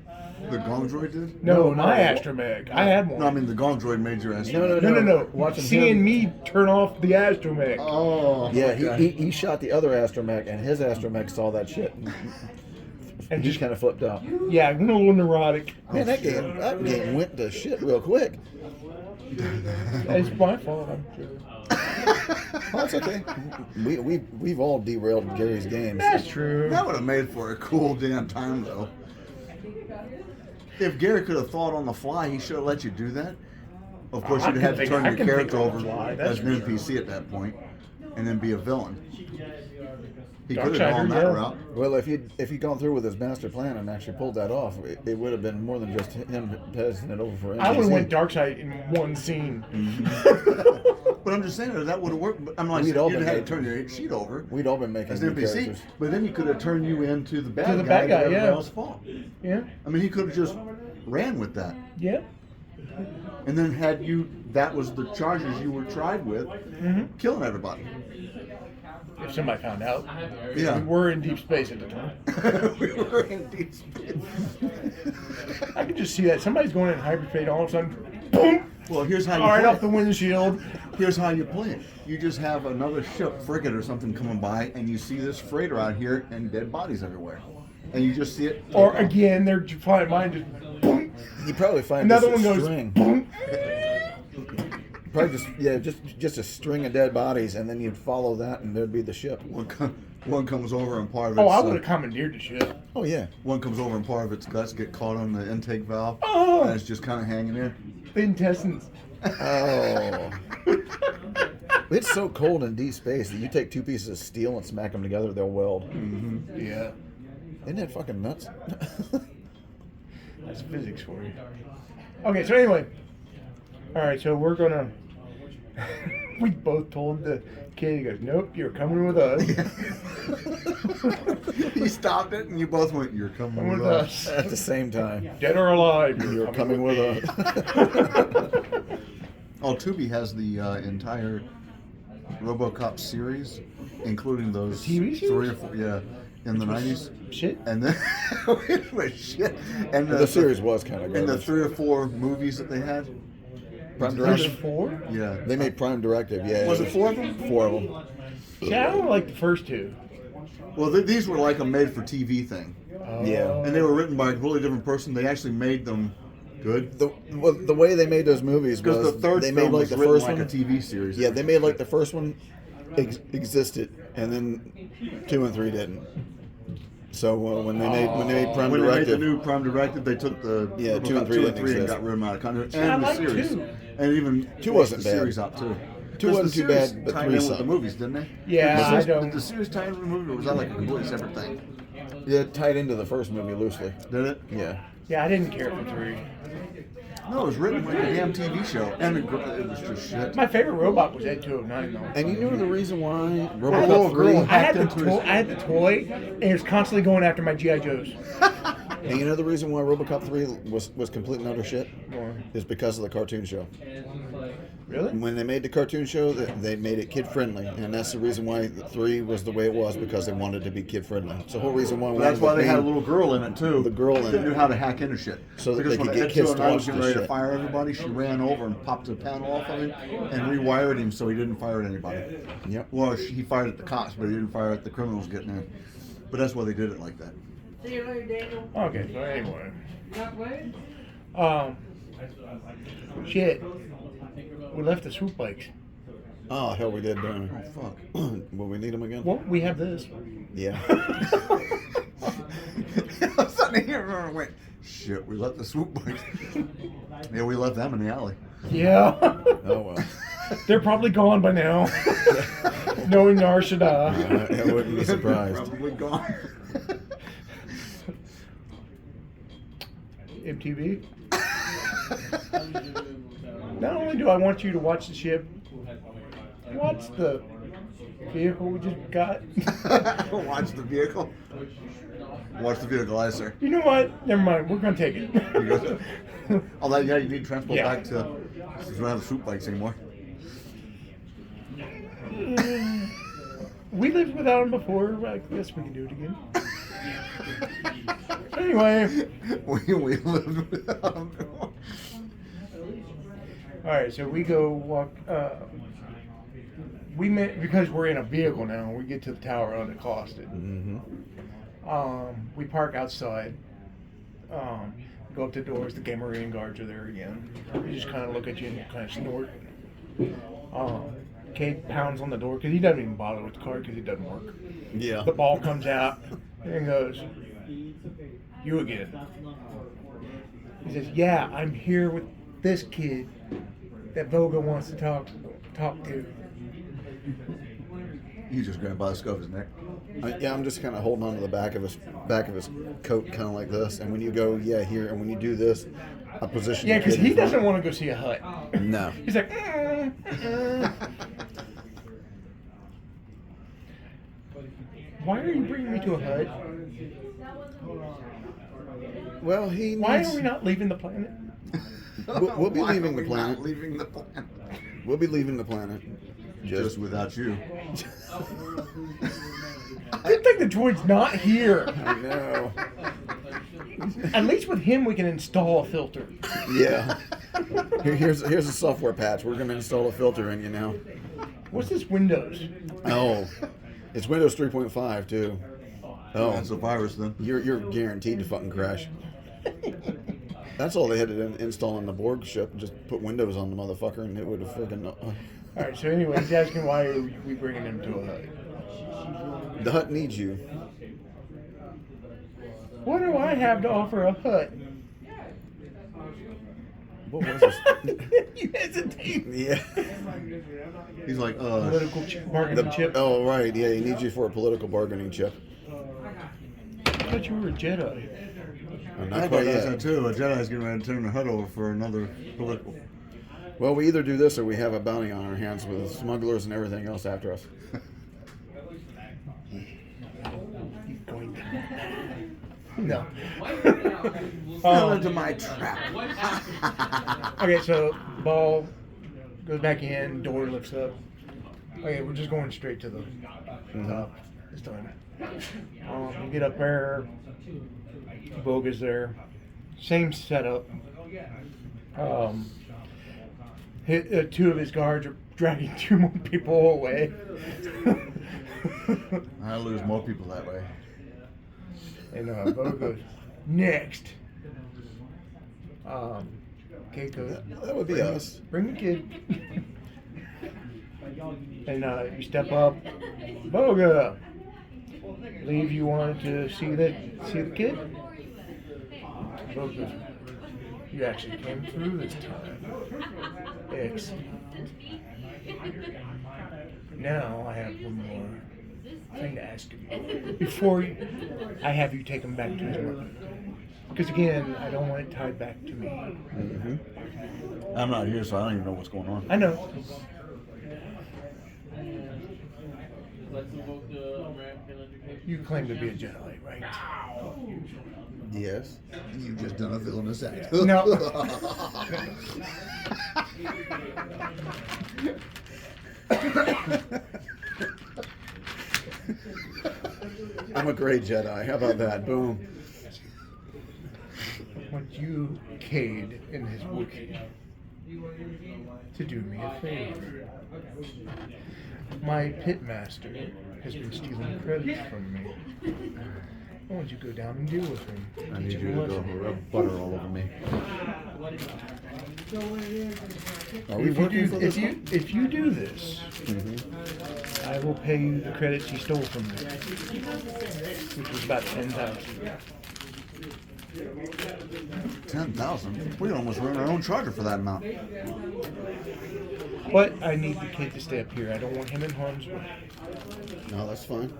The gong droid did? No, No, my no. astromech. I had one. No, I mean the gong droid made your ass. No. Watching Seeing him. me turn off the astromech. Oh. Yeah, okay. he shot the other astromech, and his astromech saw that shit. And just kind of flipped out. Yeah, I went a little neurotic. Man, that game went to shit real quick. It's my fault, I'm sure. Oh, it's okay. We've all derailed Gary's games. That's true. That would have made for a cool damn time, though. If Gary could have thought on the fly, he should have let you do that. Of course, I you'd can have to think- turn I your can think character on over the fly, that's as an for NPC at that point, and then be a villain. He Dark could have gone Sider, that yeah. route. Well, if he'd gone through with his master plan and actually pulled that off, it would have been more than just him passing it over for NPC. I would have went dark side in one scene. But I'm just saying that would have worked. But I'm like, We'd all you'd been have to making- turn your sheet over We'd all been making as new an NPC. characters. But then he could have turned you into the bad the guy. bad guy, that everyone yeah. else fought. Yeah, I mean, he could have just ran with that. yeah. And then had you, that was the charges you were tried with, killing everybody. If somebody found out. Yeah. We were in deep space at the time. We were in deep space. I could just see that. Somebody's going in hyperspace, all of a sudden, boom! Well, here's how you Right play off it. the windshield. Here's how you play it. You just have another ship, frigate or something coming by, and you see this freighter out here and dead bodies everywhere. And you just see it. take Or off. again, they're flying by and just boom! You probably find Another just one a goes string. boom! Probably just a string of dead bodies, and then you'd follow that, and there'd be the ship. One comes over and part of it. Oh, I would have commandeered the ship. Oh yeah. One comes over and part of its guts get caught on the intake valve, Oh. and it's just kind of hanging there. The intestines. Oh. It's so cold in deep space that you take two pieces of steel and smack them together, they'll weld. Yeah. Isn't that fucking nuts? That's physics for you. Okay, so anyway. All right, so we're gonna. We both told the kid. He goes, "Nope, you're coming with us." He stopped it, and you both went, "You're coming With with us." us. At the same time. Dead or alive, You're coming with us. Oh, Tubi has the entire RoboCop series, including those TV series? 3 or 4, yeah, in the 90s. Shit. And then, wait, shit. And The series was kind of and the good. 3 or 4 movies that they had. Prime There's Directive. 4? Yeah. They made Prime Directive, yeah. Was it 4 of them? 4 of them. See, I don't like the first 2. Well, these were like a made-for-TV thing, Yeah. and they were written by a really different person. They actually made them good. The way they made those movies Because was the third they film made like was the written first like one. a TV series. Yeah, they made like the first one existed, and then 2 and 3 didn't. So when they made Prime When they made the Directive, new Prime Directive, they took the Yeah, 2 and 3 2 didn't and exist. got rid of them out of context, I and the like series, 2. and even 2 wasn't the bad. series out too. 2 'Cause wasn't the too series bad, but tied 3 in with sucked. the movies, didn't they? Yeah, Did I the don't. series tie in with the movie, or was that like a completely separate thing? yeah, it tied into the first movie loosely. Did it? Yeah. Yeah, I didn't care for 3. No, it was written like a damn TV show, and it was just shit. My favorite robot was Ed 209 though. And you know the reason why Oh, RoboCop 3, girl. I had the Hacked into his- I had the toy, and it was constantly going after my GI Joes. and you know the reason why RoboCop 3 was complete and utter shit Why? is because of the cartoon show. Really? When they made the cartoon show, they made it kid friendly, and that's the reason why 3 was the way it was, because they wanted to be kid friendly. It's the whole reason why. But that's why they had a little girl in it too. The girl in that it. knew how to hack into shit. So that because they could when get Ed kids to 209 was watch getting this ready to shit. fire everybody, she ran over and popped the panel off of him and rewired him so he didn't fire at anybody. Yep. Well, he fired at the cops, but he didn't fire at the criminals getting in. But that's why they did it like that. See you later, Daniel. Okay, so anyway. Not playing? Shit. We left the swoop bikes. Oh hell, we did, didn't we? Oh fuck. Will we need them again? Well, we have this. Yeah. I was sitting here and went, shit, we left the swoop bikes. Yeah, we left them in the alley. Yeah. Oh well. They're probably gone by now. Knowing Narshada. I wouldn't be surprised. Probably gone. MTV. Not only do I want you to watch the ship, watch the vehicle we just got. Watch the vehicle. Watch the vehicle, I sir. You know what? Never mind. We're gonna take it. Oh, that, yeah, you need to transport Yeah. back to. Since we don't have the swoop bikes anymore. We lived without them before. I guess we can do it again. Anyway, we lived without them. all right. So we go walk. We met because we're in a vehicle now. We get to the tower unaccosted. Mm-hmm. We park outside. Go up the doors. The game marine guards are there again. They just kind of look at you and kind of snort. Kate pounds on the door because he doesn't even bother with the car because it doesn't work. Yeah. The ball comes out and goes, "You again." He says, "Yeah, I'm here with this kid that Voga wants to talk to." You just grabbed by the scuff of his neck. Yeah, I'm just kind of holding on to the back of his coat, kind of like this. And when you go, yeah, here, and when you do this, I position. Yeah, the because kid he in front. doesn't want to go see a hut. No. He's like, "Why are you bringing me to a hut? Well, he needs. Why are we not leaving the planet?" We'll be Why leaving are the we not planet. leaving the planet. We'll be leaving the planet. Just without you. Good thing the droid's not here. I know. At least with him, we can install a filter. Yeah. Here's a software patch. We're gonna install a filter in you now. What's this Windows? Oh, it's Windows 3.5 too. Oh, That's a virus then. you're guaranteed to fucking crash. That's all they had to install on the Borg ship. Just put Windows on the motherfucker, and it would have freaking. All right. So anyway, he's asking why are we bringing him to a hut? The hut needs you. What do I have to offer a hut? What was this? You hesitate. Yeah. He's like, Political bargaining chip. Oh right, yeah. He needs you for a political bargaining chip. I thought you were a Jedi. I'm I not thought quite that's yet. that too. A Jedi's getting ready to turn the hut over for another political. Well, we either do this or we have a bounty on our hands with smugglers and everything else after us. Going no. Fell into my trap. Okay, so ball goes back in, door lifts up. Okay, we're just going straight to the top this time. You get up there, Boga's there. Same setup. Two of his guards are dragging 2 more people away. I lose more people that way. And Bo goes, next. Kate goes, That would be us. bring the kid. And you step up. Boga, believe you wanted to see the kid? Bo goes, you actually came through this time. Excellent. Now I have one more thing to ask you. Before I have you take him back to his mother. Because again, I don't want it tied back to me. Mm-hmm. I'm not here, so I don't even know what's going on. I know. Let's invoke the American education. You claim to be a Jedi, right? Yes. You just done a villainous act. No. I'm a great Jedi. How about that? Boom. I want you, Cade, and his Wookiee, to do me a favor. My pitmaster has been stealing credits from me. I want you to go down and deal with him. I need Teach you him to a go lesson. rub butter all over me. Are we working for this one? If you do this, I will pay you the credits he stole from me, which was about 10,000. 10,000? We almost run our own charger for that amount. But I need the kid to stay up here. I don't want him in harm's way. No, that's fine.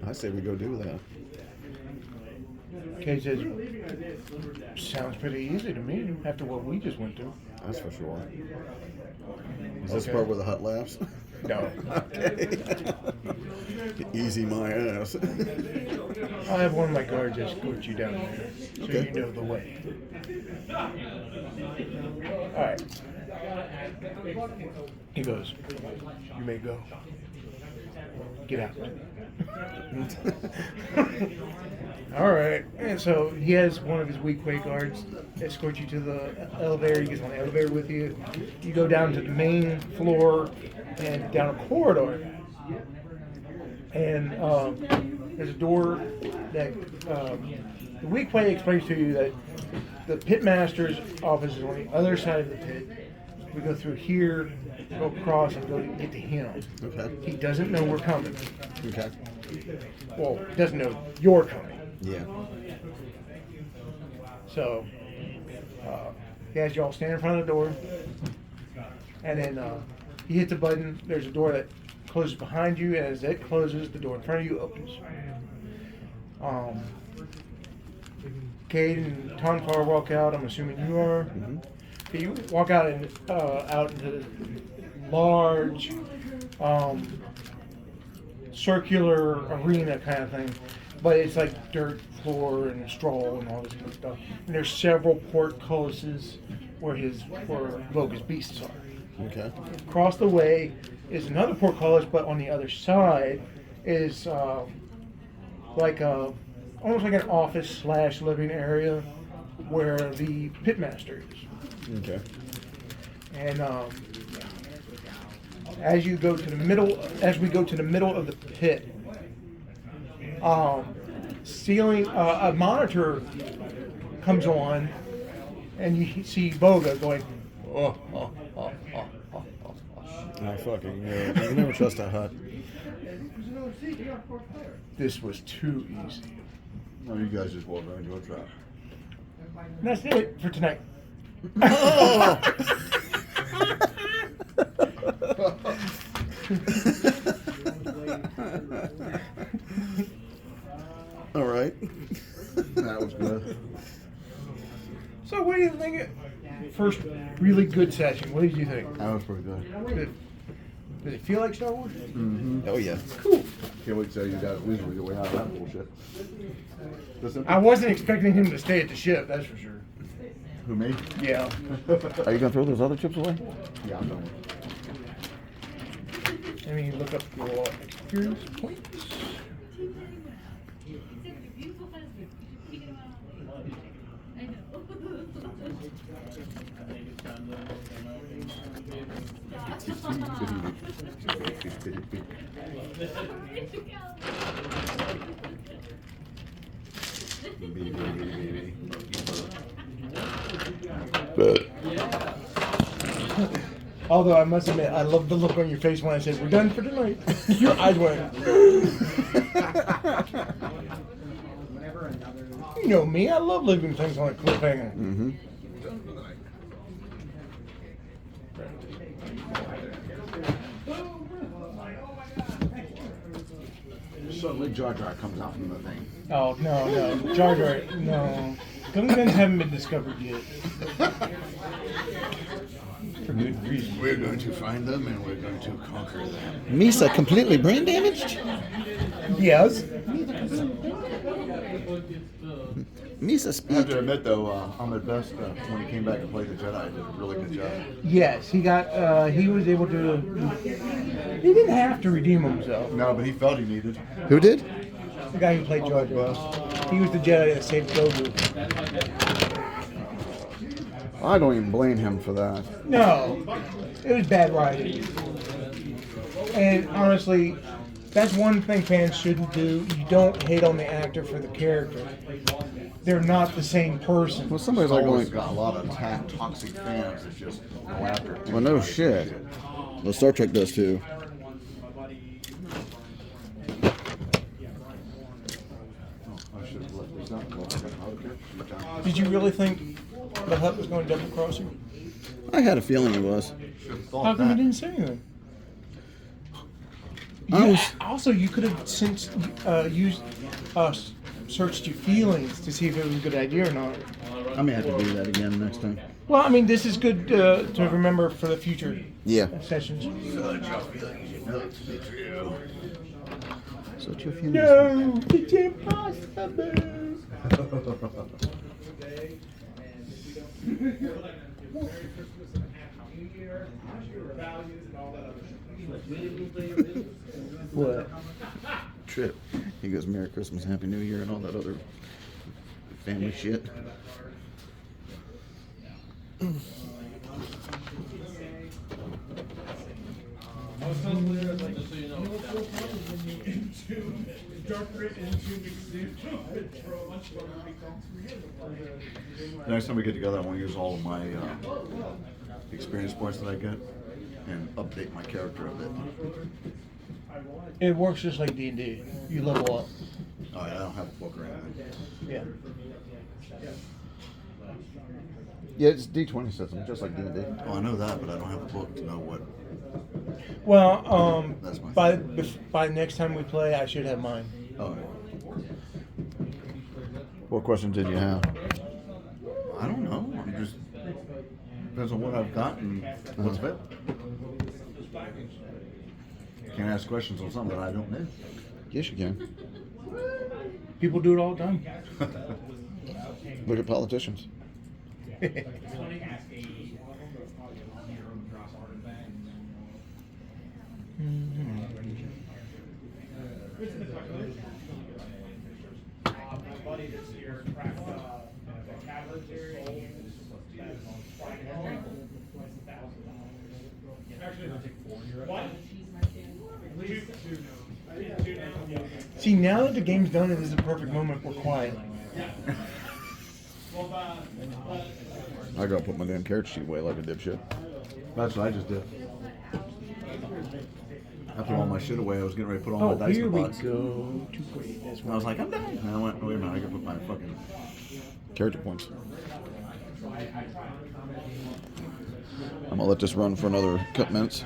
I say we go do that. Kate says, sounds pretty easy to me after what we just went through. That's for sure. Is this Okay. part where the hut laughs? No. Okay. Easy my ass. I'll have one of my guards escort you down there so Okay. you know the way. Alright. He goes, you may go. Get out. Alright. And so he has one of his weak way guards escort you to the elevator. He gets on the elevator with you. You go down to the main floor and down a corridor. And there's a door that the weak way explains to you that the pitmaster's office is on the other side of the pit. We go through here, go across, and go to get to him. Okay. He doesn't know we're coming. Okay. Well, he doesn't know you're coming. Yeah. So he has y'all stand in front of the door, and then he hits a button. There's a door that closes behind you, and as it closes, the door in front of you opens. Cade and Tom Carr walk out. I'm assuming you are. Okay, you walk out and out into the large circular arena kind of thing, but it's like dirt floor and straw and all this kind of stuff. And there's several portcullises where Voga's beasts are. Okay. Across the way is another portcullis, but on the other side is like almost like an office / living area where the pitmaster is. Okay. And as we go to the middle of the pit, ceiling a monitor comes on, and you see Boga going, oh, oh, oh, oh, oh, oh. I fucking you can never trust a hut. This was too easy. No, you guys just walk right into a trap. And that's it for tonight. All right. first really good session. What did you think? That was pretty good. Did it feel like Star Wars? Mm-hmm. Oh yeah. Cool. Can't wait to tell you guys losing your way out of that bullshit. I wasn't expecting him to stay at the ship, that's for sure. Who, me? Yeah. Are you gonna throw those other chips away? Yeah, I'm done. Let me look up your experience points. Although I must admit, I love the look on your face when I said, we're done for tonight. Your eyes went. You know me, I love leaving things on a cliffhanger. Mm-hmm. Suddenly Jar Jar comes out from the thing. Oh, no. Jar Jar, no. Gun guns haven't been discovered yet. For good reason. We're going to find them and we're going to conquer them. Misa completely brain damaged? Yes. Misa I have speak. to admit though, Ahmed Best, when he came back and played the Jedi, did a really good job. Yes, he was able to, he didn't have to redeem himself. No, but he felt he needed. Who did? The guy who played Jar Jar. He was the Jedi that saved Grogu. I don't even blame him for that. No, it was bad writing. And honestly, that's one thing fans shouldn't do. You don't hate on the actor for the character. They're not the same person. Well, somebody's Star like Wars going, got a lot of toxic fans that just go after him. well, no shit. Well, Star Trek does too. I should have left this out. Did you really think the Hutt was going to double cross you? I had a feeling he was. How come you didn't say anything? I was. Also, you could have since searched your feelings to see if it was a good idea or not. I may have to do that again next time. Well, I mean, this is good to remember for the future Yeah. sessions. So what your feelings? No, it's impossible. What? Trip. He goes, Merry Christmas, Happy New Year, and all that other family shit. Next time we get together, I want to use all of my experience points that I get and update my character a bit. It works just like D&D. You level up. Oh, yeah, I don't have a book or anything. Yeah. Yeah, it's D20 system, just like D&D. Oh, I know that, but I don't have a book to know what. Well, That's my by next time we play, I should have mine. Oh, What questions did you have? I don't know. I'm just depends on what I've got and what's available. Can't ask questions on something that I don't know. Yes, you can. People do it all the time. Look at politicians. See, now that the game's done, it is the perfect moment for quiet. I gotta put my damn character sheet away like a dipshit. That's what I just did. I put all my shit away. I was getting ready to put all my dice in here the we box. go. Too great. That's And I was like, I'm done. And I went, wait a minute, I gotta put my fucking. Character points. I'm gonna let this run for another couple minutes.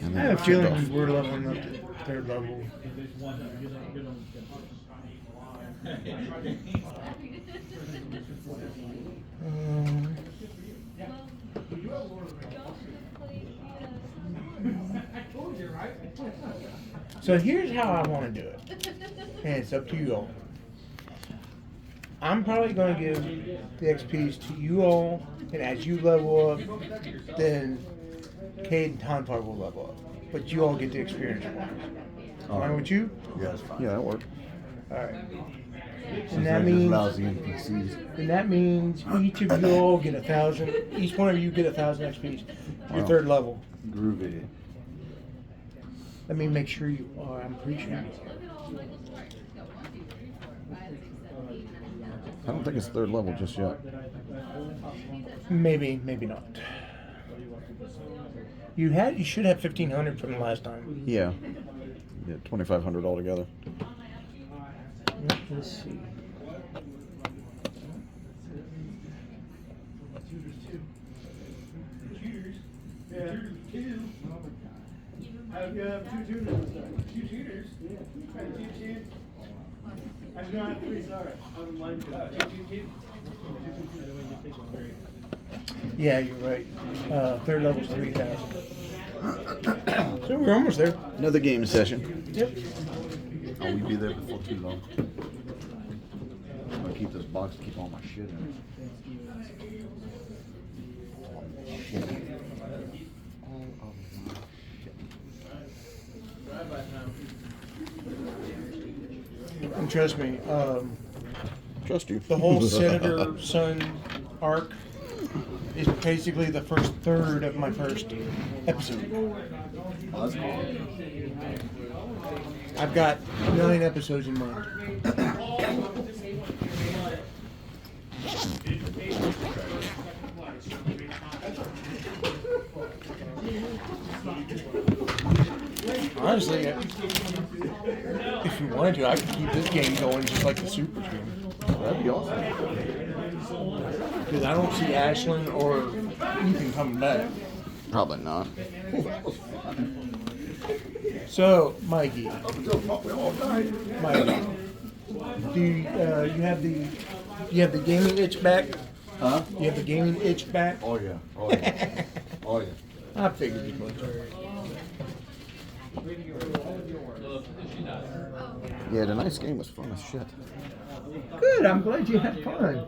And I then have a shut feeling off. we're leveling up to third level. So here's how I want to do it, and it's up to you all. I'm probably going to give the XPs to you all, and as you level up, then Cade and Tontar will level up. But you all get the experience points. Fine with you? Yeah, that's fine. Yeah, that worked. All right. Since And that they're just means, lousy NPCs. and that means each of you all get 1,000. Each one of you get 1,000 XPs. Your Wow. third level. Groovy. Let me make sure you are. I'm pretty sure. I don't think it's third level just yet. Maybe, maybe not. You should have 1,500 from the last time. Yeah. Yeah, 2,500 altogether. Let's see. You have two tutors. Two tutors? I do not have three, sorry. I'm line two. Yeah, you're right. Third level's 3,000. So we're almost there. Another game session. Yep. Oh, we'd be there before too long. I'm gonna keep this box and keep all my shit in it. And trust me, Trust you. the whole Senator Son arc is basically the first third of my first episode. Oh, that's cool. I've got 9 episodes in mind. Honestly, if you wanted to, I could keep this game going just like the Super game. That'd be awesome. Because I don't see Ashlyn or Ethan coming back. Probably not. So, Mikey, do you have the gaming itch back? Huh? You have the gaming itch back? Oh yeah. Oh yeah. Oh yeah. I figured you would. Yeah, tonight's game was fun as shit. Good. I'm glad you had fun.